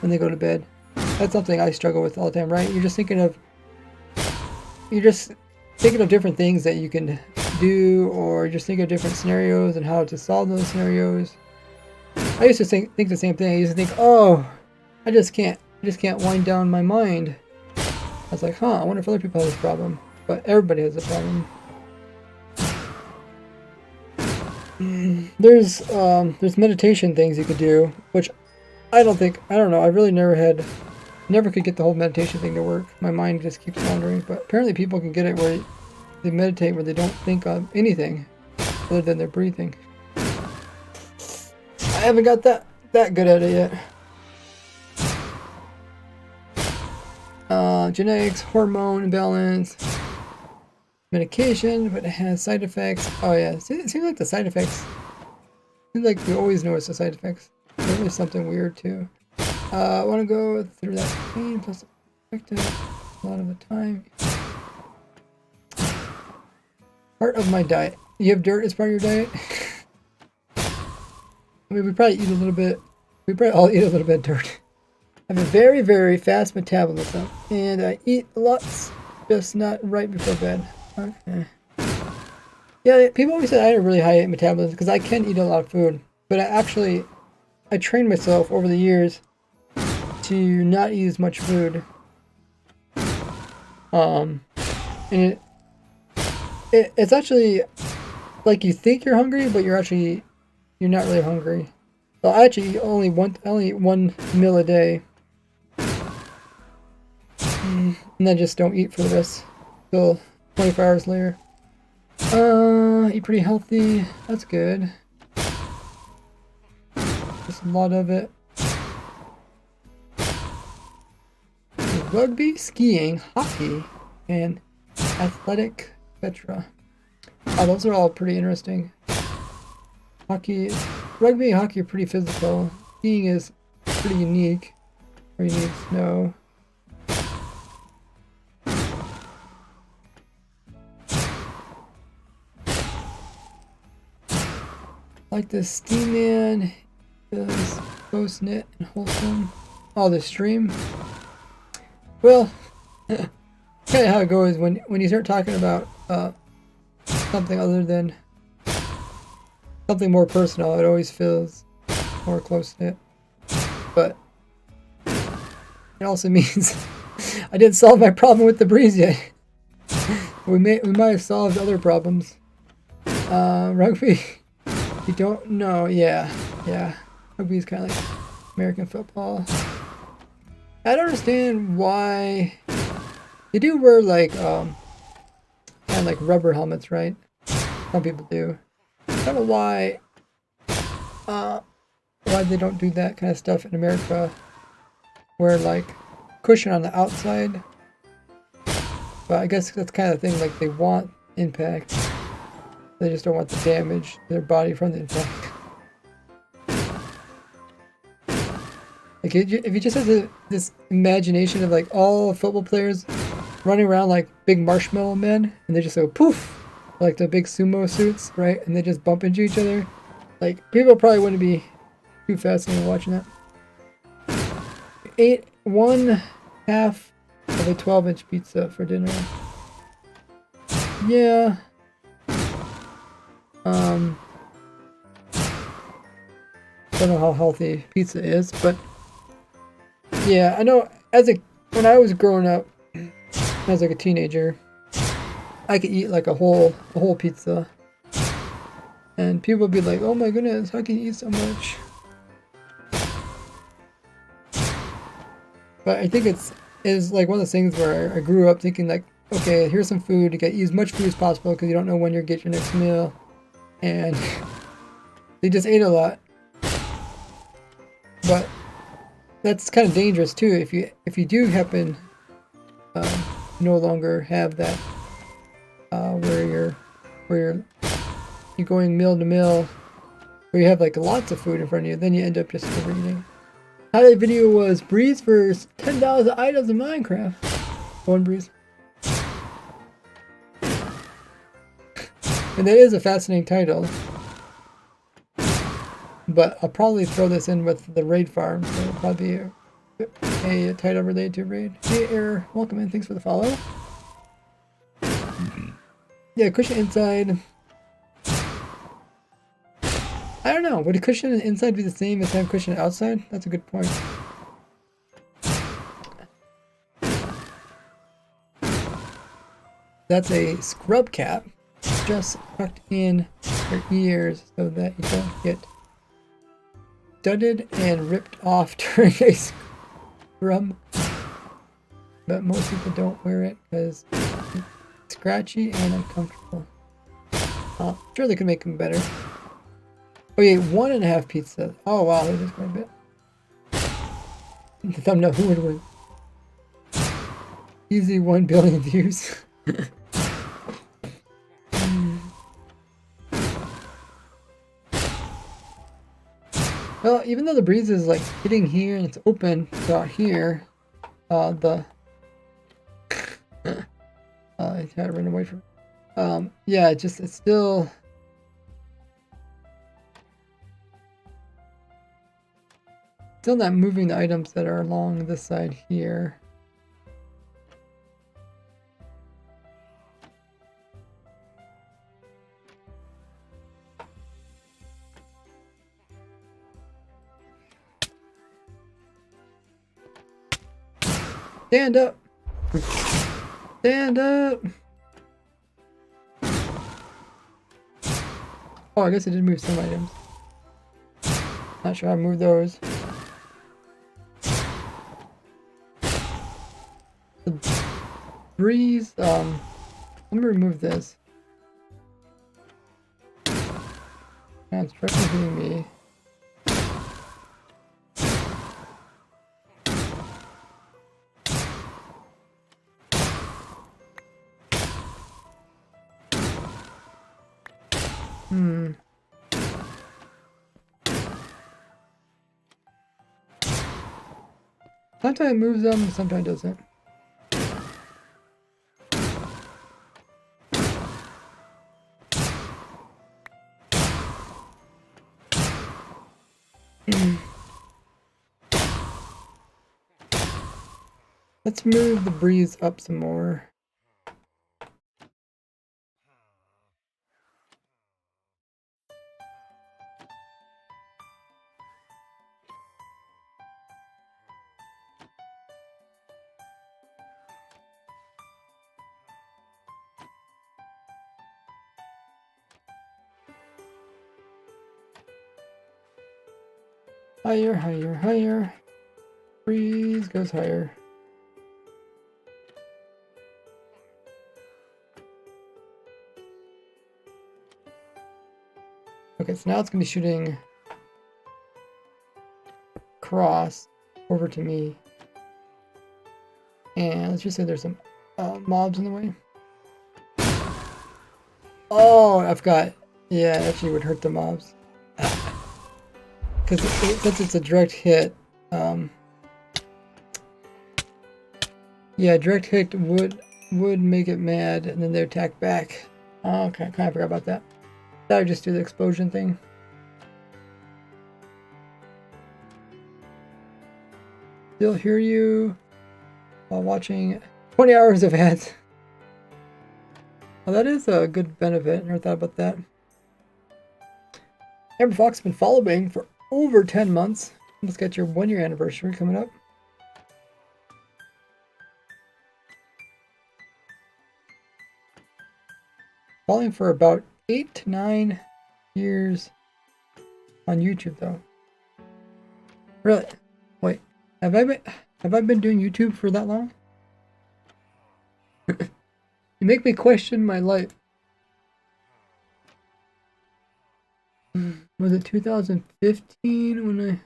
when they go to bed. That's something I struggle with all the time, right? You're just thinking of different things that you can do, or just think of different scenarios and how to solve those scenarios. I used to think the same thing. I used to think, oh, I just can't wind down my mind. I was like, huh, I wonder if other people have this problem. But everybody has a problem. There's meditation things you could do, which I don't know, I really never could get the whole meditation thing to work. My mind just keeps wandering, but apparently people can get it where they meditate where they don't think of anything other than their breathing. I haven't got that good at it yet. Genetics, hormone imbalance, medication, but it has side effects. Oh yeah, it seems like the side effects, seems like we always notice the side effects. There is something weird too. I want to go through that pain plus effective a lot of the time. Part of my diet. You have dirt as part of your diet? I mean, we probably eat a little bit. We probably all eat a little bit of dirt. I have a very, very fast metabolism, and I eat lots, just not right before bed. Okay. Yeah, people always say I have a really high metabolism because I can eat a lot of food, but I trained myself over the years to not eat as much food. And it's actually like you think you're hungry, but you're not really hungry. So I actually eat only one meal a day. And then just don't eat for the rest till 24 hours later. Eat pretty healthy. That's good. Just a lot of it. Rugby, skiing, hockey, and athletic, etc. Oh, those are all pretty interesting. Rugby and hockey are pretty physical. Skiing is pretty unique, where you need snow. Like this Steam Man is close knit and wholesome. Oh, the stream. Well, kind of how it goes when you start talking about something other than something more personal. It always feels more close knit, but it also means I didn't solve my problem with the breeze yet. we might have solved other problems. Rugby. You don't know, yeah. Rugby is kind of like American football. I don't understand why they do wear like kind of like rubber helmets, right? Some people do. I don't know why they don't do that kind of stuff in America. Wear like cushion on the outside. But I guess that's kind of the thing, like they want impact. They just don't want the damage to their body from the impact. Like if you just have this imagination of like all football players running around like big marshmallow men, and they just go poof, like the big sumo suits, right? And they just bump into each other. Like people probably wouldn't be too fascinated watching that. Ate 1/2 of a 12-inch pizza for dinner. Yeah. Don't know how healthy pizza is, but yeah, I know when I was growing up, as like a teenager, I could eat like a whole pizza, and people would be like, "Oh my goodness, how can you eat so much?" But I think it's like one of those things where I grew up thinking like, okay, here's some food to eat as much food as possible because you don't know when you'll get your next meal, and they just ate a lot. But that's kind of dangerous too if you do happen no longer have that where you're going meal to meal, where you have like lots of food in front of you, then you end up just overeating. Highlight video was Breeze for $10 items in Minecraft. One Breeze. And that is a fascinating title. But I'll probably throw this in with the raid farm, so it'll probably be a title related to raid. Hey, Error, welcome in, thanks for the follow. Yeah, cushion inside. I I don't know. Would a cushion inside be the same as have cushion outside? That's a good point. That's a scrub cap, just tucked in your ears so that you don't get studded and ripped off during a scrub. But most people don't wear it because it's scratchy and uncomfortable. I'm sure they could make them better. Oh yeah, 1.5 pizza. Oh wow, that is quite a bit. The thumbnail, who would win? Easy 1 billion views. Well, even though the breeze is like hitting here and it's open out here, I try to run away from it. Yeah, it's still not moving the items that are along this side here. Stand up! Stand up! Oh, I guess I did move some items. Not sure how to move those. The breeze, let me remove this. Now it's directly hitting me. Sometimes it moves them, sometimes it doesn't. Let's move the breeze up some more. Higher, higher, higher. Breeze goes higher. Okay, so now it's going to be shooting across over to me. And let's just say there's some mobs in the way. Oh, I forgot. Yeah, it actually would hurt the mobs. Because since it's a direct hit, yeah, direct hit would make it mad, and then they attack back. Oh, okay, I kind of forgot about that. Thought I'd just do the explosion thing. Still hear you while watching 20 hours of ads. Well, that is a good benefit. Never thought about that. Amber Fox has been following for over 10 months. Let's get your 1-year anniversary coming up. Following for about 8 to 9 years on YouTube, though. Really? Wait, have I been doing YouTube for that long? You make me question my life. Was it 2015 when I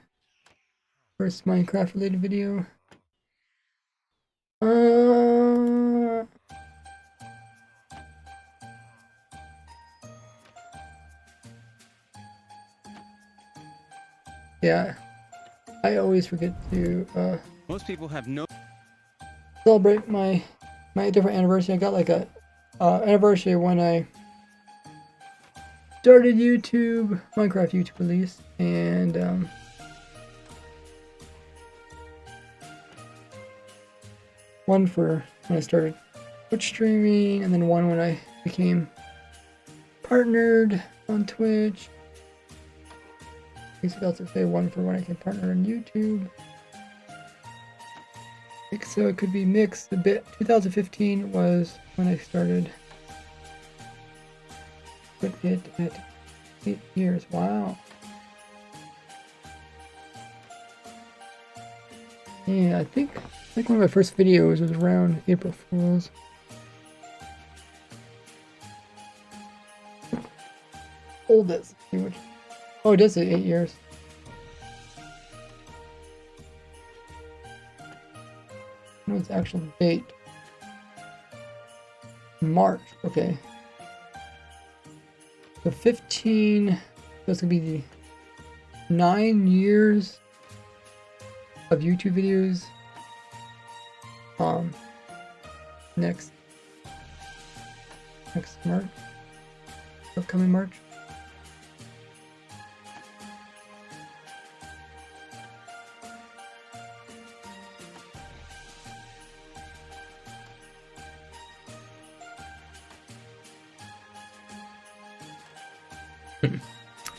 first Minecraft related video? Yeah, I always forget to most people have no celebrate my different anniversary. I got like a anniversary when I started YouTube, Minecraft YouTube release, and one for when I started Twitch streaming, and then one when I became partnered on Twitch. guess you could also say one for when I can partner on YouTube. So it could be mixed a bit. 2015 was when I started. Put it at 8 years. Wow. Yeah, I think one of my first videos was around April Fool's. Oldest. Oh, it does say 8 years. What's the actual date? March. Okay. So 15. That's gonna be the 9 years of YouTube videos. Next March. Upcoming March.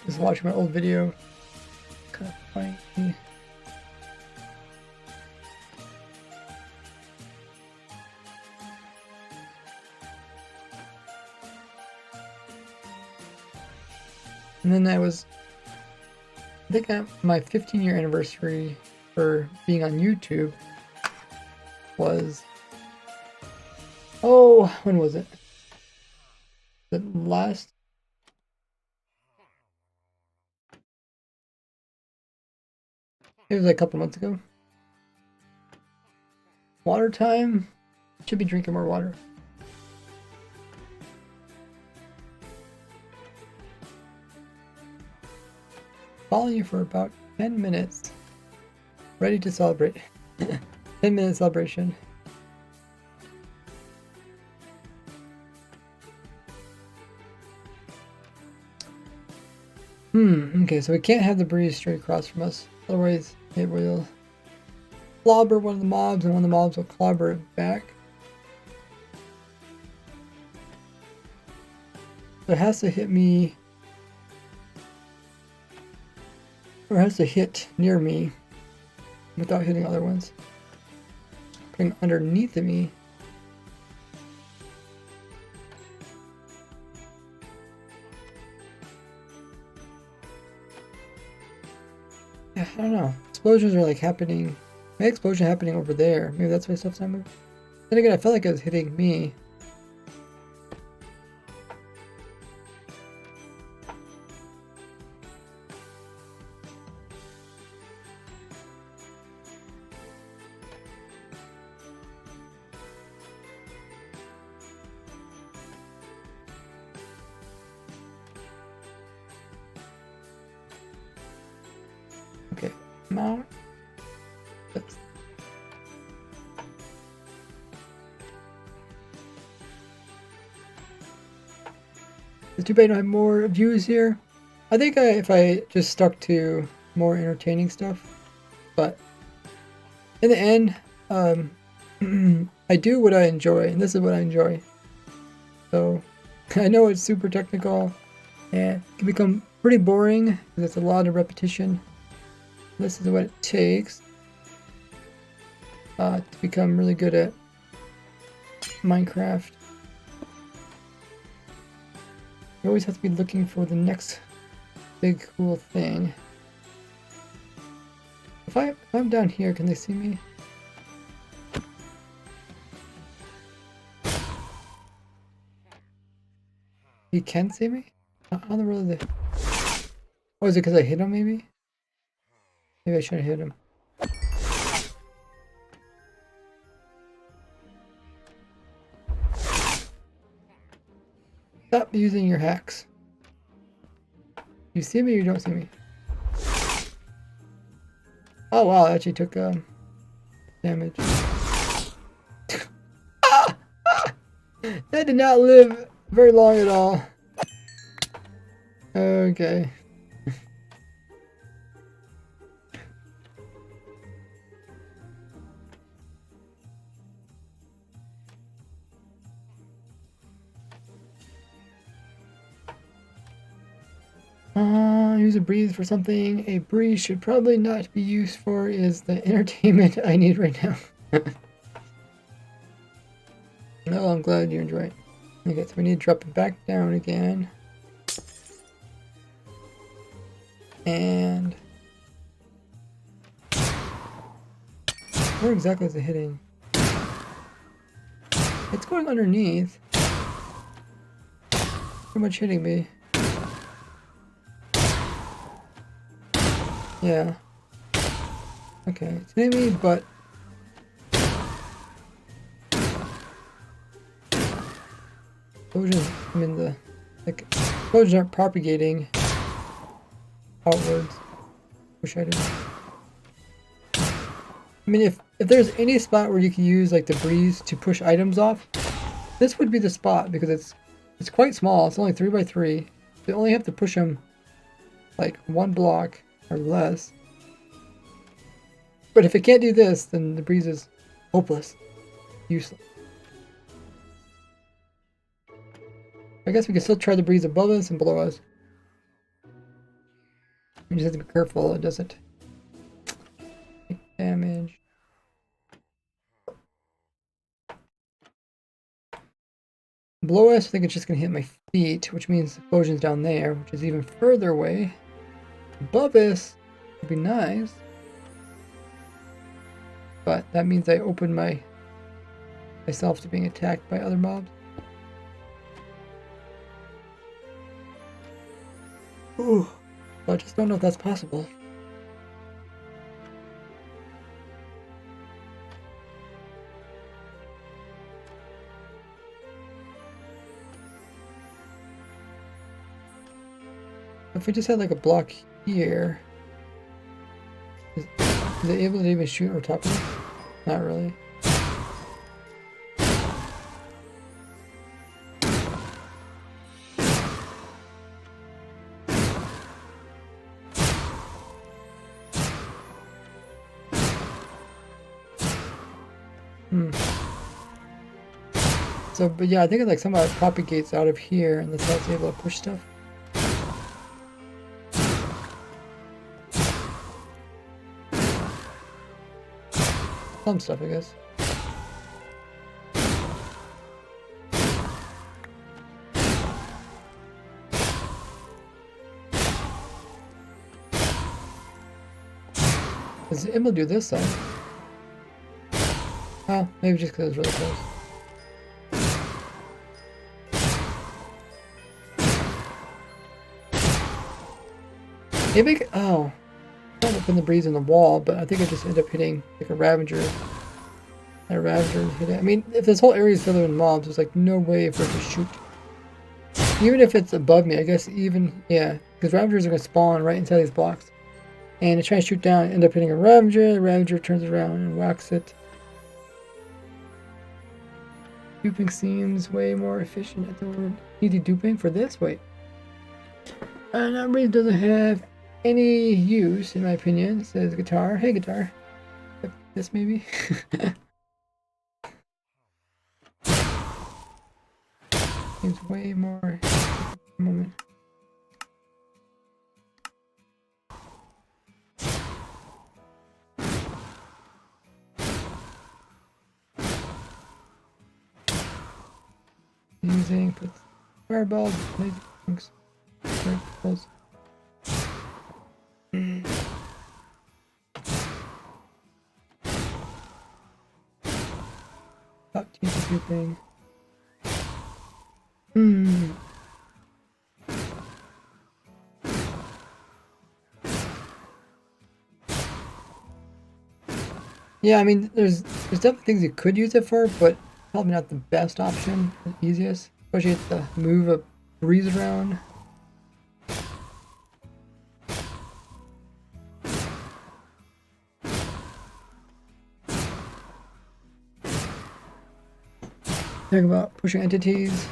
Just watching my old video. Kind of funny. And then I think my 15-year anniversary for being on YouTube was, oh, when was it? The last, it was like a couple months ago. Water time. Should be drinking more water. Follow you for about 10 minutes. Ready to celebrate. 10-minute celebration. Okay, so we can't have the breeze straight across from us. Otherwise, it will clobber one of the mobs, and one of the mobs will clobber it back. So it has to hit me, or it has to hit near me without hitting other ones. Putting underneath of me. Yeah, I don't know. Explosions are like happening. My explosion happening over there. Maybe that's why stuff's not moving. Then again, I felt like it was hitting me. Okay, mount. It's too bad I don't have more views here. I think if I just stuck to more entertaining stuff, but in the end, I do what I enjoy, and this is what I enjoy. So I know it's super technical and it can become pretty boring because it's a lot of repetition. This is what it takes to become really good at Minecraft. You always have to be looking for the next big cool thing. If I'm down here, can they see me? He can see me? How the world is it? Oh, is it because I hit him maybe? Maybe I shouldn't hit him. Stop using your hacks. You see me or you don't see me? Oh wow, I actually took damage. That did not live very long at all. Okay. Use a breeze for something a breeze should probably not be used for is the entertainment I need right now. No, I'm glad you enjoy it. Okay, so we need to drop it back down again. And where exactly is it hitting? It's going underneath. Pretty much hitting me. Yeah. Okay, it's hitting me, but explosions, I mean explosions aren't propagating outwards. Wish I didn't. I mean, if there's any spot where you can use like the breeze to push items off, this would be the spot because it's quite small. It's only 3 by 3. You only have to push them like 1 block or less. But if it can't do this, then the breeze is hopeless, useless. I guess we can still try the breeze above us and below us. We just have to be careful it doesn't take damage. Below us, I think it's just going to hit my feet, which means the explosion's down there, which is even further away. Above us would be nice. But that means I open myself to being attacked by other mobs. Ooh, I just don't know if that's possible. If we just had like a block here, is it able to even shoot over top of it? Not really. So, but yeah, I think it like somehow it propagates out of here and that's how it's able to push stuff. Some stuff, I guess. Is it able to do this side? Oh, maybe just because it's really close. Maybe, oh. I don't open the breeze in the wall, but I think I just end up hitting like a Ravager. And a Ravager hit it. I mean, if this whole area is filled with mobs, there's like no way for it to shoot. Even if it's above me, I guess even, yeah. Because Ravagers are going to spawn right inside these blocks. And it's trying to shoot down, end up hitting a Ravager. The Ravager turns around and whacks it. Duping seems way more efficient at the moment. Easy duping for this? Wait. And that breeze doesn't have any use, in my opinion, says Guitar. Hey, Guitar. This maybe? Seems way more moment. Using, put fireballs, laser things, fireballs. Stop teaching thing. Yeah, I mean, there's definitely things you could use it for, but probably not the best option, the easiest. Especially if to move a breeze around. Think about pushing entities.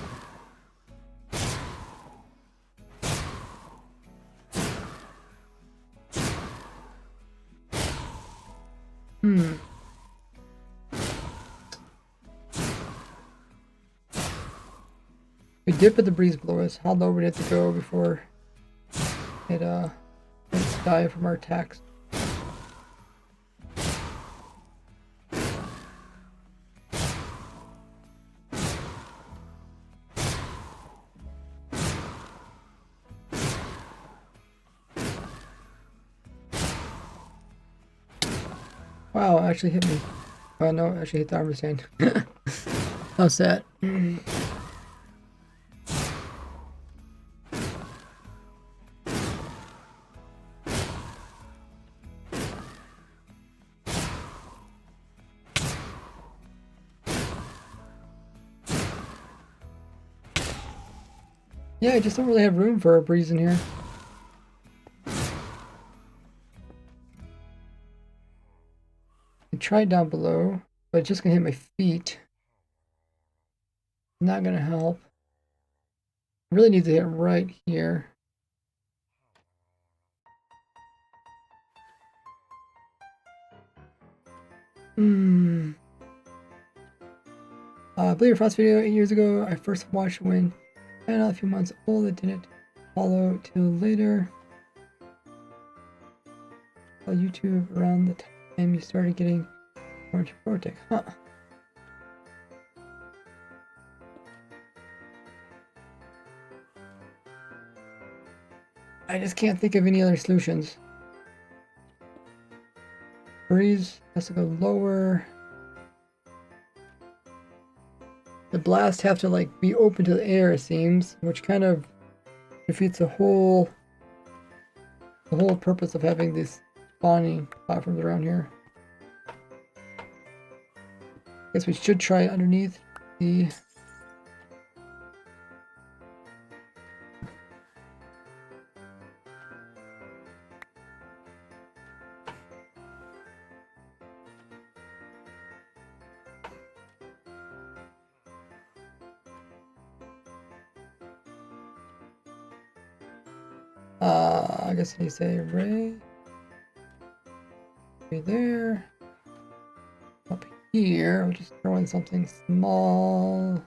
We did put the breeze below us. How low would it have to go before it it die from our attacks. Wow, it actually hit me. Oh no, it actually hit the armor stand. How sad. Yeah, I just don't really have room for a breeze in here. I tried down below, but it's just gonna hit my feet. Not gonna help. I really need to hit right here. I believe your first video 8 years ago. I first watched when channel a few months old. It didn't follow till later. On YouTube around the time you started getting more into Protec. Huh. I just can't think of any other solutions. Breeze has to go lower. The blast have to like be open to the air, it seems, which kind of defeats the whole purpose of having these spawning platforms around here. Guess we should try underneath the I guess you say array. Right there. Up here, we'll just throw in something small.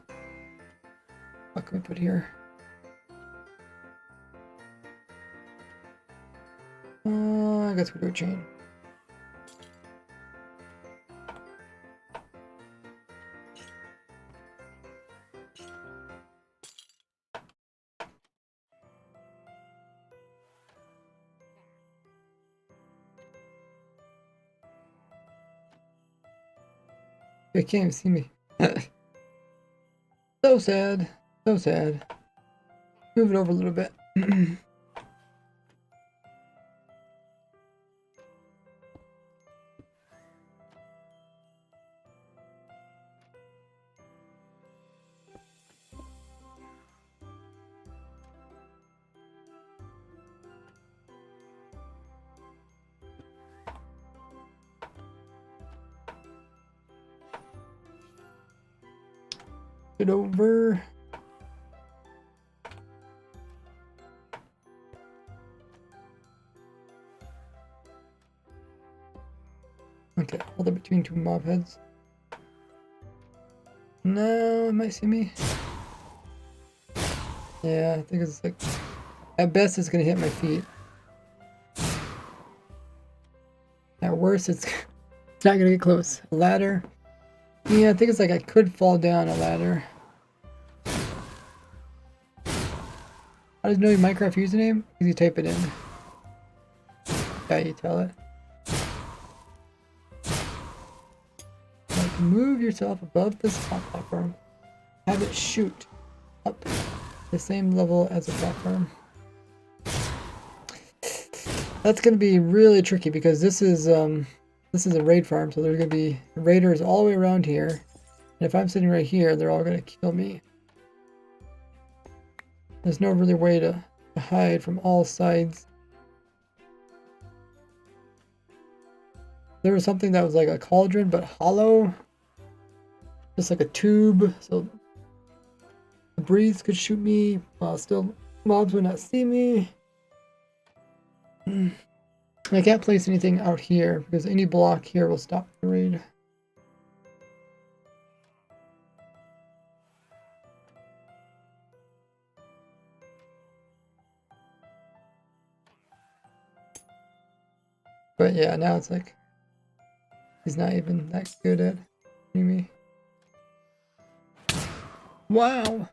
What can we put here? I guess we'll do a chain. They can't even see me. So sad. So sad. Move it over a little bit. It over. Okay, hold it between two mob heads. No, it might see me. Yeah, I think it's like, at best it's gonna hit my feet. At worst it's not gonna get close. A ladder. Yeah, I think it's like I could fall down a ladder. How does it know your Minecraft username? Because you type it in. Yeah, you tell it. Like, move yourself above this top platform. Have it shoot up the same level as the platform. That's gonna be really tricky because this is a raid farm, so there's gonna be raiders all the way around here. And if I'm sitting right here, they're all gonna kill me. There's no really way to hide from all sides. There was something that was like a cauldron, but hollow. Just like a tube, so the breeze could shoot me while still mobs would not see me. I can't place anything out here because any block here will stop the raid. But yeah, now it's like he's not even that good at hitting me. Wow.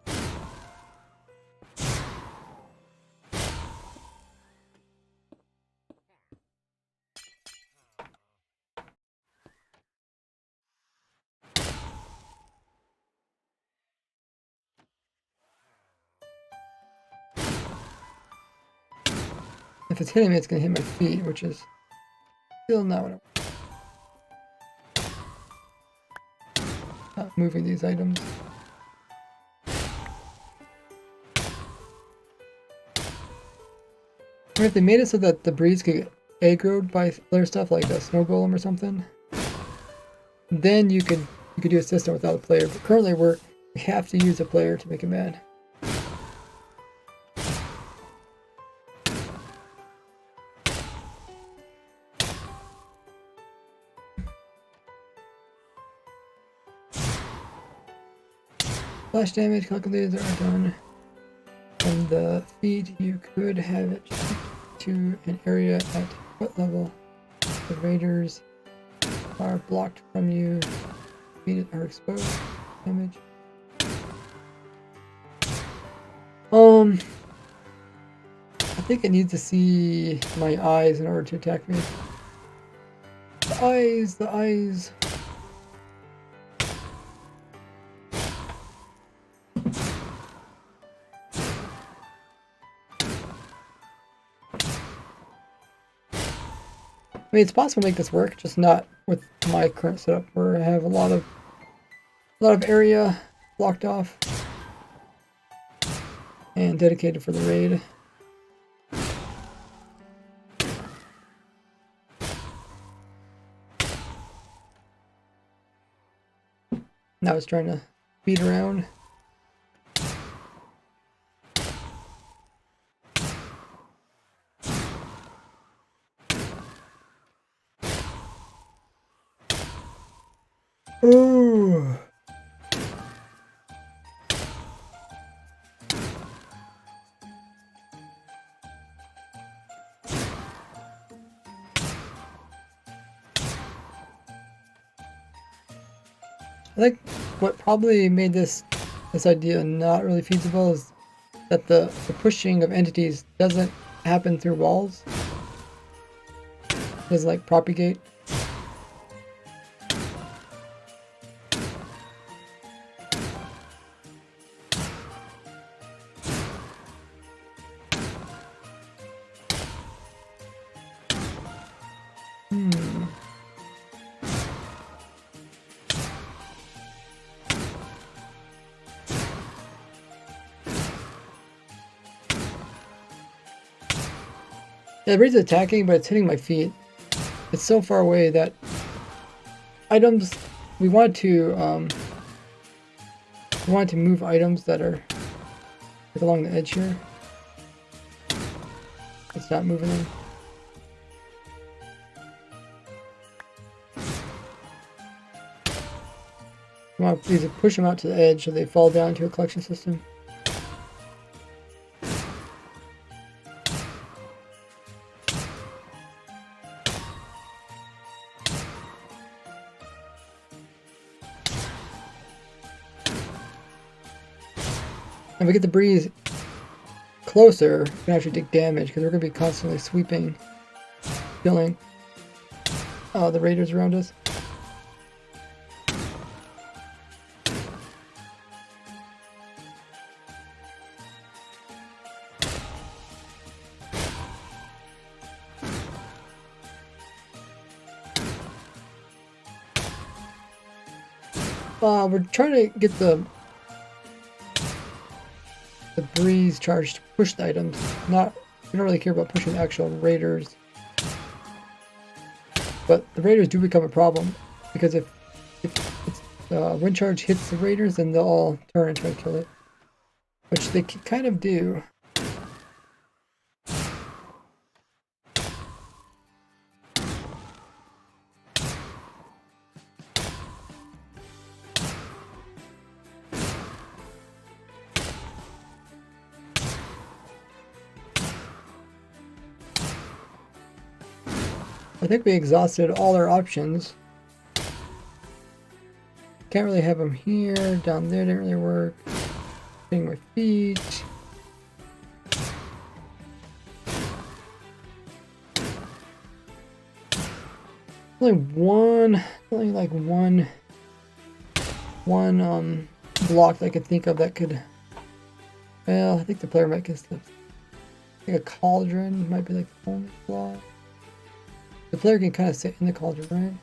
If it's hitting me, it's gonna hit my feet, which is still not what I want. Not moving these items. Or if they made it so that the breeds could get aggroed by other stuff like a snow golem or something, then you could do a system without a player. But currently we have to use a player to make it mad. Flash damage calculators are done. From the feed, you could have it to an area at foot level. The raiders are blocked from you. Feet are exposed. Damage. I think it needs to see my eyes in order to attack me. The eyes, the eyes. I mean, it's possible to make this work, just not with my current setup, where I have a lot of area blocked off and dedicated for the raid. Now it's trying to beat around. Ooh. I think what probably made this idea not really feasible is that the pushing of entities doesn't happen through walls. It doesn't like propagate. Yeah, the breed's attacking, but it's hitting my feet. It's so far away that items we want to move items that are like along the edge here. It's not moving them. We want to push them out to the edge so they fall down into a collection system. If we get the breeze closer, we can actually take damage because we're going to be constantly sweeping, killing the raiders around us. We're trying to get the breeze charge to push the items. We don't really care about pushing the actual raiders. But the raiders do become a problem because if wind charge hits the raiders, then they'll all turn and try to kill it, which they kind of do. I think we exhausted all our options. Can't really have them here. Down there didn't really work. Hitting my feet. Only like one block that I could think of that could. Well, I think the player might get slipped. Like a cauldron might be like the only block. The player can kind of sit in the cauldron, right?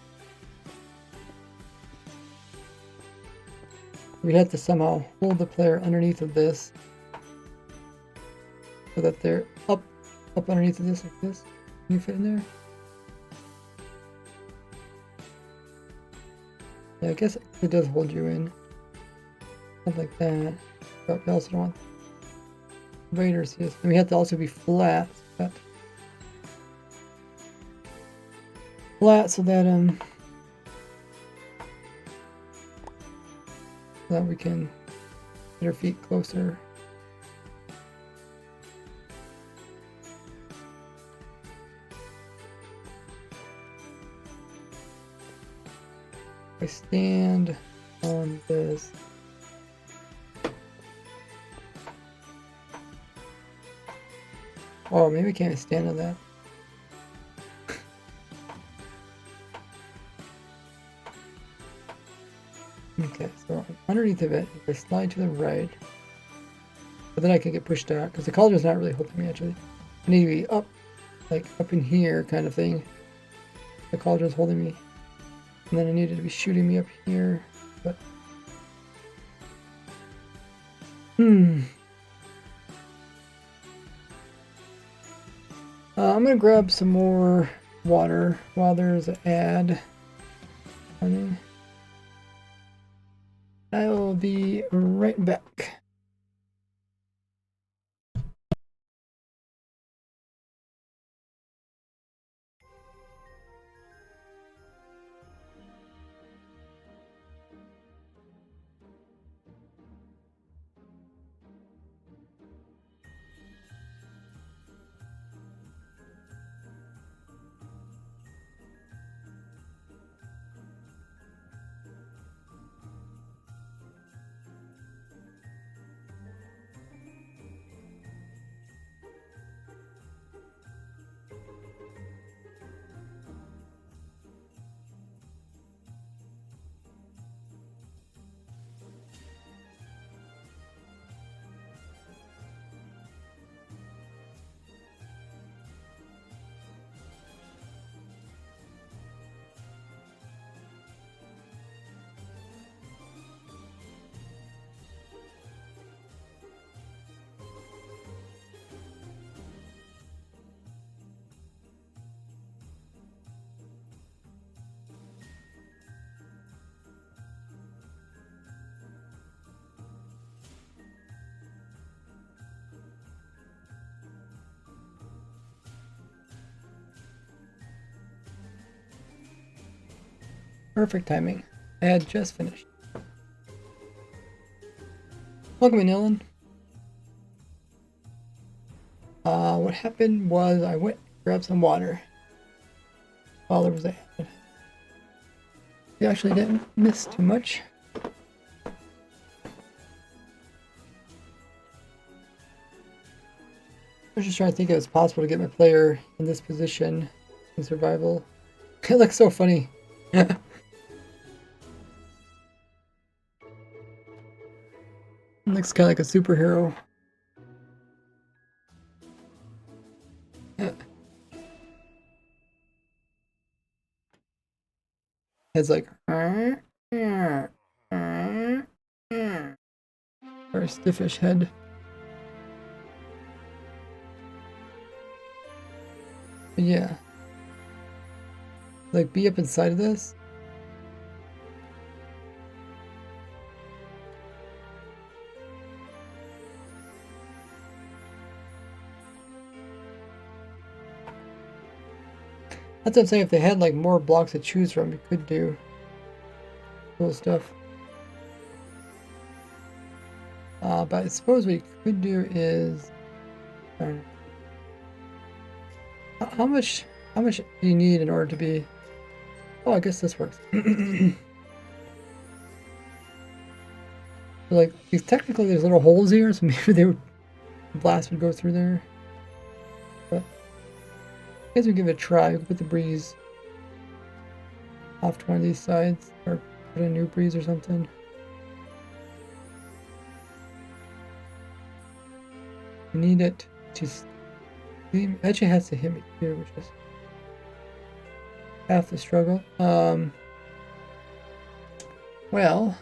We'd have to somehow hold the player underneath of this so that they're up underneath of this like this. Can you fit in there? Yeah, I guess it does hold you in. Something like that. But we also don't want Raiders here. And we have to also be flat. Flat so that we can get our feet closer. I stand on this. Oh, maybe I can't stand on that. Okay, so underneath of it, if I slide to the right, but then I can get pushed out because the cauldron's not really holding me actually. I need to be up, like up in here kind of thing. The cauldron's holding me. And then I needed to be shooting me up here, but I'm gonna grab some more water while there's an ad running. I will be right back. Perfect timing. I had just finished. Welcome in, Ellen. What happened was I went and grabbed some water while there was a ad. You actually didn't miss too much. I was just trying to think if it was possible to get my player in this position in survival. It looks so funny. Looks kind of like a superhero. It's like or a stiffish head. But yeah. Like be up inside of this. That's what I'm saying, if they had like more blocks to choose from, you could do cool stuff. But I suppose what you could do is how much How much do you need in order to be... Oh, I guess this works. Like, technically there's little holes here, so maybe the blast would go through there. But I guess we give it a try. We can put the breeze off to one of these sides, or put a new breeze or something. We need it to... It actually has to hit me too, which is half the struggle. Well...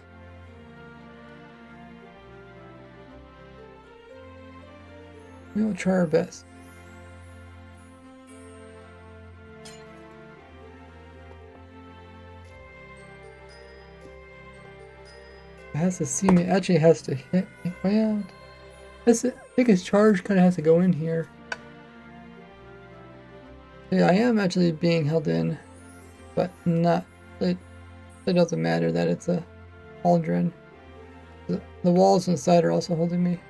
We will try our best. It has to see me. Actually, it has to hit me. Well, I think his charge kind of has to go in here. Yeah, I am actually being held in, but not. It doesn't matter that it's a cauldron. The walls inside are also holding me.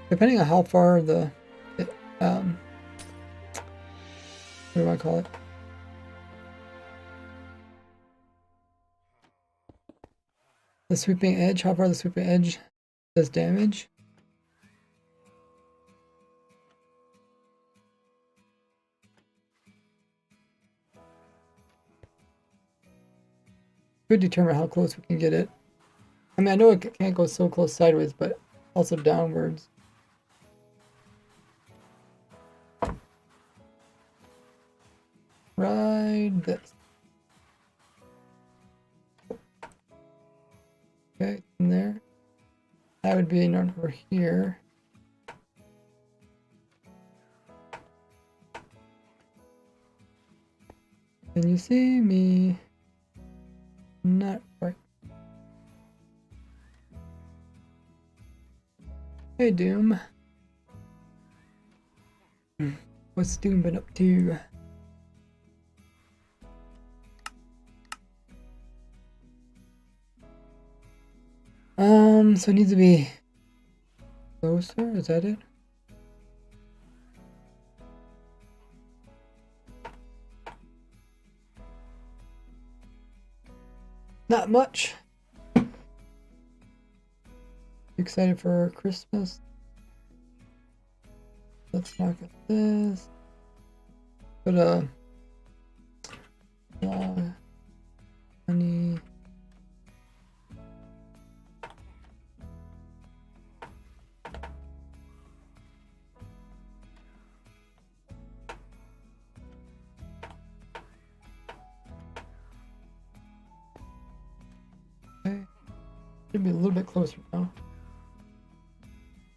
Depending on how far what do I call it? The sweeping edge, how far the sweeping edge does damage. Could determine how close we can get it. I mean, I know it can't go so close sideways, but also downwards. Ride this. Okay, in there. That would be over here. Can you see me? Not quite. Hey, Doom. What's Doom been up to? So it needs to be closer, is that it? Not much. Excited for Christmas. Let's knock at this. Put a honey. Okay. Should be a little bit closer now.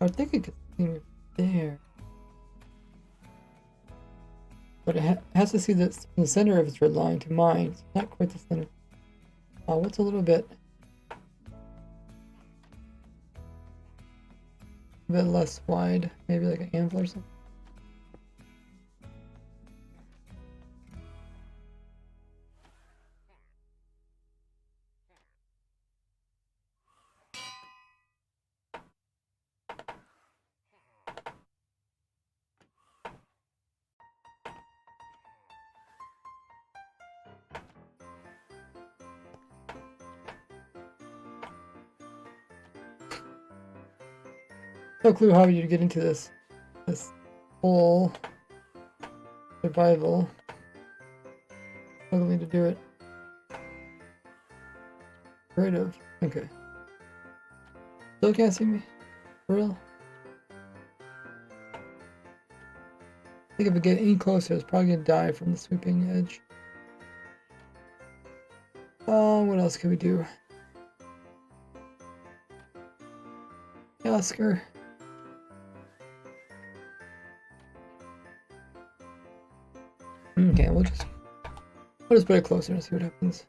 I think it could see me there. But it has to see this from the center of its red line to mine. It's not quite the center. What's a little bit less wide? Maybe like an anvil or something. No clue how you get into this whole survival. Struggling to do it. Creative. Okay. Still can't see me? For real? I think if I get any closer, it's probably gonna die from the sweeping edge. What else can we do? Oscar. Okay, we'll just put it closer and see what happens.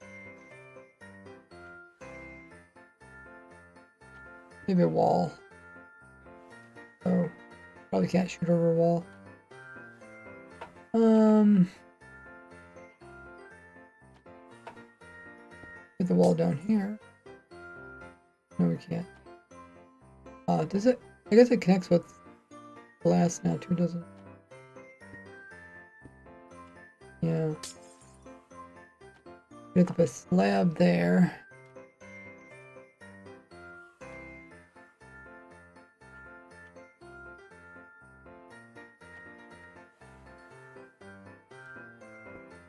Maybe a wall. Oh, probably can't shoot over a wall. Get the wall down here. No, we can't. Does it? I guess it connects with glass now too, doesn't it? Yeah. We have to put a slab there.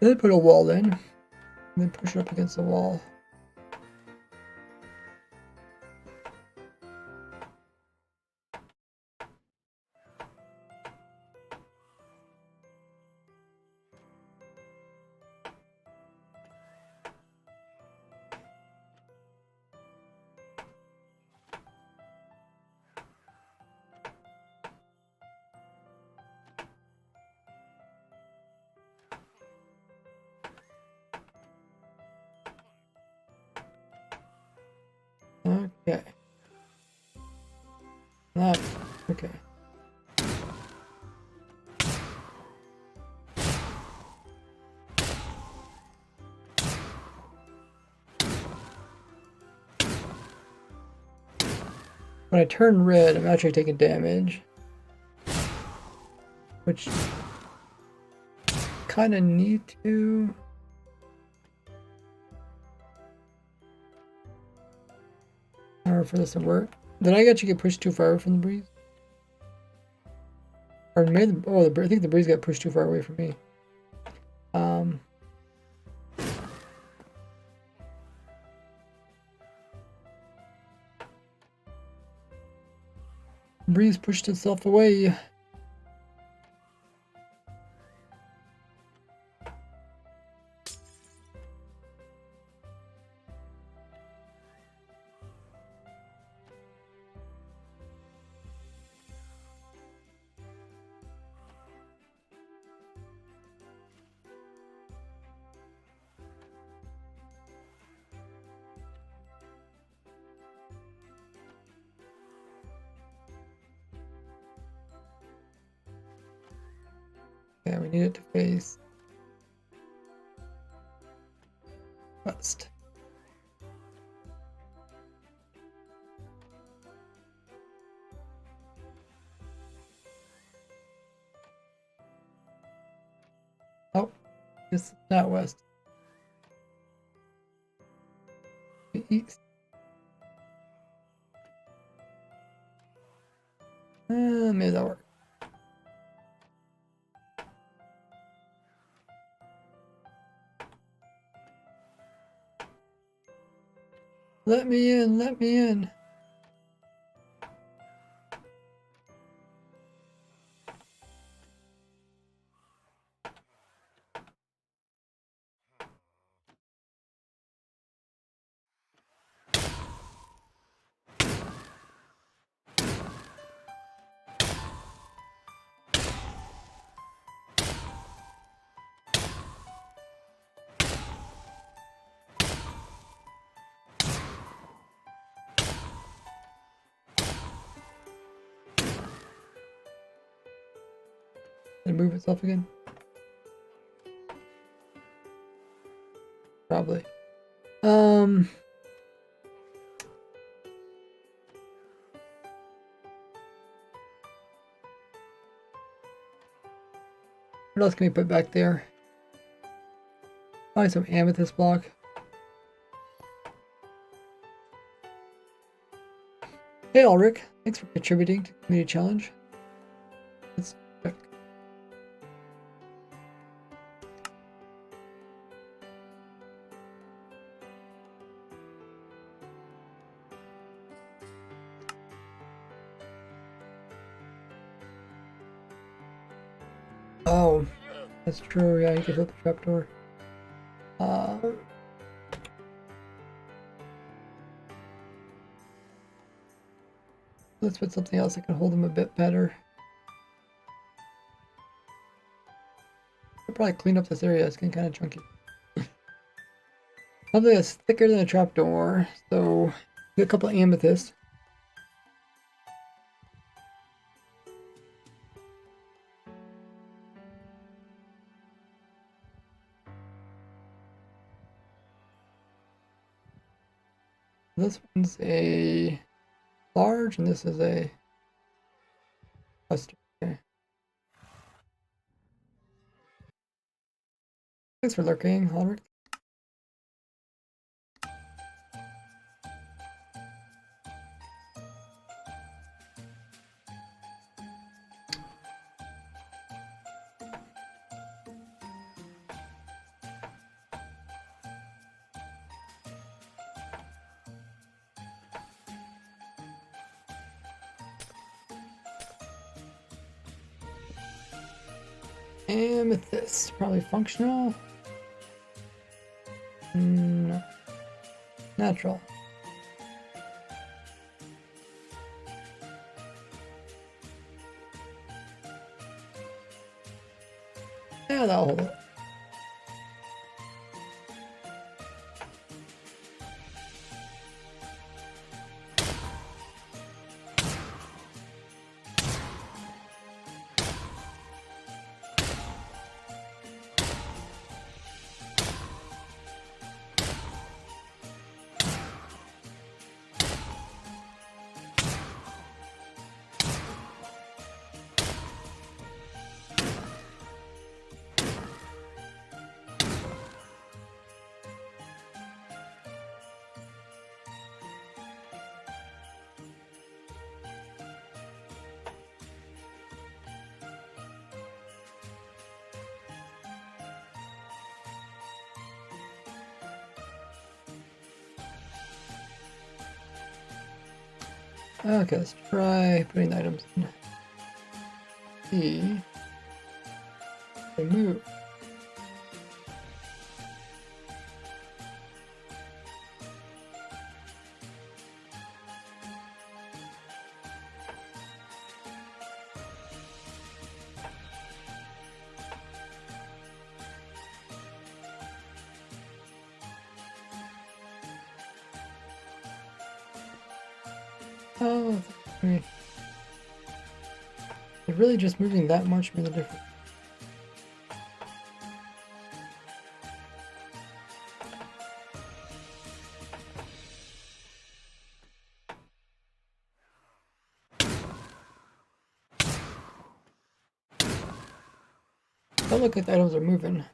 Then put a wall in, and then push it up against the wall. Okay. That, okay. When I turn red, I'm actually taking damage. Which kind of need to. Or for this to work. Did I actually get pushed too far from the breeze? Or maybe I think the breeze got pushed too far away from me. Breeze pushed itself away. Yeah, we need it to face west. Oh, it's not west. East. Maybe that work. Let me in, let me in. Did it move itself again? Probably. What else can we put back there? Probably some amethyst block. Hey Ulrich, thanks for contributing to the community challenge. Let's check. Oh, that's true. Yeah, you can hit the trapdoor. Let's put something else that can hold them a bit better. I'll probably clean up this area. It's getting kind of chunky. Something that's thicker than a trapdoor. So, get a couple of amethysts. This one's a large, and this is a cluster. Okay. Thanks for lurking, Ulrich. Amethyst, probably functional. No. Natural. Yeah, that'll hold it. Okay, let's try putting the items in. See. They move. Oh, okay. They're really just moving that much made a difference. Don't look like the items are moving.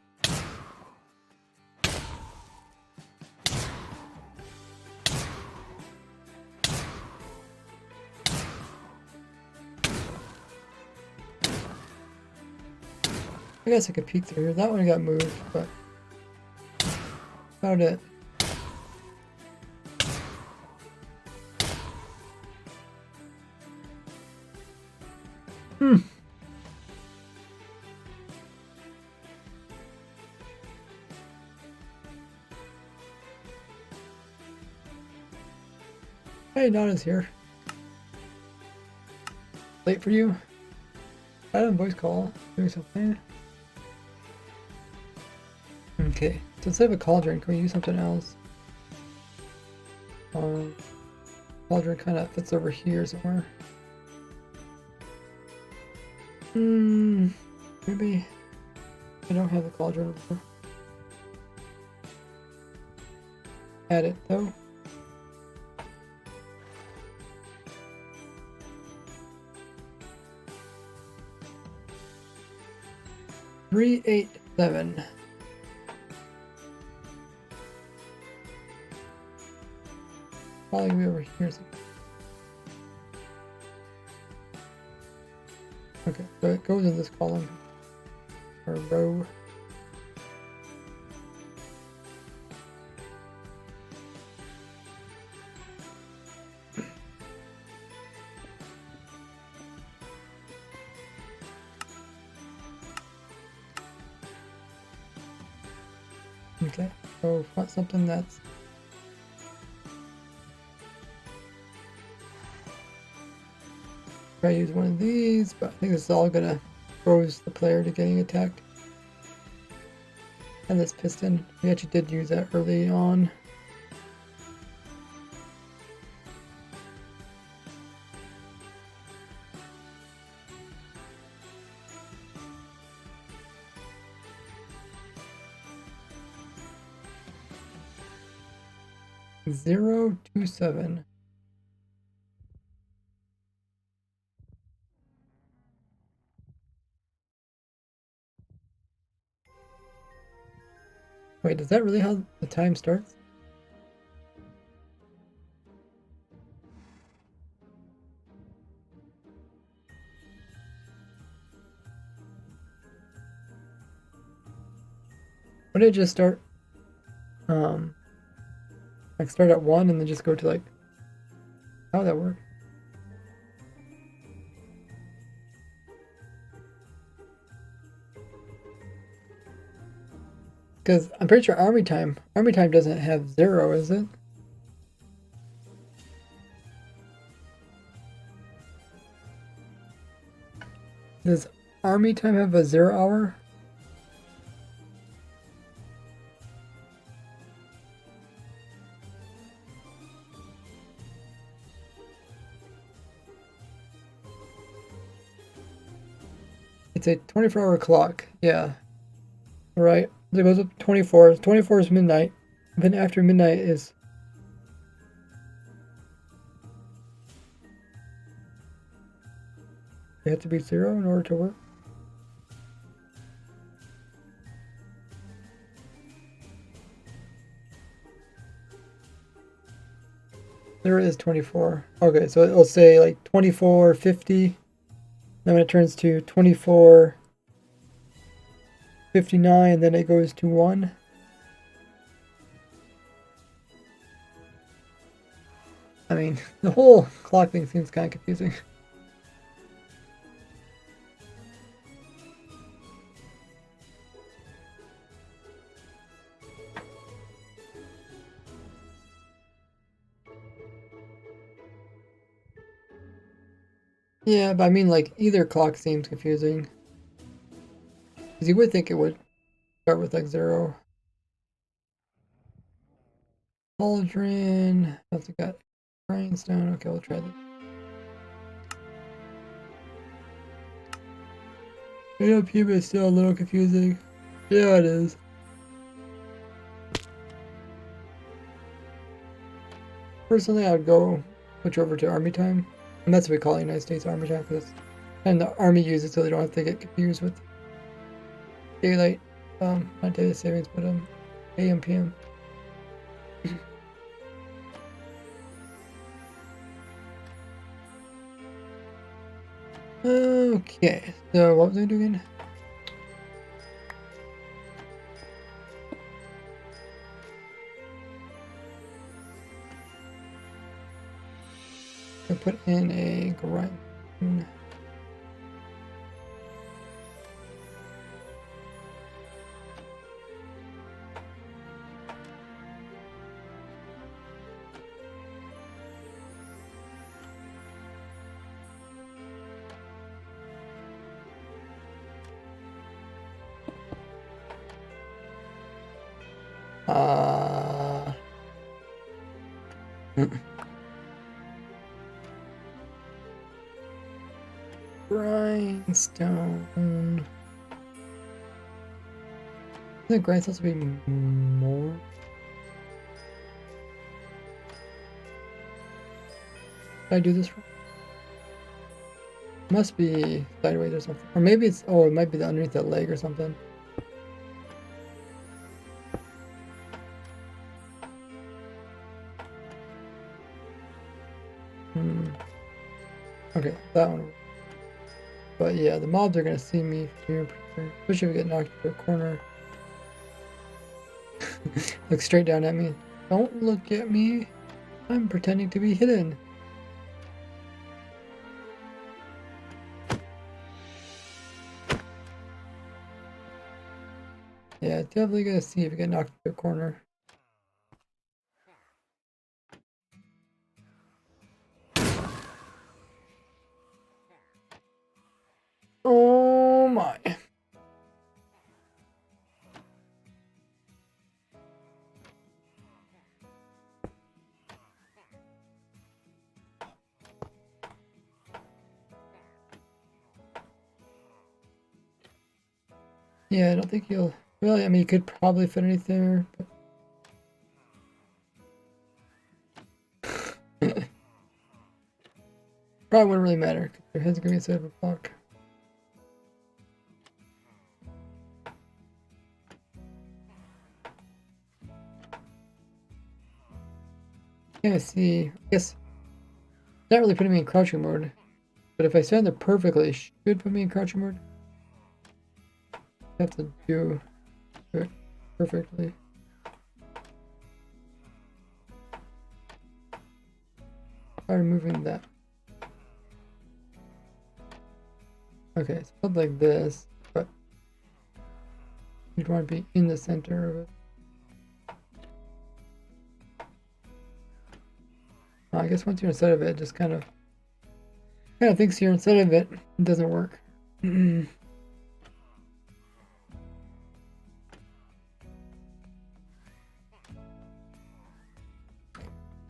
I guess I could peek through here. That one got moved, but about it. Hmm. Hey, Donna's here. Late for you? I had a voice call. Doing something. Okay, so instead of a cauldron, can we use something else? Cauldron kind of fits over here somewhere. Maybe I don't have the cauldron over. Add it though. Three, 8, 7. Probably gonna be over here somewhere. Okay, so it goes in this column or row. Okay, so find something that's try to use one of these, but I think this is all gonna expose the player to getting attacked. And this piston, we actually did use that early on. 027. Wait, is that really how the time starts? Why did it just start? Like start at 1 and then just go to like, how would that work? Because I'm pretty sure army time doesn't have 0, is it? Does army time have a 0 hour? It's a 24-hour clock. Yeah. Right. It goes up 24. 24 is midnight. Then after midnight is... It have to be 0 in order to work? There is 24. Okay, so it'll say like 24:50. Then when it turns to 24:59, then it goes to 1. I mean, the whole clock thing seems kind of confusing. Yeah, but I mean, like, either clock seems confusing. Because you would think it would start with, like, 0. Cauldron. Also got grindstone. Okay, we'll try this. AOP is still a little confusing. Yeah, it is. Personally, I would go switch over to Army time. And that's what we call it, United States Army time, because and the Army uses it so they don't have to get confused with daylight, not daylight savings, but AM, PM. Okay, so what was I doing? I put in a grind. Grindstone. I think grindstone supposed to be more. Did I do this wrong? Must be sideways or something. Or maybe it's, oh, it might be underneath that leg or something. Okay, that one. But yeah, the mobs are gonna see me from here, especially if we get knocked into a corner. Look straight down at me. Don't look at me. I'm pretending to be hidden. Yeah, definitely gonna see if you get knocked into a corner. Oh my. Yeah, I don't think you'll really, I mean, you could probably fit anything there, but Probably wouldn't really matter, because their head's gonna be a set of a block. Yeah, see, I guess not really putting me in crouching mode, but if I stand there perfectly, it should put me in crouching mode. I have to do it perfectly. By removing that. Okay, it's not like this, but you'd want to be in the center of it. I guess once you're inside of it, it just kind of thinks you're inside of it. It doesn't work. Don't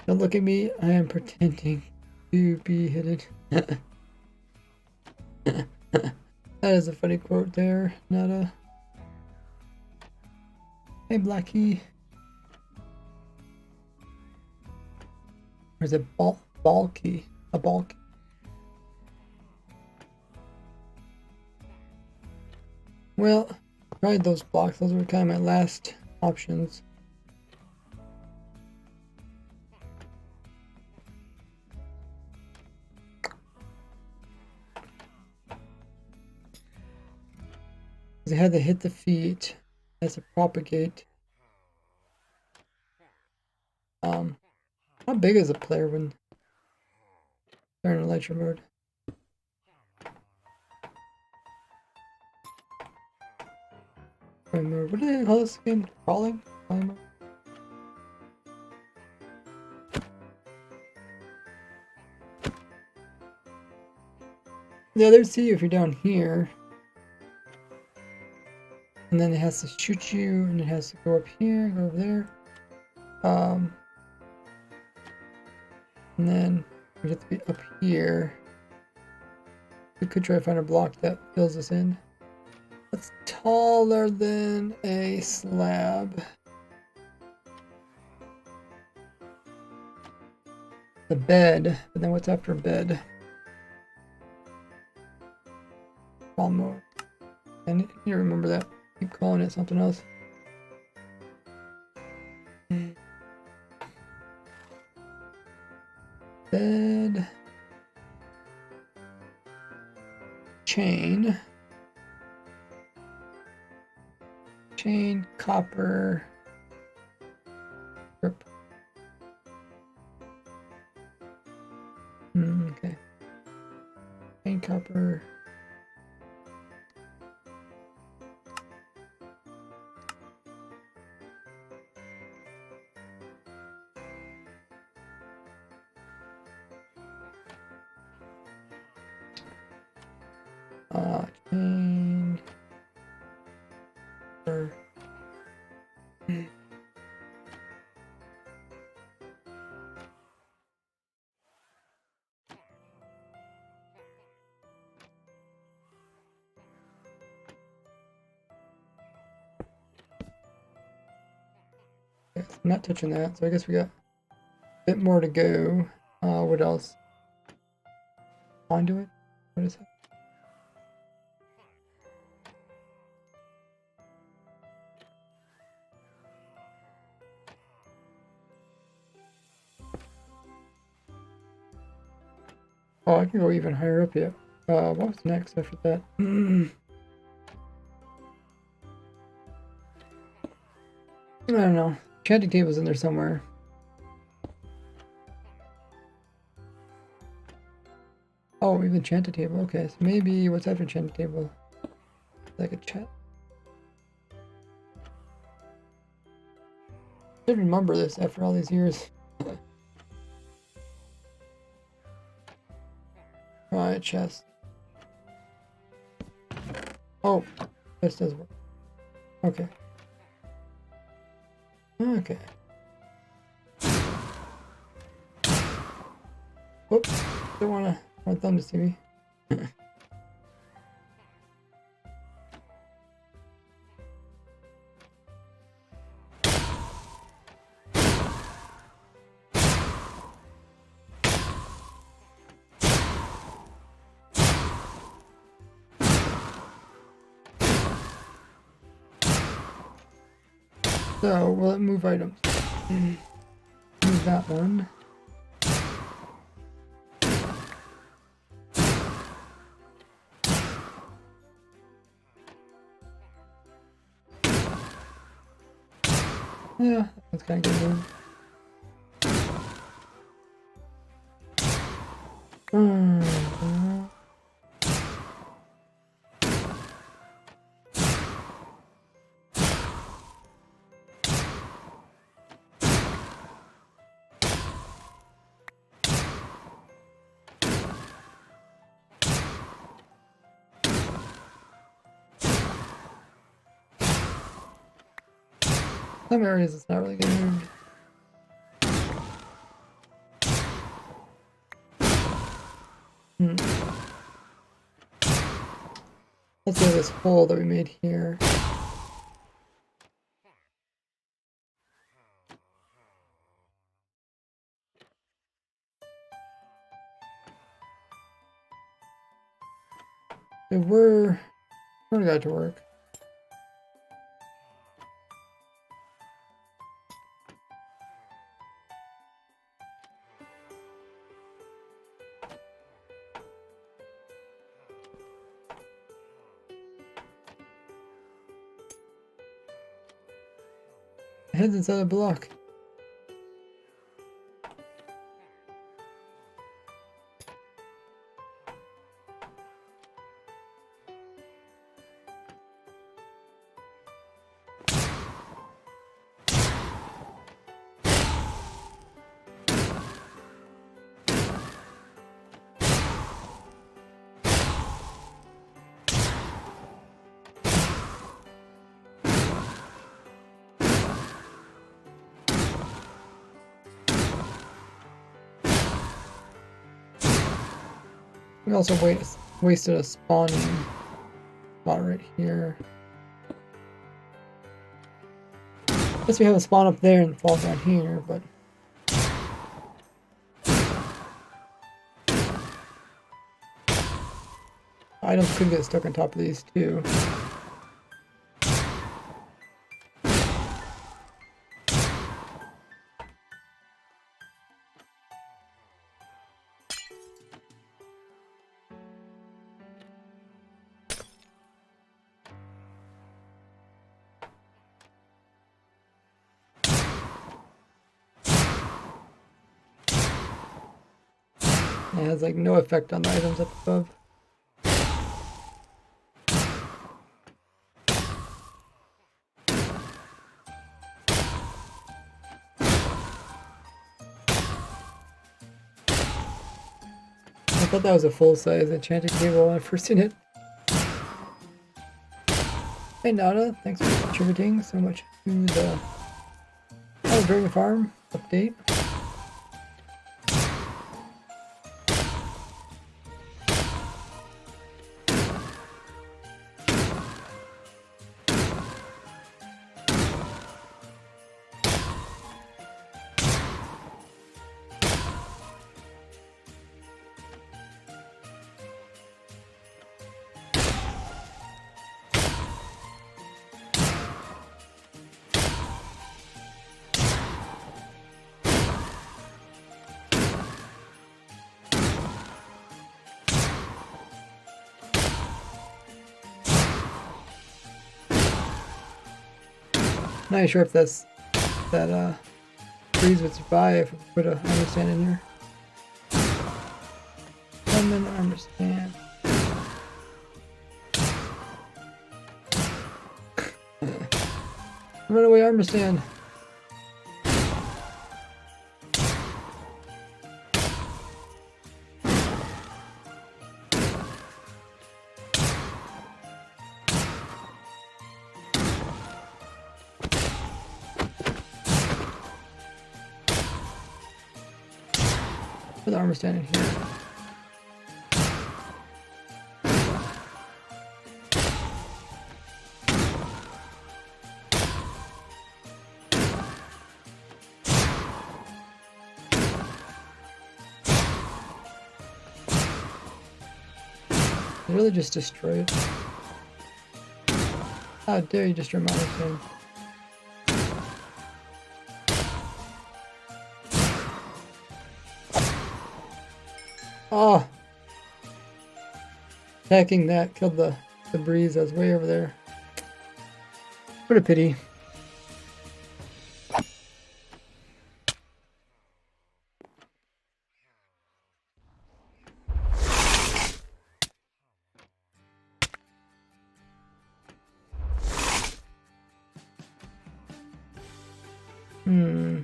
look at me. I am pretending to be hidden. That is a funny quote there. Not a. Hey, Blackie. Or is it bulky? A bulky. Well, tried those blocks. Those were kind of my last options. They had to hit the feet as to propagate. How big is a player when they're in elytra mode? What do they call this again? Crawling? Crawling mode? Yeah, there's see if you're down here. And then it has to shoot you, and it has to go up here, go over there. And then we have to be up here. We could try to find a block that fills us in. That's taller than a slab. The bed, but then what's after bed? Call mode. And you remember that. Keep calling it something else. Bed. Chain. Chain, copper. Grip. Okay. Chain, copper. Chain. I'm not touching that, so I guess we got a bit more to go. What else? Conduit? What is that? Oh, I can go even higher up yet. What was next after that? I don't know. Enchanting table's in there somewhere. Oh, we have the enchanted table. Okay, so maybe what's after enchanted table? Like a chat? I should remember this after all these years. Alright, chest. Oh, this does work. Okay. Okay. Whoops. Don't want my thumb to see me. So, will it move items? Move that one. Yeah, that's kind of good move. Some areas it's not really getting moved. Let's say this hole that we made here. If we're gonna got to work. Heads inside a block. We also wasted a spawning spot right here. Guess we have a spawn up there and fall down here, but items could get stuck on top of these too. It has like no effect on the items up above. I thought that was a full-size enchanted table when I first seen it. Hey Nada, thanks for contributing so much to the Dragon Farm update. Not sure if that freeze would survive if we put an armor stand in here. Summon armor stand. Run away, armor stand. Put the armor stand in here. Really just destroyed. How dare you destroy my armor stand? Oh, attacking that killed the breeze that was way over there. What a pity. Hmm.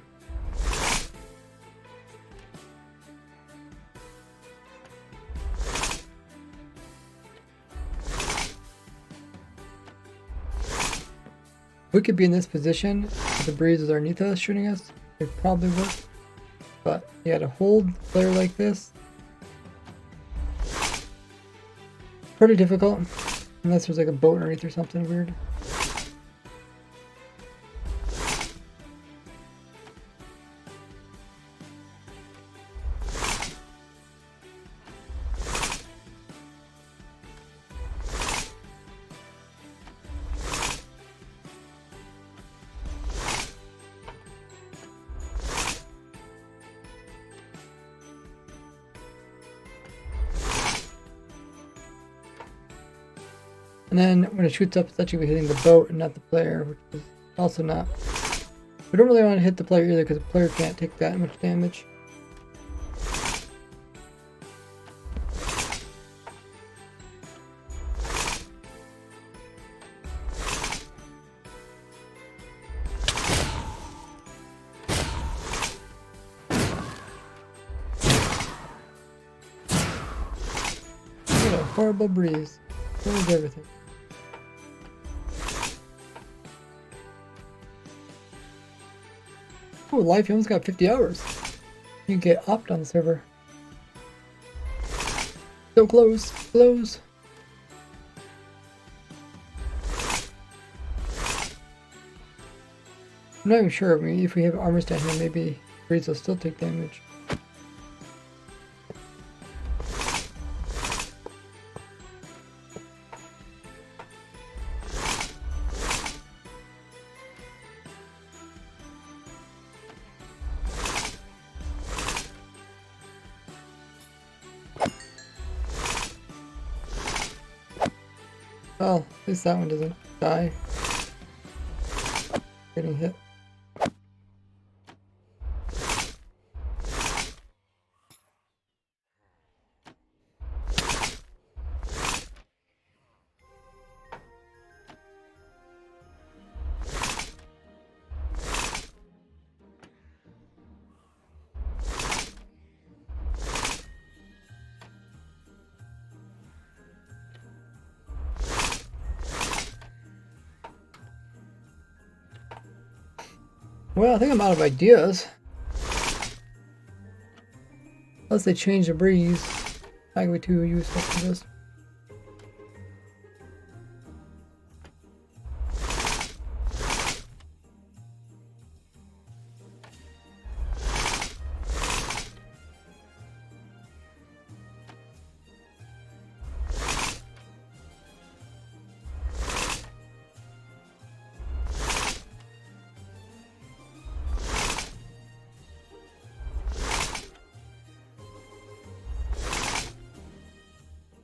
We could be in this position if the breeze is underneath us shooting us. It probably work. But yeah, to hold the player like this, pretty difficult. Unless there's like a boat underneath or something weird. And then when it shoots up, it's actually hitting the boat and not the player, which is also not. We don't really want to hit the player either because the player can't take that much damage. What a horrible breeze. Ruins everything. Oh, life, you almost got 50 hours. You get opt on the server. So close, close. I'm not even sure. I mean, if we have armor stand here, maybe breeze will still take damage. Well, at least that one doesn't die. Getting hit. Well, I think I'm out of ideas. Unless they change the breeze. That could be too useful for this.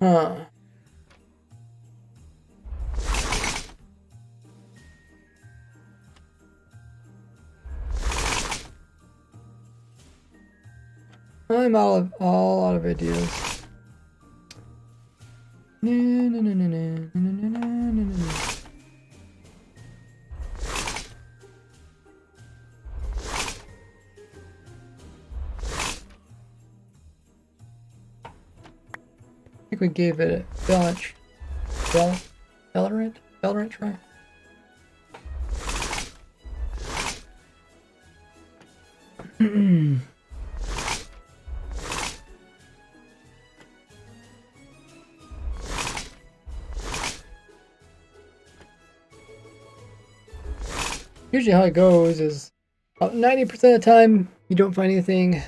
Huh. I'm all out of ideas. Na, na, na, na, na, na, na, na, na, na. I think we gave it a Valorant try. Usually how it goes is about 90% of the time you don't find anything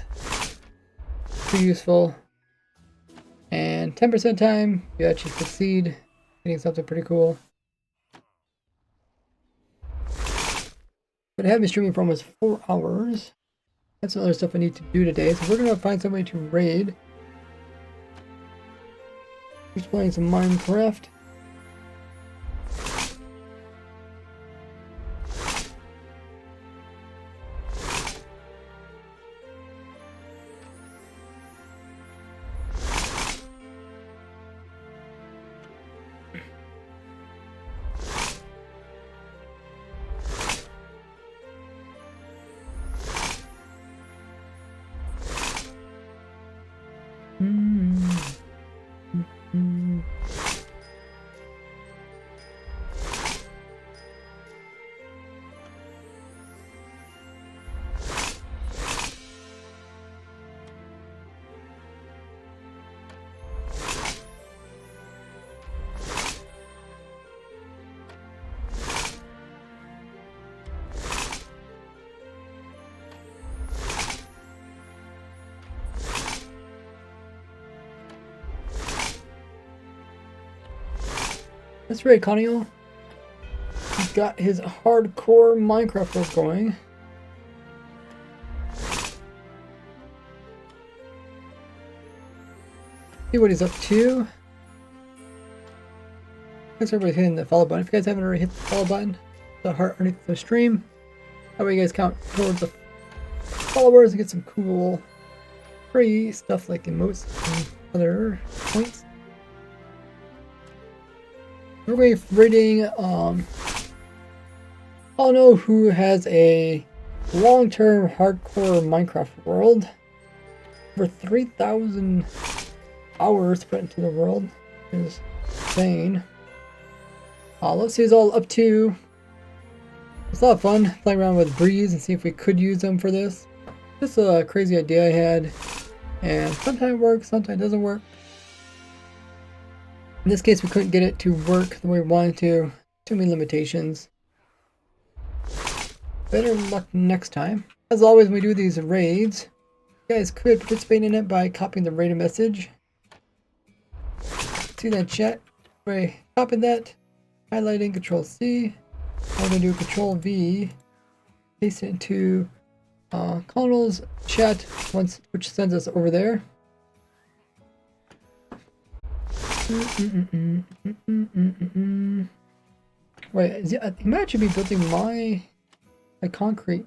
too useful, and 10% of the time you actually succeed getting something pretty cool. But I have been streaming for almost 4 hours. That's some other stuff I need to do today, so we're gonna find somebody to raid. Just playing some Minecraft. That's right, Conio. He's got his hardcore Minecraft world going. See what he's up to. Thanks everybody hitting the follow button. If you guys haven't already hit the follow button, the heart underneath the stream. That way you guys count towards the followers and get some cool free stuff like emotes and other points. We're going to be rating, I don't know who has a long-term hardcore Minecraft world. Over 3,000 hours put into the world is insane. Let's see what it's all up to. It's a lot of fun playing around with Breeze and see if we could use them for this. Just a crazy idea I had, and sometimes it works, sometimes it doesn't work. In this case, we couldn't get it to work the way we wanted to. Too many limitations. Better luck next time. As always, when we do these raids, you guys could participate in it by copying the raid message. See that chat? By copying that, highlighting Control C. I'm going to do Control V. Paste it into Connell's chat which sends us over there. Wait, he might actually be building my concrete